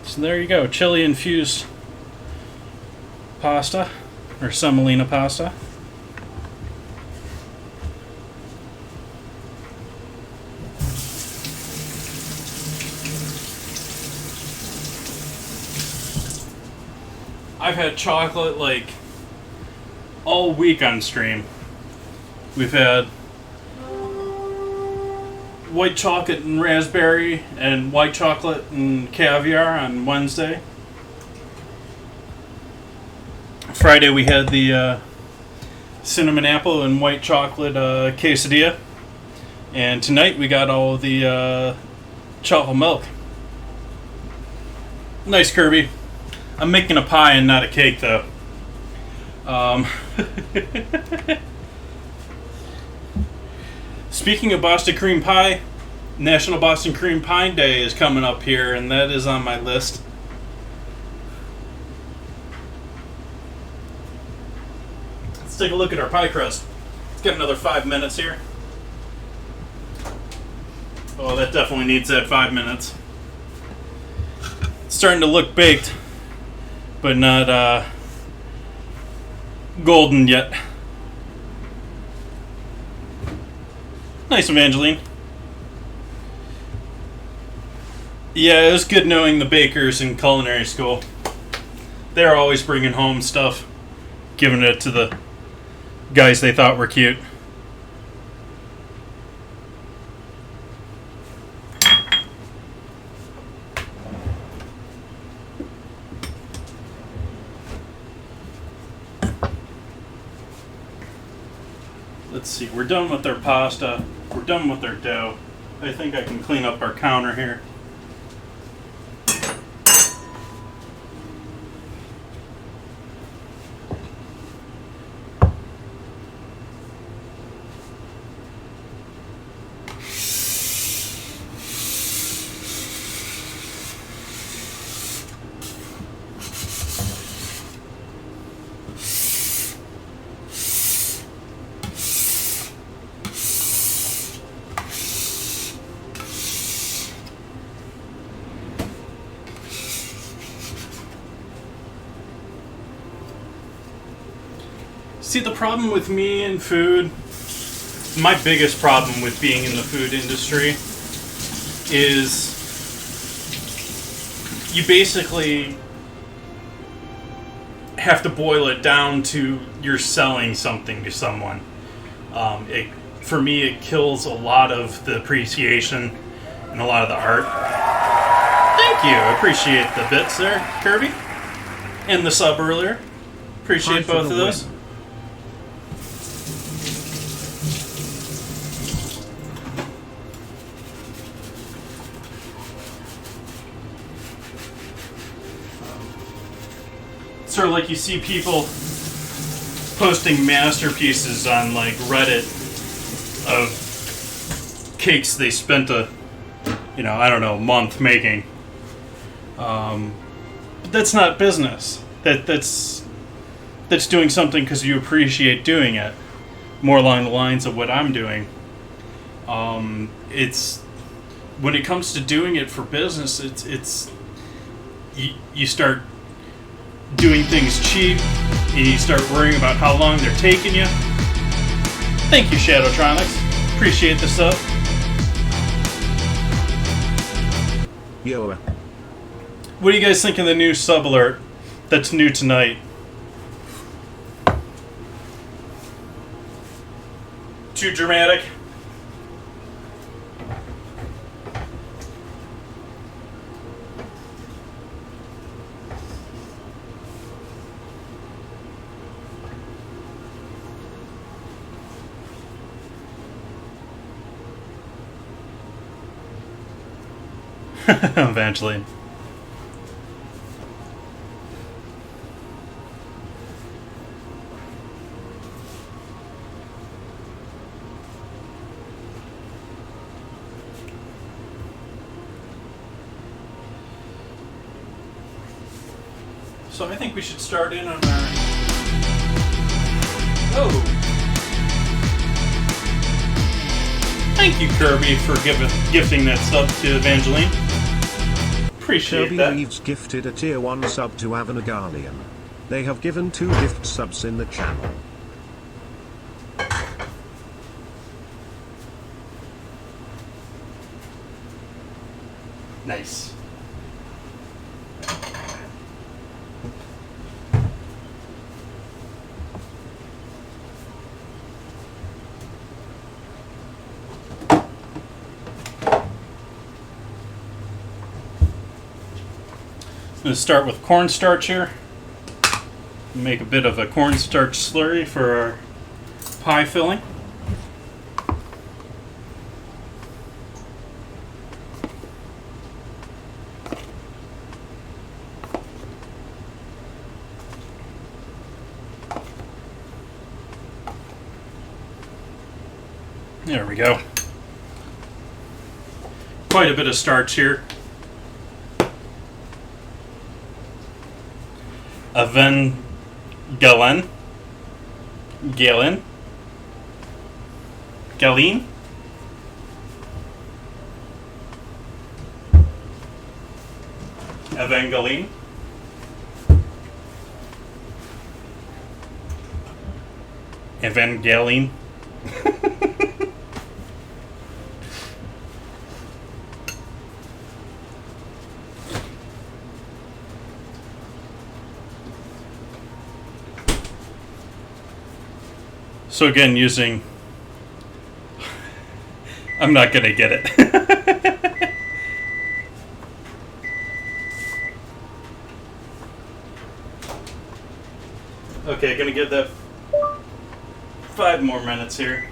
So there you go, chili infused pasta, or semolina pasta. I've had chocolate like all week on stream. We've had white chocolate and raspberry and white chocolate and caviar on Wednesday. Friday we had the cinnamon apple and white chocolate quesadilla. And tonight we got all the chocolate milk. Nice, Kirby. I'm making a pie and not a cake, though. Speaking of Boston cream pie, National Boston Cream Pie Day is coming up here, and that is on my list. Let's take a look at our pie crust. Let's get another 5 minutes here. Oh, that definitely needs that 5 minutes. It's starting to look baked, but not golden yet. Nice, Evangeline. Yeah, it was good knowing the bakers in culinary school. They're always bringing home stuff, giving it to the guys they thought were cute. Let's see, we're done with our pasta. We're done with our dough. I think I can clean up our counter here. See, the problem with me and food, my biggest problem with being in the food industry is you basically have to boil it down to you're selling something to someone. For me, it kills a lot of the appreciation and a lot of the art. Thank you. I appreciate the bits there, Kirby. And the sub earlier. Appreciate both of those. Sort of like you see people posting masterpieces on like Reddit of cakes they spent a month making. But that's not business. That's that's doing something because you appreciate doing it, more along the lines of what I'm doing. It's when it comes to doing it for business, it's you start doing things cheap, and you start worrying about how long they're taking you. Thank you, Shadowtronics. Appreciate the sub. Yo. What do you guys think of the new sub alert that's new tonight? Too dramatic? Eventually. So I think we should start in on our... Oh! Thank you, Kirby, for gifting that sub to Evangeline. Appreciate Kirby that. Reeves gifted a tier 1 sub to Avanagalian. They have given 2 gift subs in the channel. Nice. I'm going to start with cornstarch here. Make a bit of a cornstarch slurry for our pie filling. There we go. Quite a bit of starch here. Galen. Evangeline. Evangeline. So again, using... I'm not going to get it. Okay, going to give that 5 more minutes here.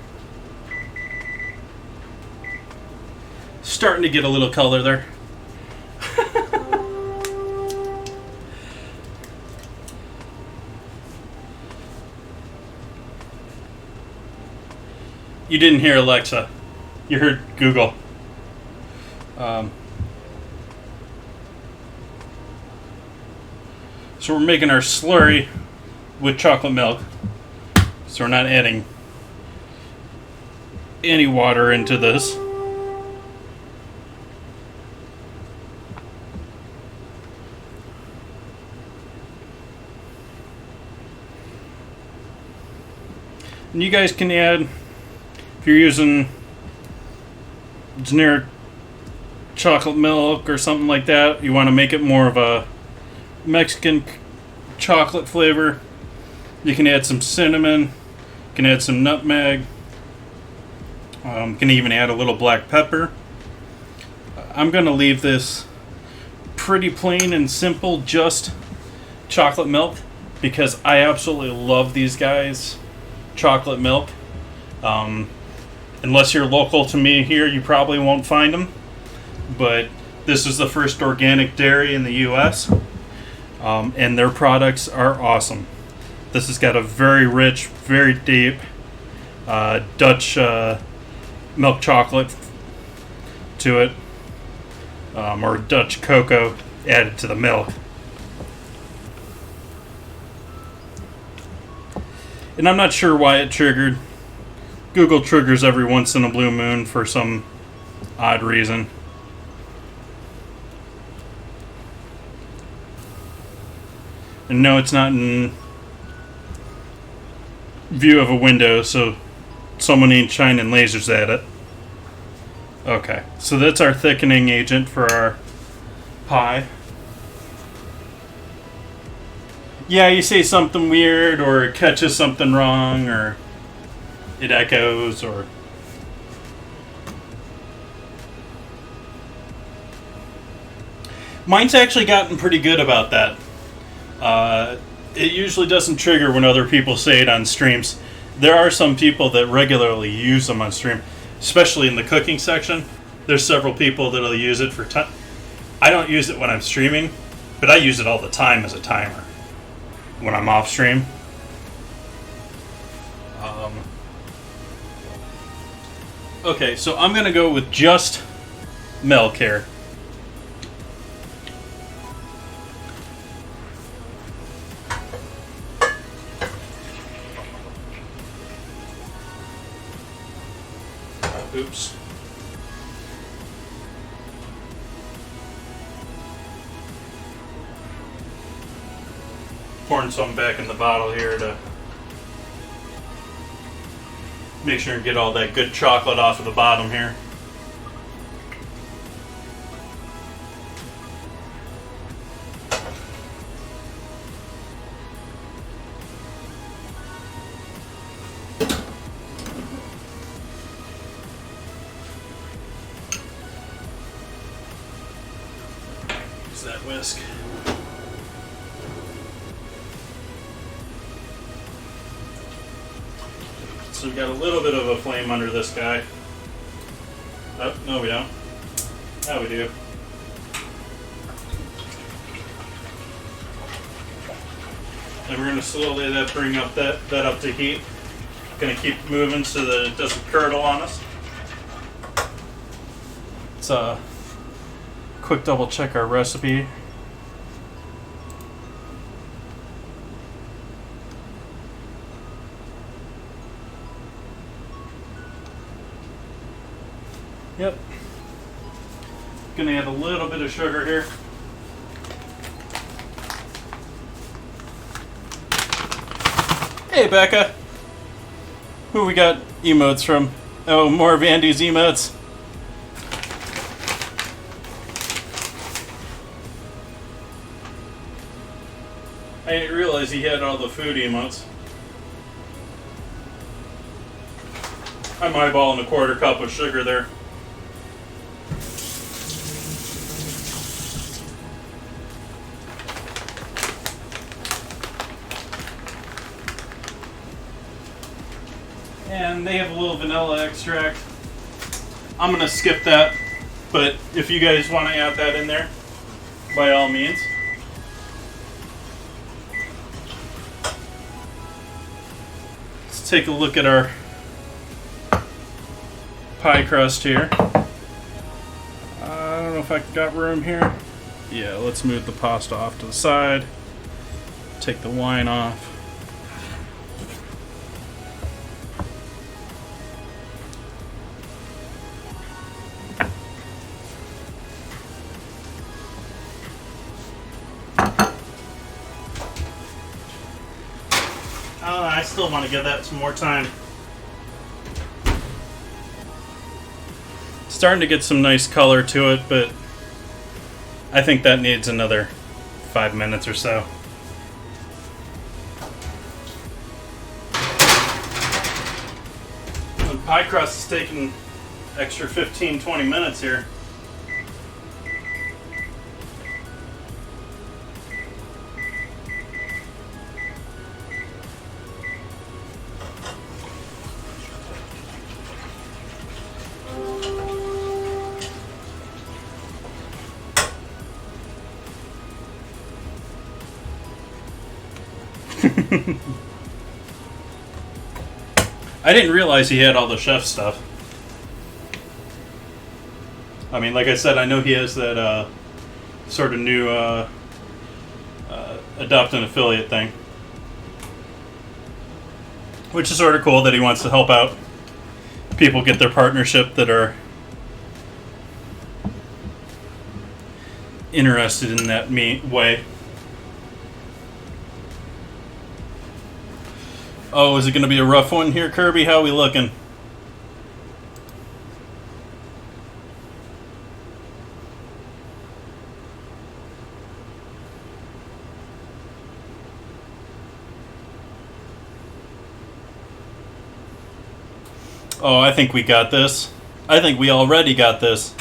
Starting to get a little color there. You didn't hear Alexa. You heard Google. So we're making our slurry with chocolate milk. So we're not adding any water into this. And you guys can add, if you're using generic chocolate milk or something like that, you want to make it more of a Mexican chocolate flavor, you can add some cinnamon, you can add some nutmeg, can even add a little black pepper. I'm going to leave this pretty plain and simple, just chocolate milk, because I absolutely love these guys' chocolate milk. Unless you're local to me here, you probably won't find them. But this is the first organic dairy in the U.S. And their products are awesome. This has got a very rich, very deep Dutch milk chocolate to it, or Dutch cocoa added to the milk. And I'm not sure why it triggered. Google triggers every once in a blue moon for some odd reason. And no, it's not in view of a window, so someone ain't shining lasers at it. Okay, so that's our thickening agent for our pie. Yeah, you say something weird, or it catches something wrong, or it echoes, or... Mine's actually gotten pretty good about that. It usually doesn't trigger when other people say it on streams. There are some people that regularly use them on stream, especially in the cooking section. There's several people that'll use it for time. I don't use it when I'm streaming, but I use it all the time as a timer when I'm off stream. Okay, so I'm gonna go with just milk here. Oops. Pouring some back in the bottle here to make sure and get all that good chocolate off of the bottom here. Use that whisk. So we've got a little bit of a flame under this guy. Oh, no we don't. Yeah, we do. And we're going to slowly bring up that up to heat. Going to keep moving so that it doesn't curdle on us. Let's quick double check our recipe. Yep. Gonna add a little bit of sugar here. Hey Becca! Who we got emotes from? Oh, more of Andy's emotes. I didn't realize he had all the food emotes. I'm eyeballing a quarter cup of sugar there. And they have a little vanilla extract. I'm gonna skip that, but if you guys want to add that in there, by all means. Let's take a look at our pie crust here. I don't know if I got room here. Yeah, let's move the pasta off to the side. Take the wine off. I still want to give that some more time. Starting to get some nice color to it, but I think that needs another 5 minutes or so. The pie crust is taking extra 15-20 minutes here. I didn't realize he had all the chef stuff. I mean, like I said, I know he has that sort of new adopt an affiliate thing. which is sort of cool that he wants to help out people get their partnership that are interested in that way. Oh, is it going to be a rough one here, Kirby? How are we looking? Oh, I think we got this. I think we already got this.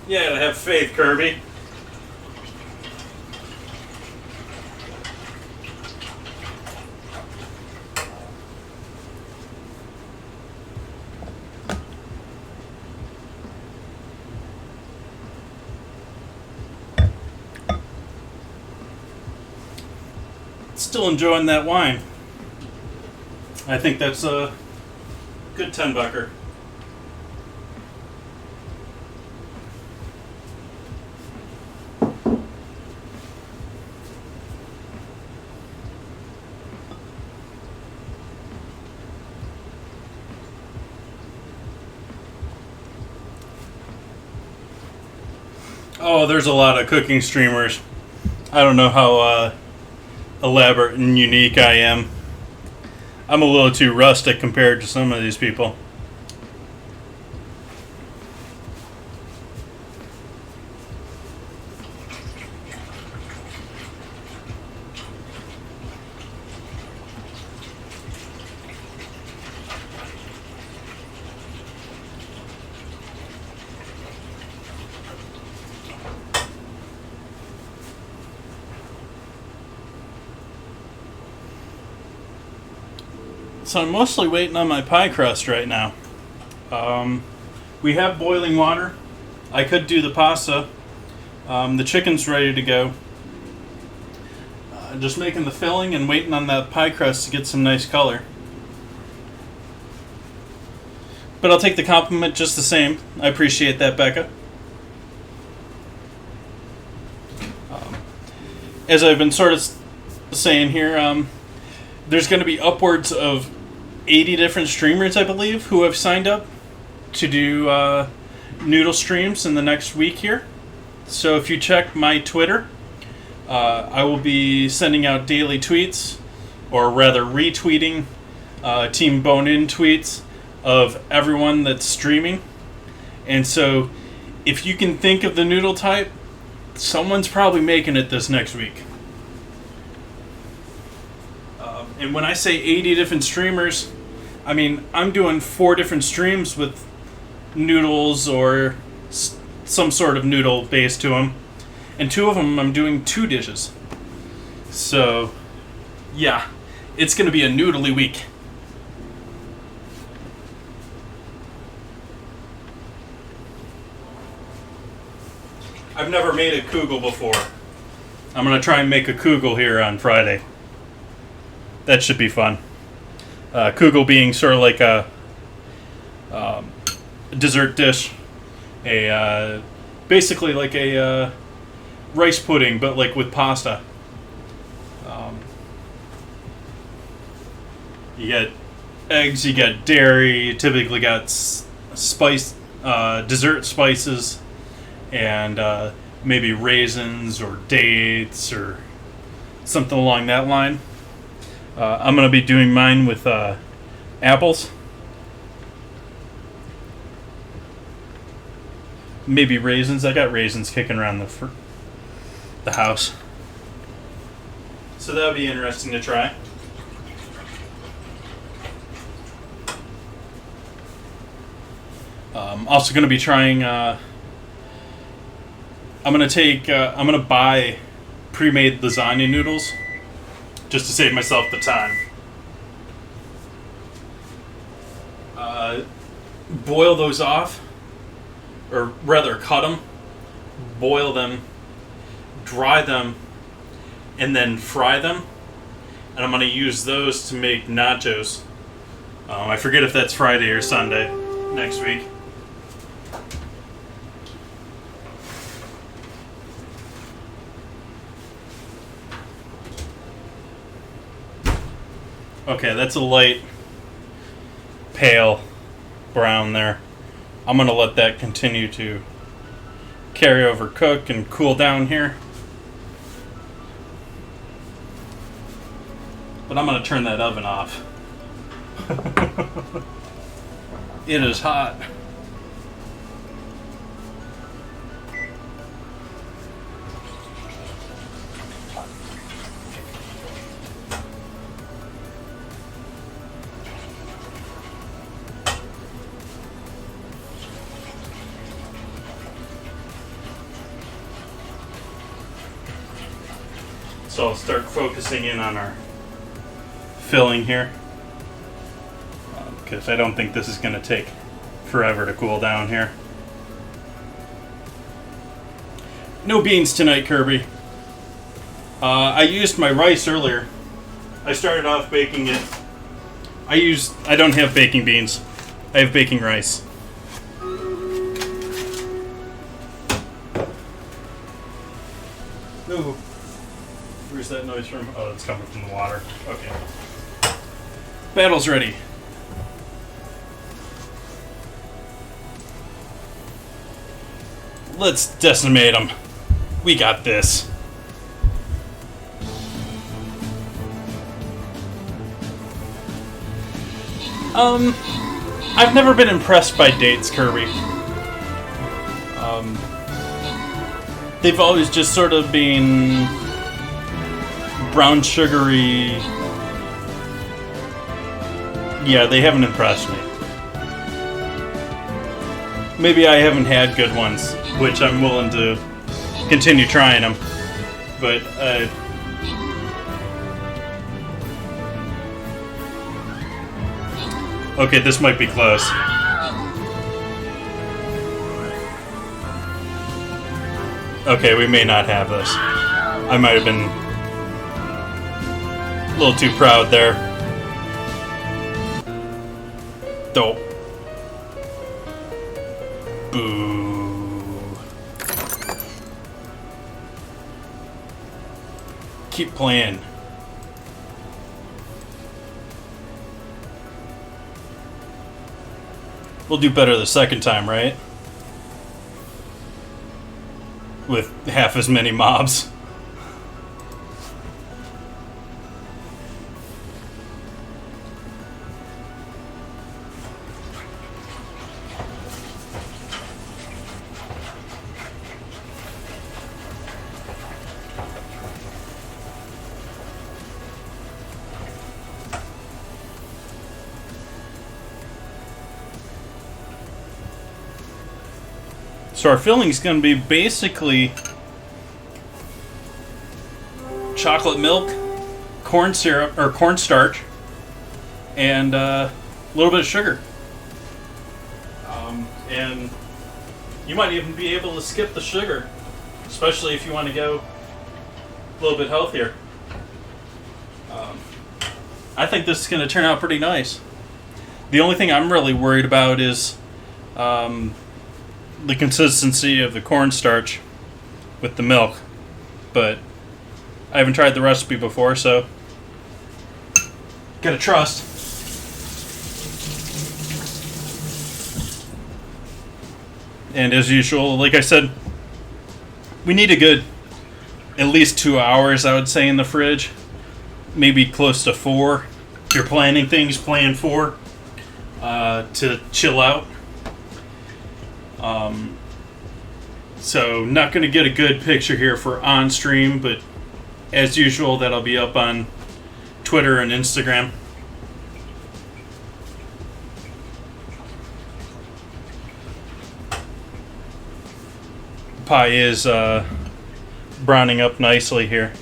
Yeah, gotta have faith, Kirby. Still enjoying that wine. I think that's a good 10-bucker. Oh, there's a lot of cooking streamers. I don't know how elaborate and unique I am. I'm a little too rustic compared to some of these people. So I'm mostly waiting on my pie crust right now. We have boiling water. I could do the pasta. The chicken's ready to go. Just making the filling and waiting on that pie crust to get some nice color. But I'll take the compliment just the same. I appreciate that, Becca. As I've been sort of saying here, there's going to be upwards of 80 different streamers, I believe, who have signed up to do noodle streams in the next week here. So if you check my Twitter, I will be sending out daily tweets, or rather retweeting Team Bone In tweets of everyone that's streaming. And so if you can think of the noodle type, someone's probably making it this next week. And when I say 80 different streamers, I mean, I'm doing 4 different streams with noodles or some sort of noodle base to them. And 2 of them, I'm doing 2 dishes. So, yeah, it's going to be a noodly week. I've never made a kugel before. I'm going to try and make a kugel here on Friday. That should be fun. Kugel being sort of like a dessert dish, basically like a rice pudding, but like with pasta. You get eggs, you get dairy, you typically got dessert spices, and maybe raisins or dates or something along that line. I'm going to be doing mine with apples. Maybe raisins. I got raisins kicking around the house. So that'll be interesting to try. Also going to be trying... I'm going to buy pre-made lasagna noodles, just to save myself the time. Boil those off, or rather cut them, boil them, dry them, and then fry them. And I'm going to use those to make nachos. I forget if that's Friday or Sunday next week. Okay, that's a light pale brown there. I'm going to let that continue to carry over, cook, and cool down here. But I'm going to turn that oven off. It is hot. So I'll start focusing in on our filling here, because I don't think this is going to take forever to cool down here. No beans tonight, Kirby. I used my rice earlier. I started off baking it. I don't have baking beans. I have baking rice. Ooh. Where's that noise from? Oh, it's coming from the water. Okay. Battle's ready. Let's decimate them. We got this. I've never been impressed by dates, Kirby. They've always just sort of been brown sugary. Yeah, they haven't impressed me. Maybe I haven't had good ones, which I'm willing to continue trying them. But, okay, this might be close. Okay, we may not have this. I might have been a little too proud there. Dope. Boo. Keep playing. We'll do better the second time, right? With half as many mobs. So our filling is going to be basically chocolate milk, corn syrup or cornstarch, and a little bit of sugar. And you might even be able to skip the sugar, especially if you want to go a little bit healthier. I think this is going to turn out pretty nice. The only thing I'm really worried about is the consistency of the cornstarch with the milk, but I haven't tried the recipe before, so gotta trust. And as usual, like I said, we need a good at least 2 hours, I would say, in the fridge, maybe close to 4. If you're planning things, plan 4 to chill out. So not going to get a good picture here for on stream, but as usual, that'll be up on Twitter and Instagram. The pie is browning up nicely here.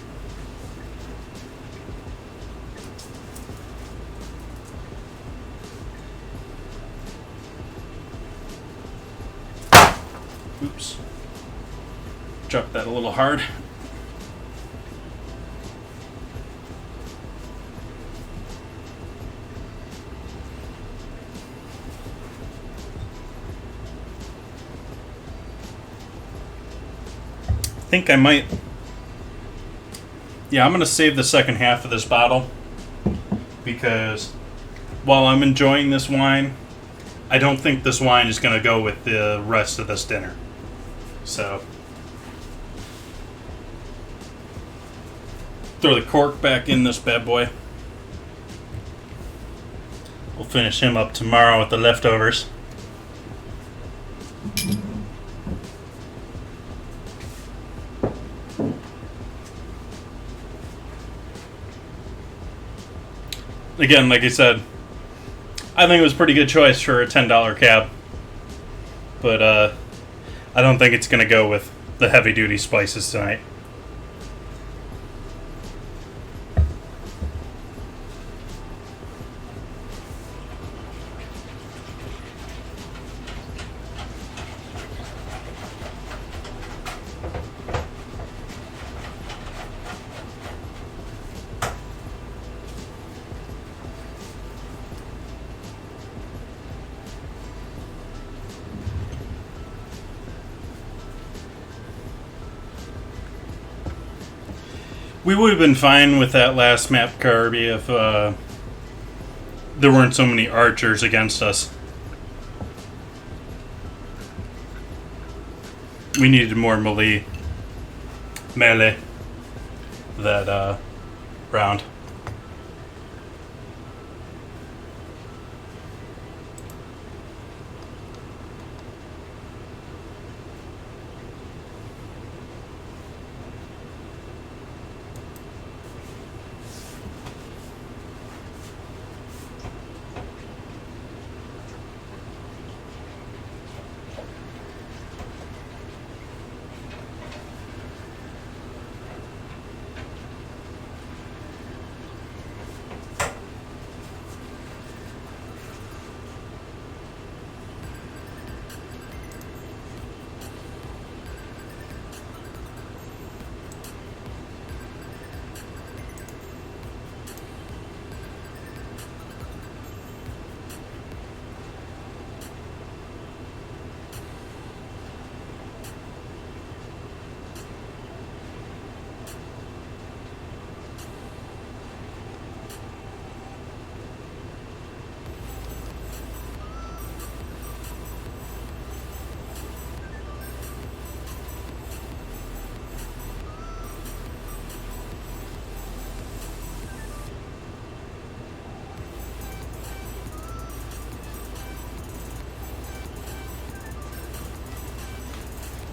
Oops. Dropped that a little hard. I think I might... Yeah, I'm going to save the second half of this bottle because while I'm enjoying this wine, I don't think this wine is going to go with the rest of this dinner. So, throw the cork back in this bad boy. We'll finish him up tomorrow with the leftovers. Again, like I said, I think it was a pretty good choice for a $10 cab. But I don't think it's going to go with the heavy-duty spices tonight. We would have been fine with that last map, Kirby, if there weren't so many archers against us. We needed more melee that round.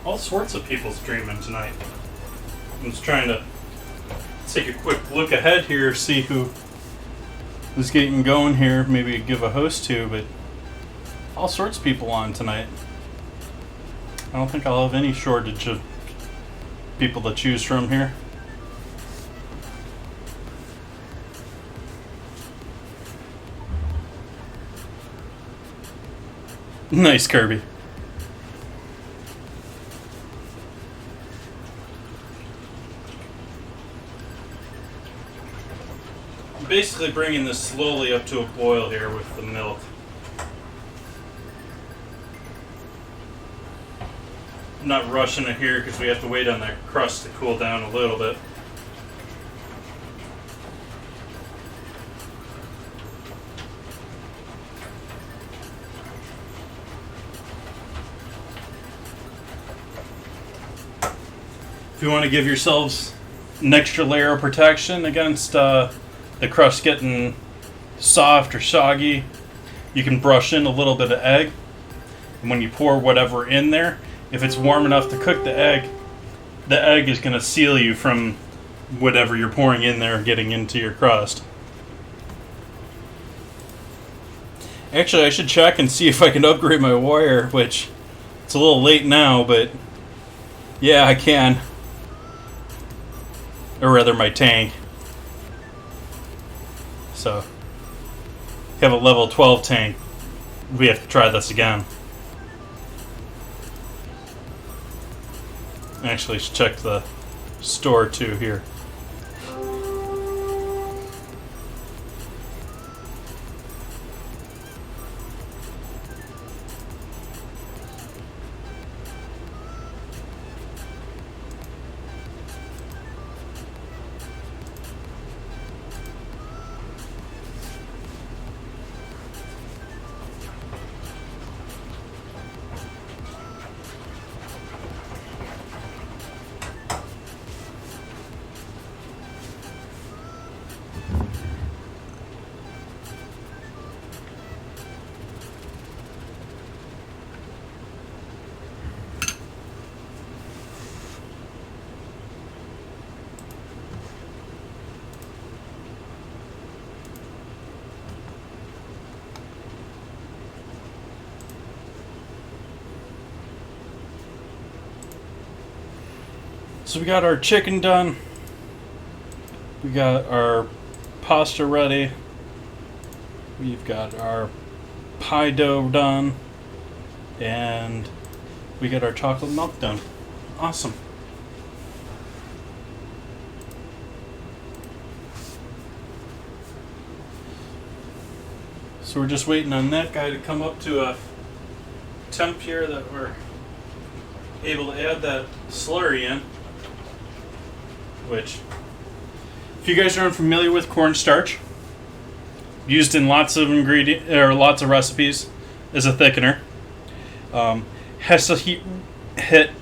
All sorts of people streaming tonight. I'm just trying to take a quick look ahead here, see who is getting going here, maybe give a host to, but all sorts of people on tonight. I don't think I'll have any shortage of people to choose from here. Nice, Kirby. Basically bringing this slowly up to a boil here with the milk. I'm not rushing it here because we have to wait on that crust to cool down a little bit. If you want to give yourselves an extra layer of protection against the crust getting soft or soggy, you can brush in a little bit of egg, and when you pour whatever in there, if it's warm enough to cook the egg is going to seal you from whatever you're pouring in there getting into your crust. Actually, I should check and see if I can upgrade my wire, which it's a little late now, but yeah, I can. Or rather, my tank. So, if you have a level 12 tank, we have to try this again. Actually, should check the store too here. So we got our chicken done. We got our pasta ready. We've got our pie dough done. And we got our chocolate milk done. Awesome. So we're just waiting on that guy to come up to a temp here that we're able to add that slurry in. Which, if you guys aren't familiar with cornstarch, used in lots of lots of recipes as a thickener, has to hit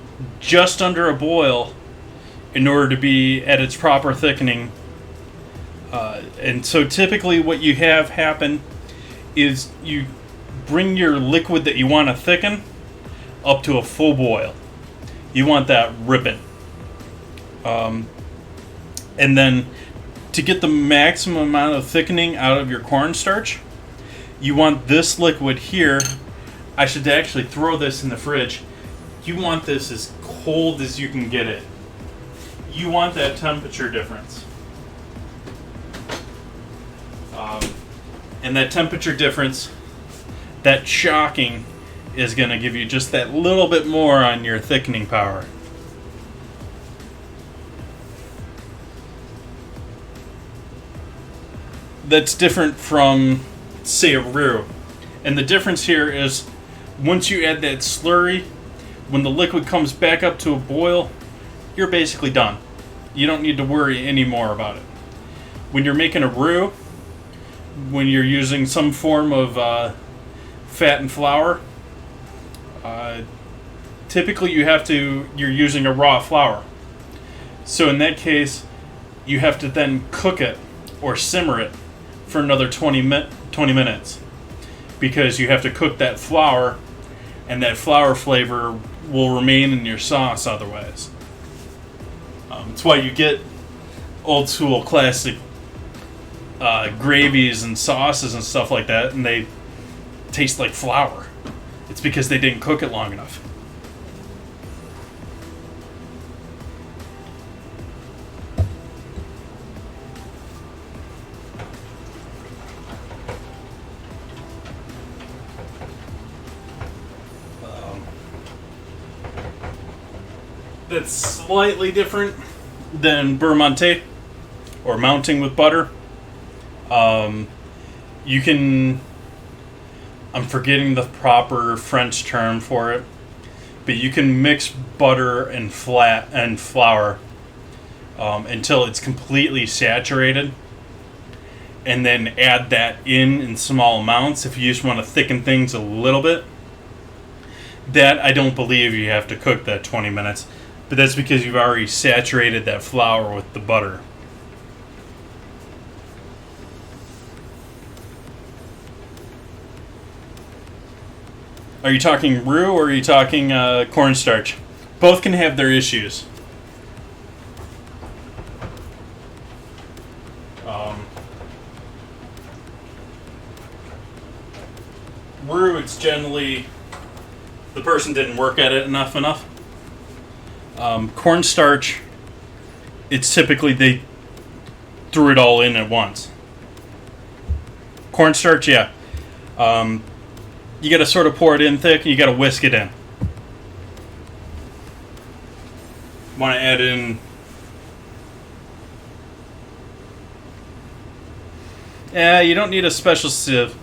just under a boil in order to be at its proper thickening. And so typically what you have happen is you bring your liquid that you want to thicken up to a full boil. You want that ripping. And then to get the maximum amount of thickening out of your cornstarch, you want this liquid here. I should actually throw this in the fridge. You want this as cold as you can get it. You want that temperature difference. And that temperature difference, that shocking, is going to give you just that little bit more on your thickening power. That's different from, say, a roux. And the difference here is once you add that slurry, when the liquid comes back up to a boil, you're basically done. You don't need to worry anymore about it. When you're making a roux, when you're using some form of fat and flour, typically you're using a raw flour. So in that case, you have to then cook it or simmer it for another 20 minutes, because you have to cook that flour, and that flour flavor will remain in your sauce otherwise. It's why you get old school classic gravies and sauces and stuff like that, and they taste like flour. It's because they didn't cook it long enough. That's slightly different than beurre monté or mounting with butter. You can, I'm forgetting the proper French term for it, but you can mix butter and flour until it's completely saturated, and then add that in small amounts if you just want to thicken things a little bit. That I don't believe you have to cook that 20 minutes. But that's because you've already saturated that flour with the butter. Are you talking roux or are you talking cornstarch? Both can have their issues. Roux, it's generally the person didn't work at it enough. Cornstarch, it's typically they threw it all in at once. Cornstarch, yeah. You got to sort of pour it in thick, and you got to whisk it in. Want to add in... Yeah, you don't need a special sieve.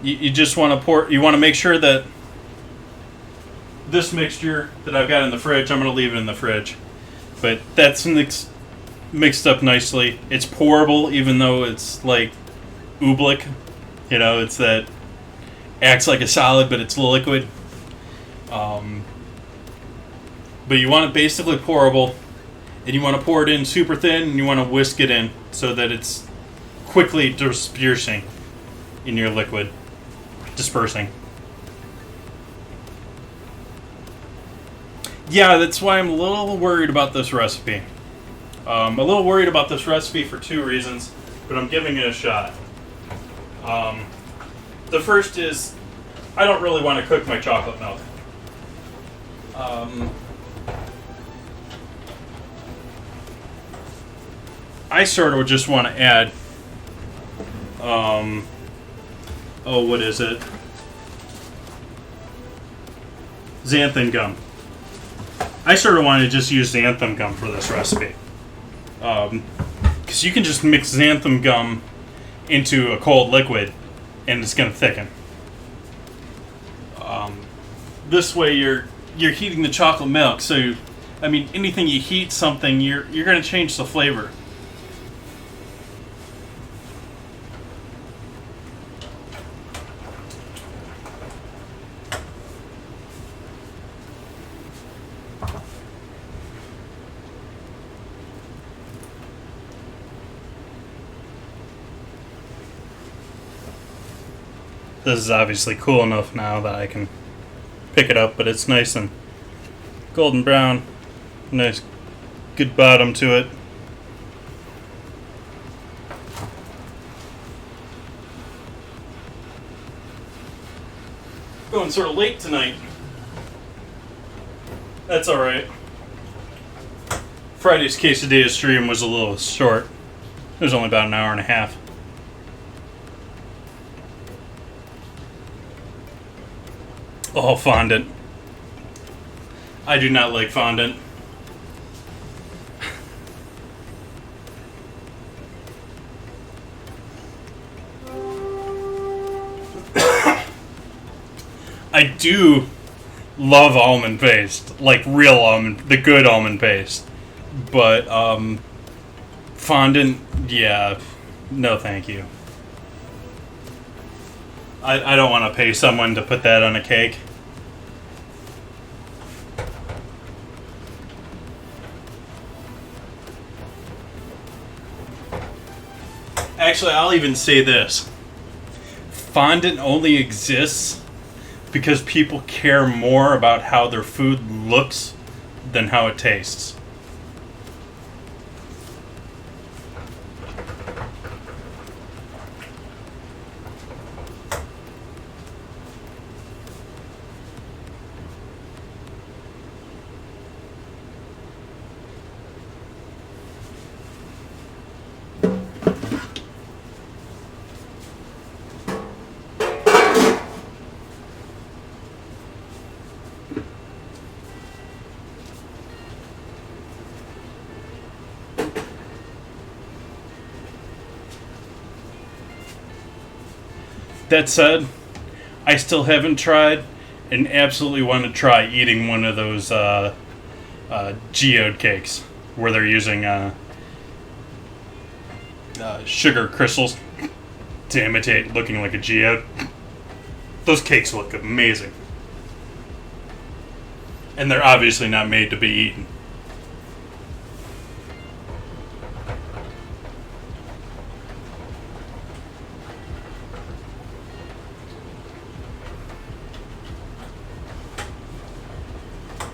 You just want to pour... You want to make sure that this mixture that I've got in the fridge, I'm going to leave it in the fridge. But that's mixed up nicely. It's pourable, even though it's like oobleck. You know, it's that acts like a solid, but it's liquid. But you want it basically pourable, and you want to pour it in super thin, and you want to whisk it in so that it's quickly dispersing in your liquid. Dispersing. Yeah, that's why I'm a little worried about this recipe. I'm a little worried about this recipe for two reasons, but I'm giving it a shot. The first is, I don't really want to cook my chocolate milk. I sort of just want to add, what is it? Xanthan gum. I sort of want to just use xanthan gum for this recipe. Because you can just mix xanthan gum into a cold liquid and it's going to thicken. This way you're heating the chocolate milk, so I mean anything you heat something, you're going to change the flavor. This is obviously cool enough now that I can pick it up, but it's nice and golden brown. Nice, good bottom to it. Going sort of late tonight. That's alright. Friday's quesadilla stream was a little short. It was only about an hour and a half. Oh, fondant. I do not like fondant. I do love almond paste, like real almond, the good almond paste. But, fondant, yeah, no thank you. I don't want to pay someone to put that on a cake. Actually, I'll even say this. Fondant only exists because people care more about how their food looks than how it tastes. That said, I still haven't tried and absolutely want to try eating one of those geode cakes where they're using sugar crystals to imitate looking like a geode. Those cakes look amazing. And they're obviously not made to be eaten.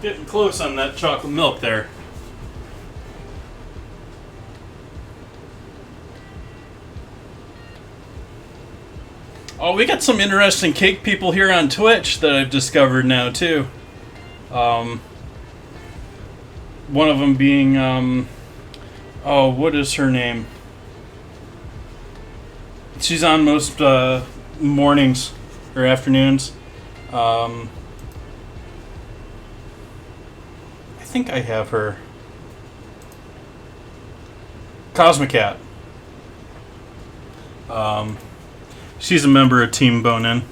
Getting close on that chocolate milk there. Oh, we got some interesting cake people here on Twitch that I've discovered now, too. One of them being, oh, what is her name? She's on most mornings or afternoons. I think I have her. Cosmicat. She's a member of Team Bone-In.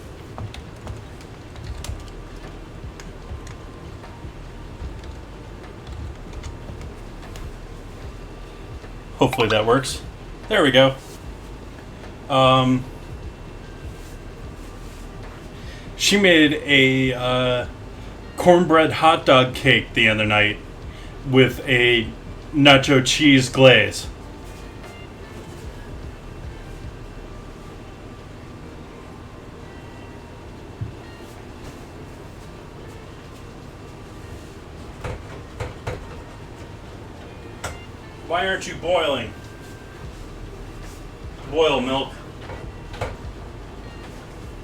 Hopefully that works. There we go. She made a cornbread hot dog cake the other night with a nacho cheese glaze. Why aren't you boiling? Boil milk.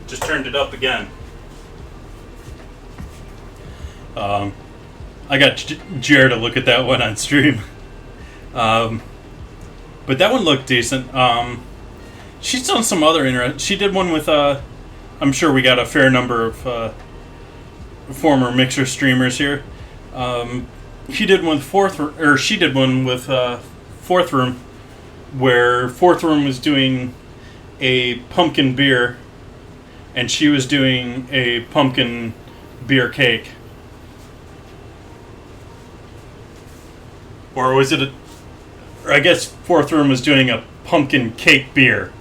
Just turned it up again. I got Jared to look at that one on stream. But that one looked decent. She's done some other She did one with I'm sure we got a fair number of former mixer streamers here. She did one with she did one with Fourth Room, where Fourth Room was doing a pumpkin beer, and she was doing a pumpkin beer cake. Or was it or I guess Fourth Room was doing a pumpkin cake beer,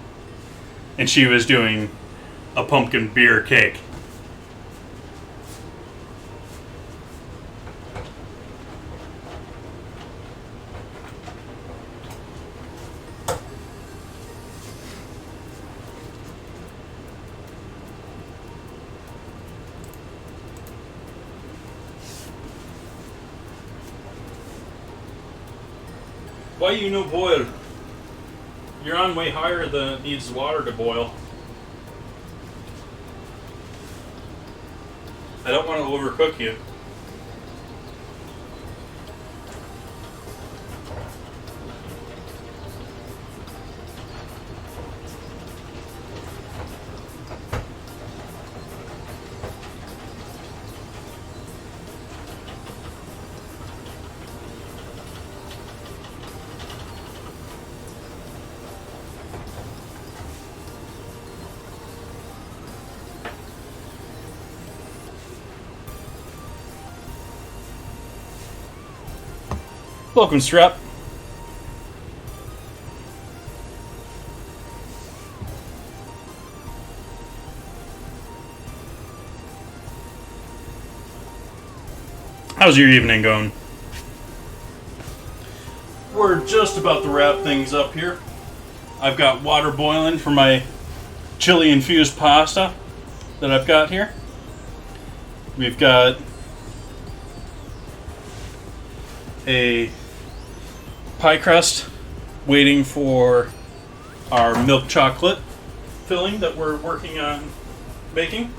and she was doing a pumpkin beer cake. Why you no boil? You're on way higher than it needs water to boil. I don't want to overcook you. Welcome, Strap. How's your evening going? We're just about to wrap things up here. I've got water boiling for my chili infused pasta that I've got here. We've got a pie crust waiting for our milk chocolate filling that we're working on making.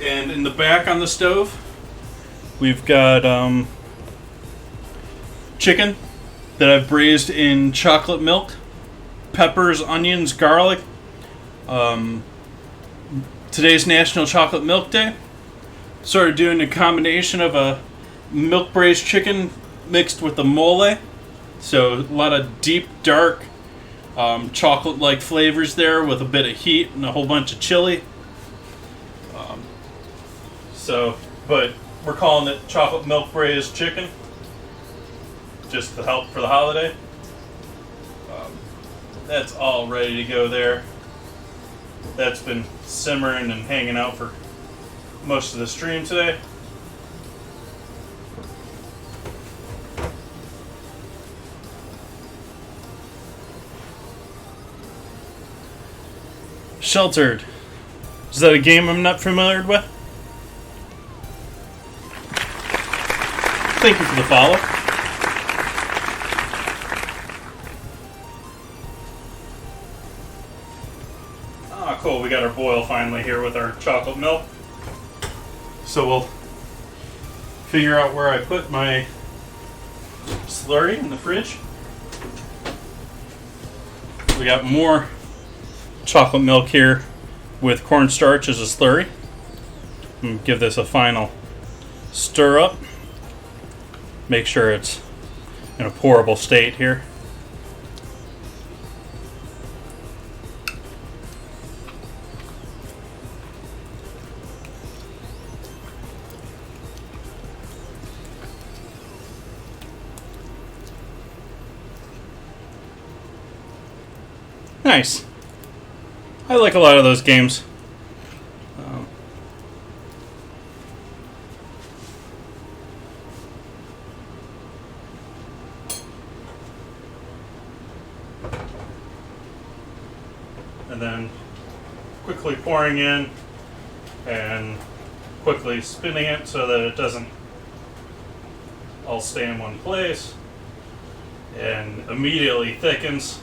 And in the back on the stove, we've got chicken that I've braised in chocolate milk, peppers, onions, garlic. Today's National Chocolate Milk Day. Started doing a combination of a milk braised chicken mixed with the mole, so a lot of deep dark chocolate like flavors there with a bit of heat and a whole bunch of chili. But we're calling it chocolate milk braised chicken just to help for the holiday. That's all ready to go there. That's been simmering and hanging out for most of the stream today. Sheltered. Is that a game I'm not familiar with? Thank you for the follow. Ah, cool. We got our boil finally here with our chocolate milk. So we'll figure out where I put my slurry in the fridge. We got more chocolate milk here with cornstarch as a slurry. Give this a final stir up. Make sure it's in a pourable state here. Nice. I like a lot of those games. And then quickly pouring in and quickly spinning it so that it doesn't all stay in one place, and immediately thickens.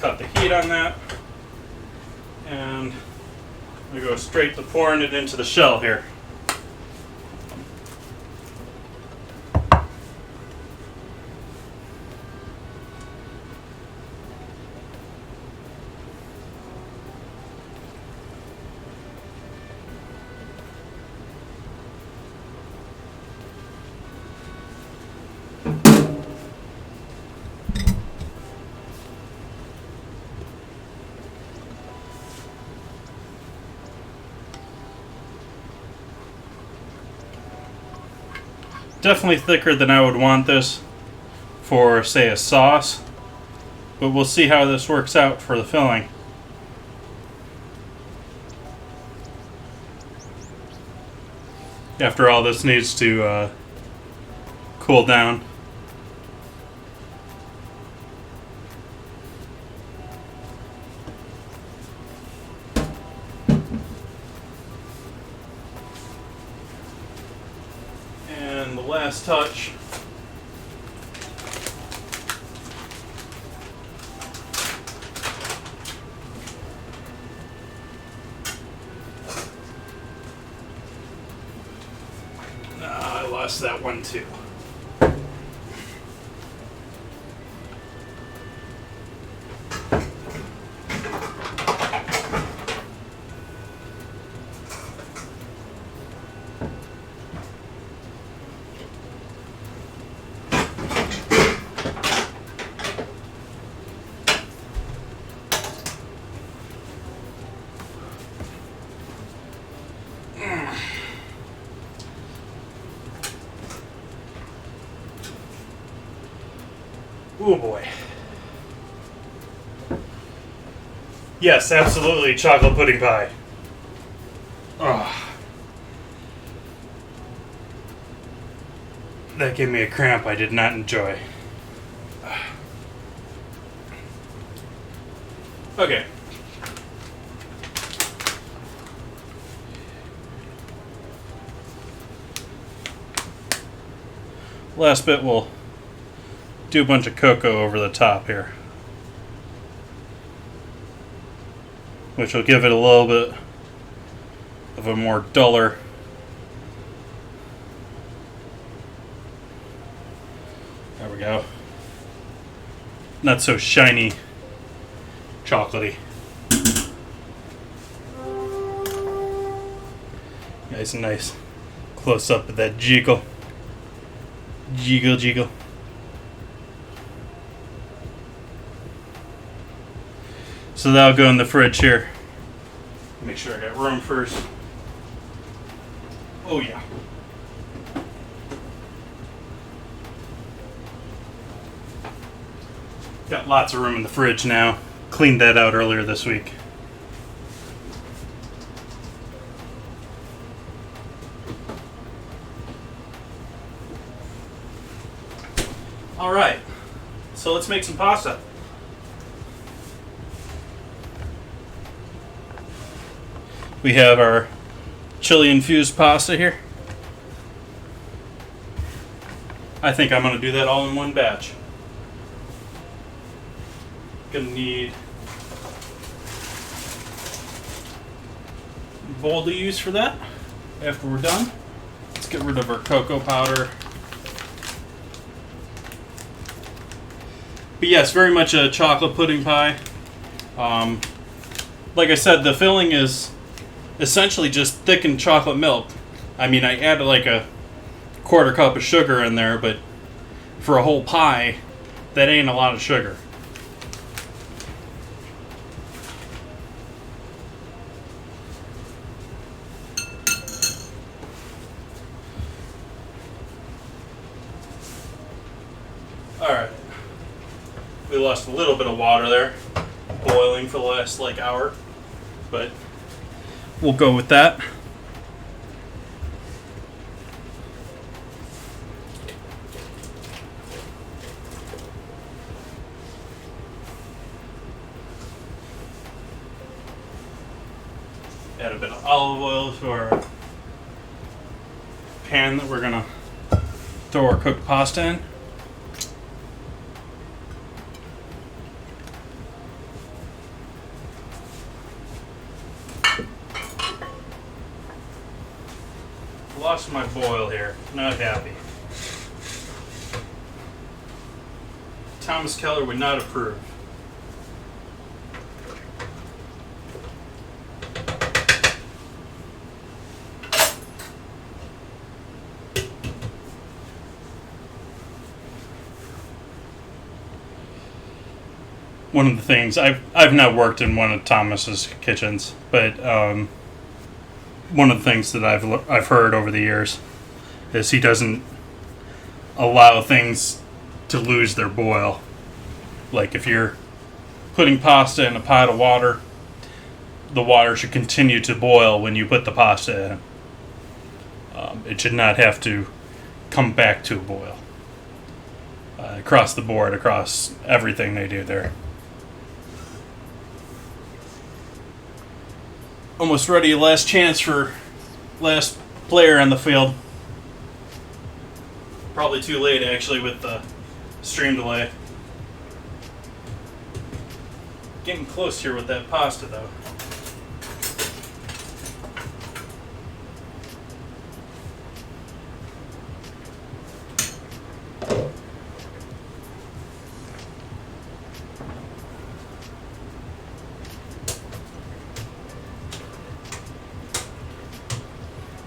cut the heat on that. And we go straight to pouring it into the shell here. Definitely thicker than I would want this for, say, a sauce, but we'll see how this works out for the filling. After all, this needs to cool down. And the last touch. I lost that one too. Oh boy. Yes, absolutely, chocolate pudding pie. Oh. That gave me a cramp I did not enjoy. Okay. Last bit, we'll do a bunch of cocoa over the top here, which will give it a little bit of a more duller there we go, not so shiny chocolatey. Nice close up of that jiggle. So that'll go in the fridge here. Make sure I got room first. Oh yeah. Got lots of room in the fridge now. Cleaned that out earlier this week. Alright, so let's make some pasta. We have our chili infused pasta here. I think I'm going to do that all in one batch. Gonna need a bowl to use for that. After we're done, let's get rid of our cocoa powder. But yes, very much a chocolate pudding pie. Like I said, the filling is essentially just thickened chocolate milk. I mean, I added like a quarter cup of sugar in there, but for a whole pie, that ain't a lot of sugar. Alright. We lost a little bit of water there, boiling for the last like hour, but we'll go with that. Add a bit of olive oil to our pan that we're gonna throw our cooked pasta in. Lost my boil here. Not happy. Thomas Keller would not approve. One of the things I've not worked in one of Thomas's kitchens, but one of the things that I've heard over the years is he doesn't allow things to lose their boil. Like if you're putting pasta in a pot of water, the water should continue to boil when you put the pasta in. It should not have to come back to a boil. Across the board, across everything they do there. Almost ready, last chance for last player on the field. Probably too late actually with the stream delay. Getting close here with that pasta though.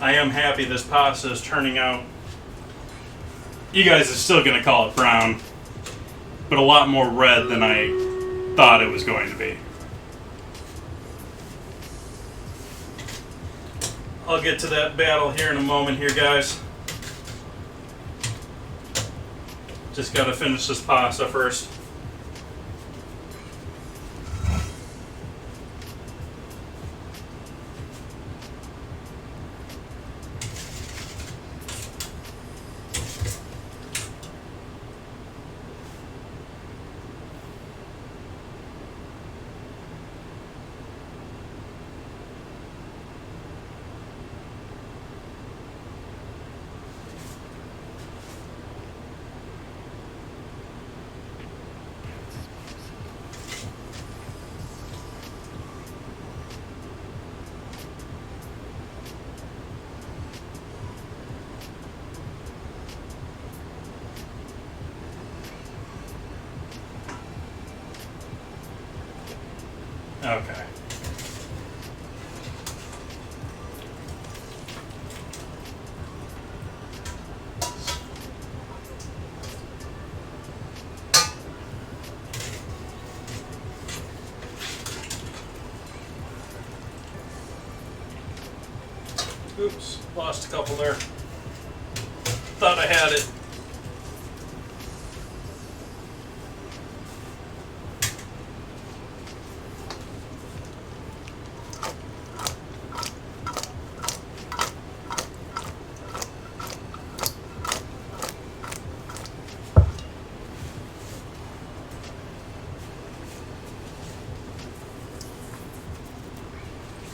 I am happy this pasta is turning out. You guys are still going to call it brown, but a lot more red than I thought it was going to be. I'll get to that battle here in a moment here, guys. Just got to finish this pasta first. Okay. Oops, lost a couple there. Thought I had it.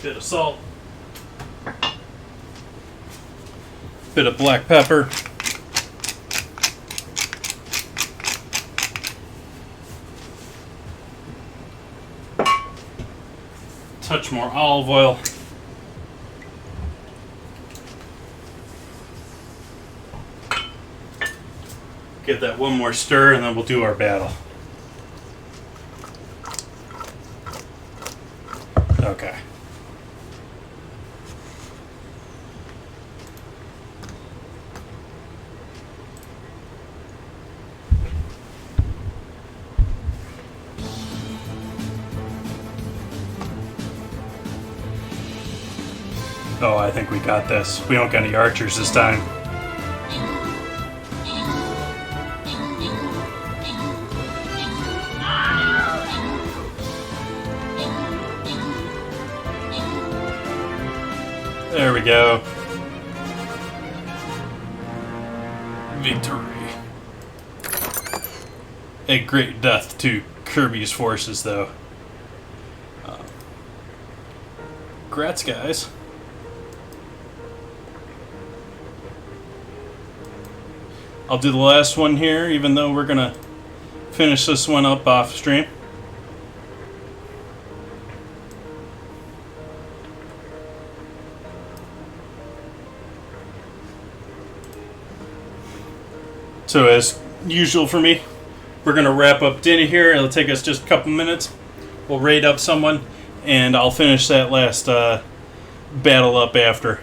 Bit of salt, bit of black pepper, touch more olive oil, give that one more stir, and then we'll do our battle. Okay. Oh, I think we got this. We don't got any archers this time. There we go. Victory. A great death to Kirby's forces, though. Congrats, guys. I'll do the last one here, even though we're gonna finish this one up off stream. So as usual for me, we're going to wrap up dinner here. It'll take us just a couple minutes. We'll raid up someone, and I'll finish that last battle up after.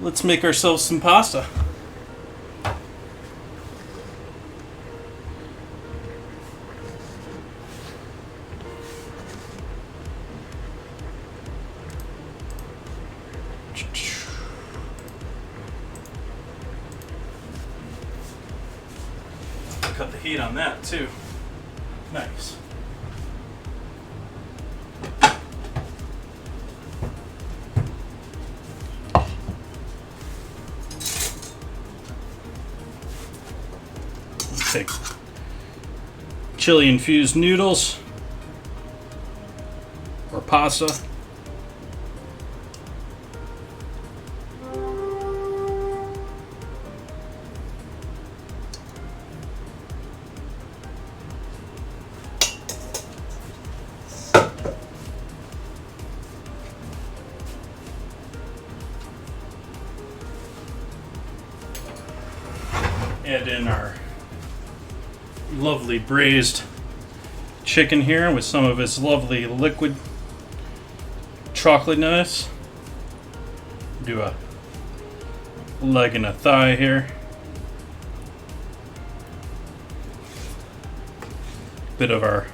Let's make ourselves some pasta. Cut the heat on that too. Nice. Take chili infused noodles or pasta. Add in our lovely braised chicken here with some of its lovely liquid chocolateness. Do a leg and a thigh here. Bit of our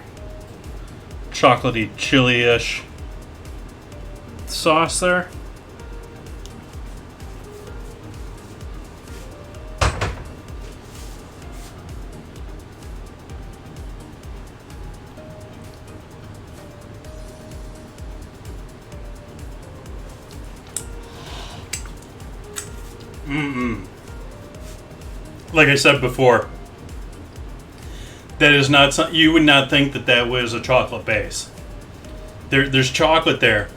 chocolatey chili-ish sauce there. Like I said before, that is not something you would not think that was a chocolate base. There's chocolate there.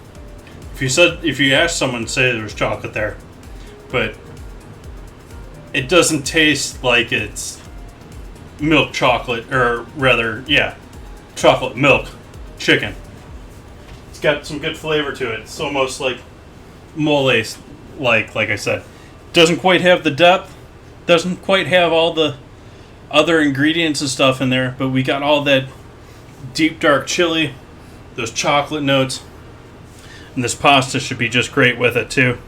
If you ask someone, say there's chocolate there, but it doesn't taste like it's milk chocolate, or rather, yeah, chocolate milk chicken. It's got some good flavor to it. It's almost like mole, like I said. Doesn't quite have the depth. Doesn't quite have all the other ingredients and stuff in there, but we got all that deep dark chili, those chocolate notes, and this pasta should be just great with it too.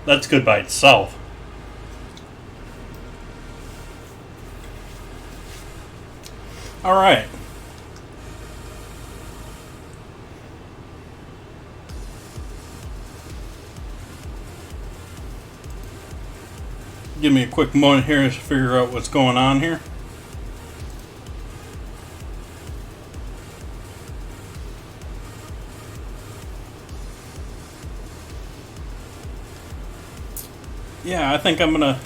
That's good by itself. All right. Give me a quick moment here to figure out what's going on here. Yeah, I think I'm gonna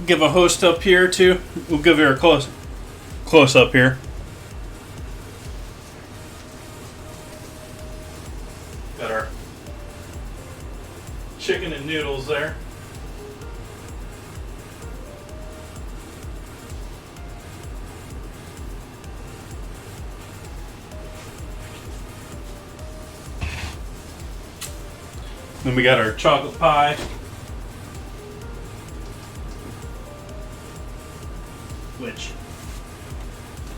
give a host up here too. We'll give her a close up here. Got our chicken and noodles there. Then we got our chocolate pie, which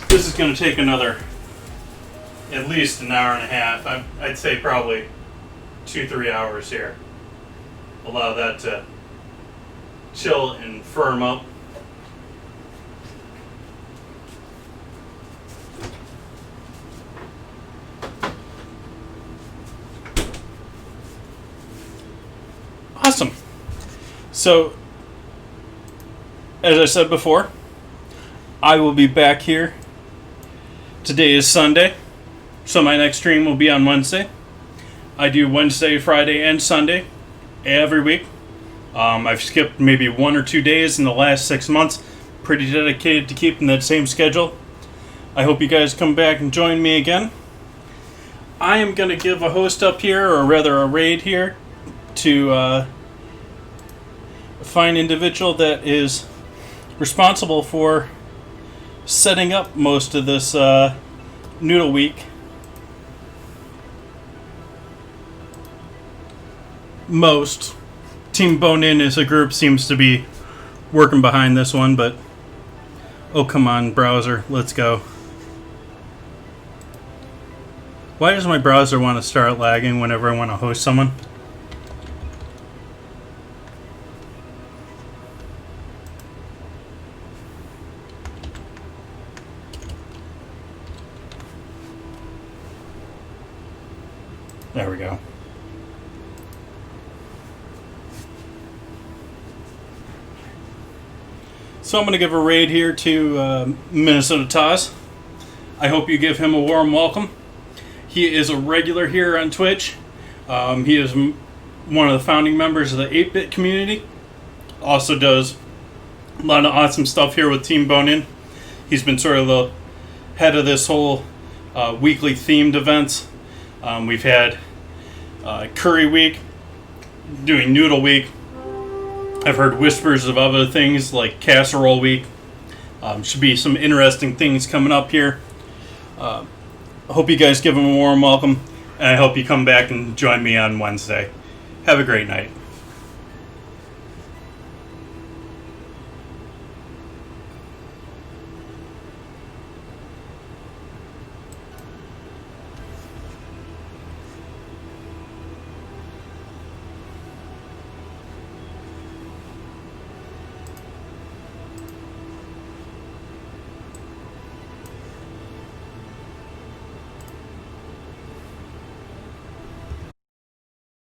this is going to take another at least an hour and a half. I'd say probably 2-3 hours here. Allow that to chill and firm up. Awesome. So, as I said before, I will be back here. Today is Sunday, so my next stream will be on Wednesday. I do Wednesday, Friday, and Sunday every week. I've skipped maybe 1 or 2 days in the last 6 months. Pretty dedicated to keeping that same schedule. I hope you guys come back and join me again. I am going to give a host up here, or rather a raid here, to a fine individual that is responsible for setting up most of this Noodle Week. most. Team Bone In as a group seems to be working behind this one, but oh, come on, browser, let's go. Why does my browser want to start lagging whenever I want to host someone? There we go. So I'm going to give a raid here to Minnesota Taz. I hope you give him a warm welcome. He is a regular here on Twitch. He is one of the founding members of the 8-bit community. Also does a lot of awesome stuff here with Team Bone In. He's been sort of the head of this whole weekly themed events. We've had Curry Week, doing Noodle Week. I've heard whispers of other things like Casserole Week. Should be some interesting things coming up here. I hope you guys give him a warm welcome, and I hope you come back and join me on Wednesday. Have a great night.